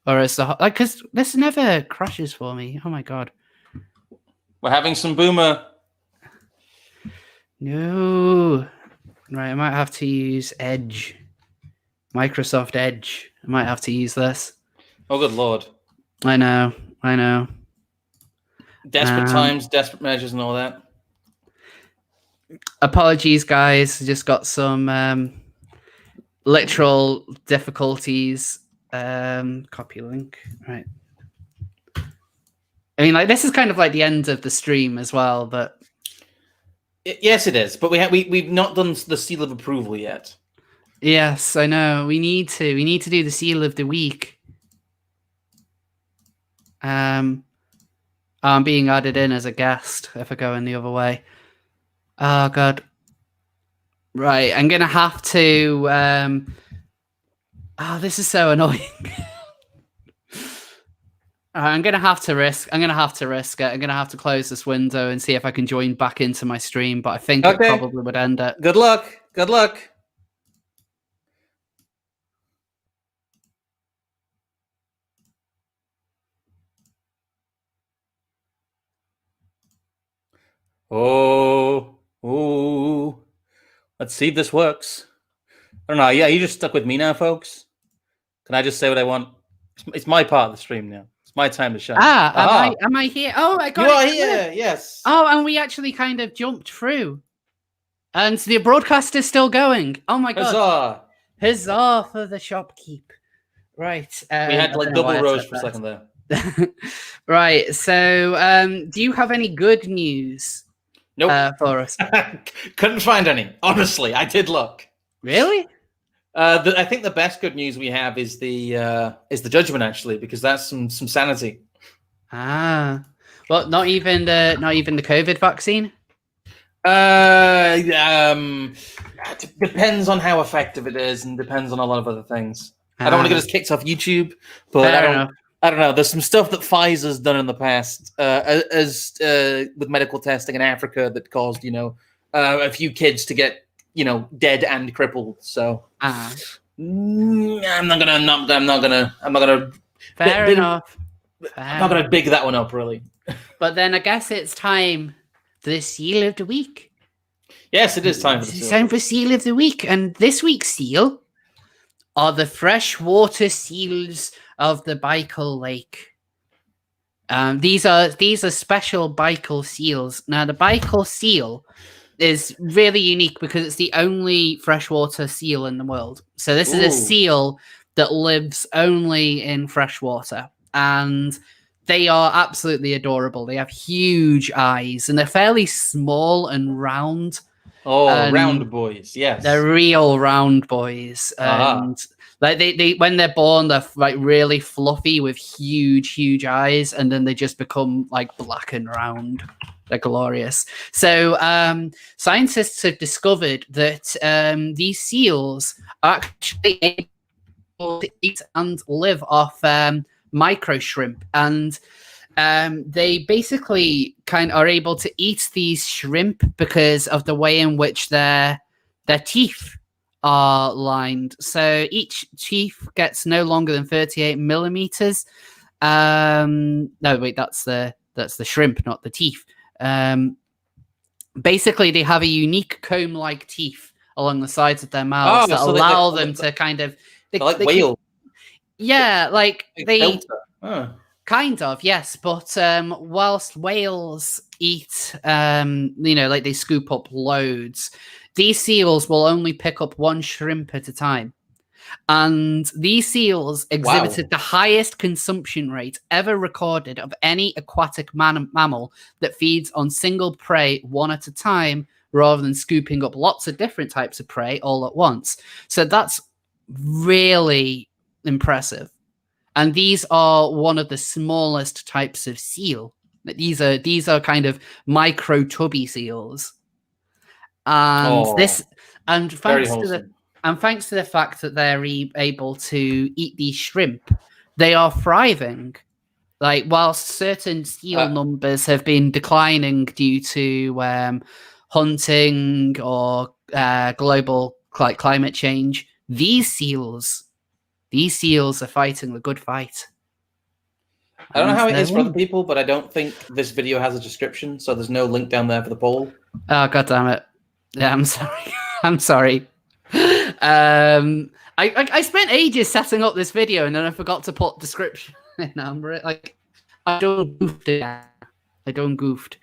Or is the because this never crashes for me. Oh my god. We're having some boomer. No. Right, I might have to use Edge. Microsoft Edge. I might have to use this. Oh good lord. I know. Desperate times, desperate measures, and all that. Apologies, guys. Just got some literal difficulties. Copy link. Right. I mean, like this is kind of like the end of the stream as well, but yes, it is. But we've not done the seal of approval yet. Yes, I know. We need to. We need to do the seal of the week. I'm being added in as a guest if I go in the other way. Oh god. Right, I'm gonna have to. Oh, this is so annoying. I'm gonna have to risk. I'm gonna have to risk it. I'm gonna have to close this window and see if I can join back into my stream. But I think it probably would end it. Good luck. Good luck. Oh. Let's see if this works. I don't know. Yeah, you just stuck with me now, folks. Can I just say what I want? It's my part of the stream now. It's my time to shine. Am I here? Oh, I got you are it. here. Yes. Oh, and we actually kind of jumped through, and the broadcast is still going. Oh my god! Huzzah for the shopkeep! Right. We had like double rows for a second there. Right. So, do you have any good news? Nope. For us. Couldn't find any. Honestly, I did look. Really? I think the best good news we have is the Judgement, actually, because that's some sanity. Well, not even the COVID vaccine. Depends on how effective it is, and depends on a lot of other things. I don't want to get us kicked off YouTube, but I don't know. There's some stuff that Pfizer's done in the past, with medical testing in Africa that caused a few kids to get dead and crippled. So I'm not gonna. Fair enough. I'm not gonna big that one up, really. But then I guess it's time for the seal of the week. Yes, it is time for the seal. It's time for seal of the week, and this week's seal are the freshwater seals of the Baikal Lake. These are special Baikal seals. Now, the Baikal seal is really unique because it's the only freshwater seal in the world. So this is a seal that lives only in freshwater, and they are absolutely adorable. They have huge eyes, and they're fairly small and round. Round boys, yes. They're real round boys. And like they when they're born, they're like really fluffy with huge eyes, and then they just become like black and round. They're glorious. So scientists have discovered that these seals are actually able to eat and live off micro shrimp, and they basically kind of are able to eat these shrimp because of the way in which their teeth are lined. So each teeth gets no longer than 38 millimeters. No, wait, that's the shrimp, not the teeth. Basically, they have a unique comb-like teeth along the sides of their mouths that allow them to kind of like whale. Yeah, like they kind of, yes, but whilst whales eat, like they scoop up loads, these seals will only pick up one shrimp at a time. And these seals exhibited the highest consumption rate ever recorded of any aquatic mammal that feeds on single prey one at a time, rather than scooping up lots of different types of prey all at once. So that's really impressive. And these are one of the smallest types of seal. These are kind of micro tubby seals. And thanks to the fact that they're able to eat these shrimp, they are thriving. Like, whilst certain seal numbers have been declining due to hunting or global climate change, these seals are fighting the good fight. I don't know how it is for other people, but I don't think this video has a description, so there's no link down there for the poll. Oh, god damn it. Yeah, I'm sorry. I'm sorry. I spent ages setting up this video, and then I forgot to put description in. I don't goofed.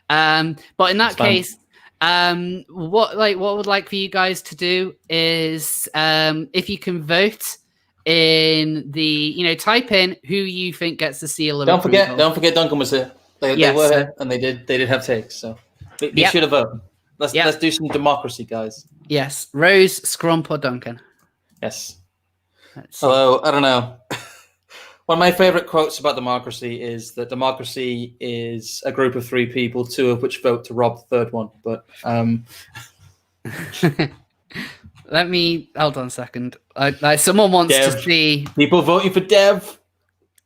But in that case, what would like for you guys to do is, if you can vote in the, type in who you think gets the seal of approval. Don't forget Duncan was here. They were here, and they did have takes, so they should have voted. Let's do some democracy, guys. Yes, Rose, Scrump, or Duncan. Yes. Let's see. Although, I don't know. One of my favorite quotes about democracy is that democracy is a group of three people, two of which vote to rob the third one. But Let me hold on a second. Someone wants Dev. to see. People voting for Dev.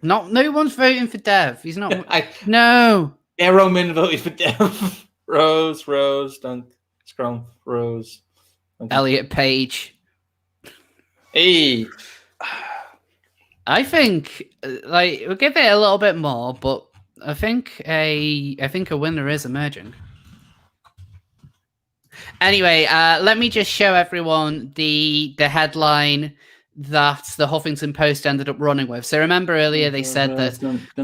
No one's voting for Dev. He's not. I No. Aeromin voted for Dev. Rose, Dunk, Scrum, Rose. Duncan. Elliot Page. Hey. I think we'll give it a little bit more, but I think a winner is emerging. Anyway, let me just show everyone the headline that the Huffington Post ended up running with. So remember earlier they said that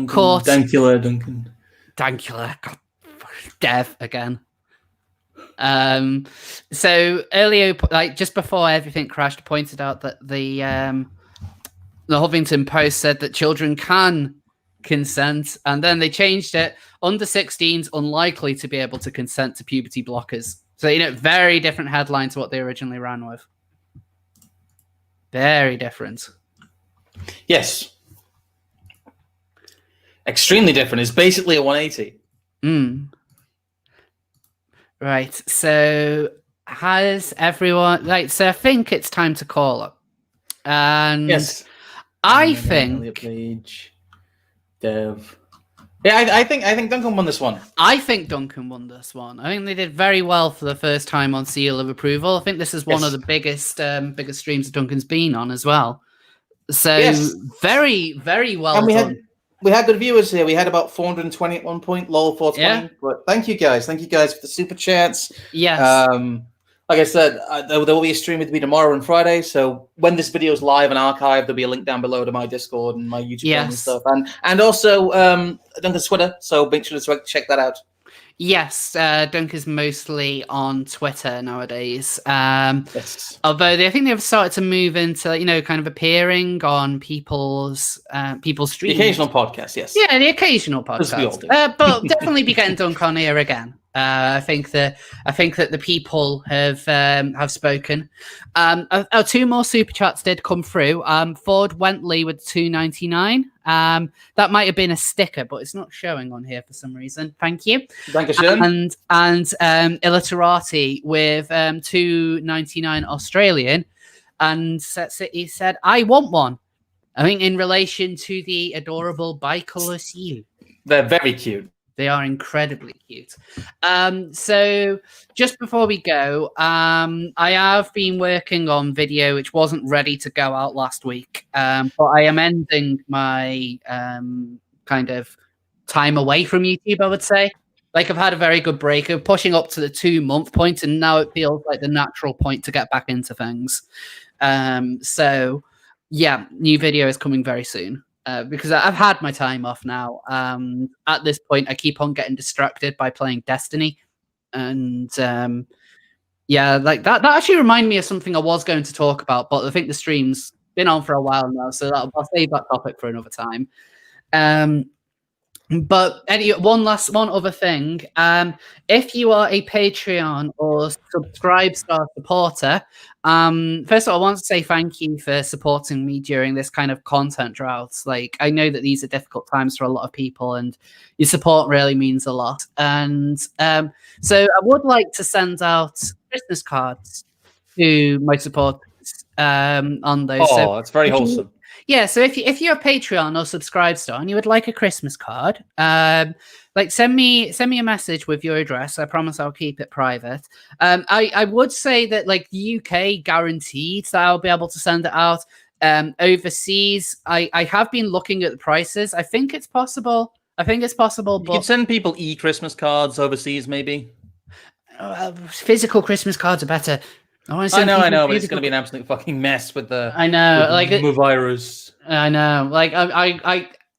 court Duncan. Dankula, God, Dev again. So earlier, just before everything crashed, pointed out that the Huffington Post said that children can consent, and then they changed it. Under 16s unlikely to be able to consent to puberty blockers. So, very different headline to what they originally ran with. Very different. Yes. Extremely different. It's basically a 180. Right. So has everyone so I think it's time to call it. And yes. I think Elliot Page, Dev. Yeah, I think Duncan won this one. I think Duncan won this one. I think they did very well for the first time on Seal of Approval. I think this is one of the biggest streams that Duncan's been on as well. So very, very well and done. We had good viewers here. We had about 420 at one point, lol 420. Yeah. But thank you guys. Thank you guys for the super chats. Yes. Like I said, there will be a stream with me tomorrow and Friday. So when this video is live and archived, there'll be a link down below to my Discord and my YouTube channel and stuff. And also Duncan's Twitter. So make sure to check that out. Yes, Duncan's mostly on Twitter nowadays. Yes. Although I think they've started to move into, kind of appearing on people's streams. The occasional podcast, yes. Yeah, the occasional podcast. But definitely be getting Dunk on here again. I think that the people have spoken. Two more super chats did come through. Ford Wentley with $2.99. That might have been a sticker, but it's not showing on here for some reason. Thank you. Dankeschön. And Illiterati with $2.99 Australian, and he said, "I want one." I think in relation to the adorable bicolor seal. They're very cute. They are incredibly cute. So just before we go, I have been working on video which wasn't ready to go out last week, but I am ending my kind of time away from YouTube, I would say. I've had a very good break of pushing up to the 2-month point, and now it feels like the natural point to get back into things. So yeah, new video is coming very soon. Because I've had my time off now. At this point, I keep on getting distracted by playing Destiny. And that actually reminded me of something I was going to talk about, but I think the stream's been on for a while now, so I'll save that topic for another time. But anyway, one other thing. If you are a Patreon or Subscribe Star supporter, first of all, I want to say thank you for supporting me during this kind of content drought. I know that these are difficult times for a lot of people, and your support really means a lot. And so I would like to send out Christmas cards to my supporters on those. Oh, it's very wholesome. Yeah, so if you're a Patreon or Subscribe Star and you would like a Christmas card, send me a message with your address. I promise I'll keep it private. I would say that the UK guaranteed that I'll be able to send it out. Overseas, I have been looking at the prices. I think it's possible. But you could send people e-Christmas cards overseas, maybe. Physical Christmas cards are better. I know, but it's going to be an absolute fucking mess with the virus. I know,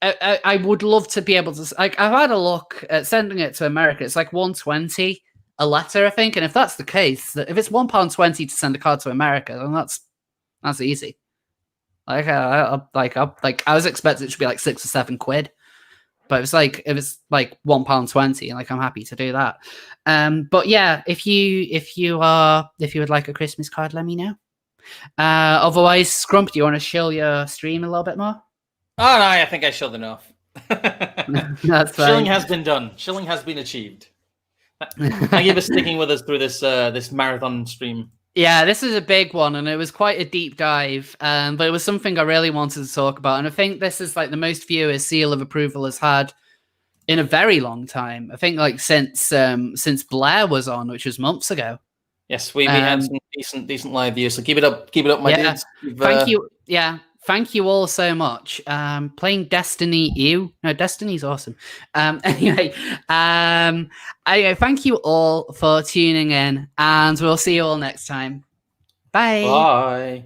I would love to be able to. I've had a look at sending it to America. It's $1.20 a letter, I think, and if that's the case, if it's £1.20 to send a card to America, then that's easy. I was expecting it should be $6 or £7. But if it's £1.20, and I'm happy to do that. But yeah, if you would like a Christmas card, let me know. Otherwise, Scrump, do you want to shill your stream a little bit more? Oh, no, I think I shilled enough. That's fine. Shilling has been done. Shilling has been achieved. Thank you for sticking with us through this marathon stream. Yeah, this is a big one, and it was quite a deep dive, but it was something I really wanted to talk about. And I think this is like the most viewers Seal of Approval has had in a very long time. I think like since Blair was on, which was months ago. Yes, we had some decent live views. So keep it up, my dudes. Thank you. Yeah, thank you all so much. Playing Destiny, Destiny's awesome. Anyway, thank you all for tuning in, and we'll see you all next time. Bye. Bye.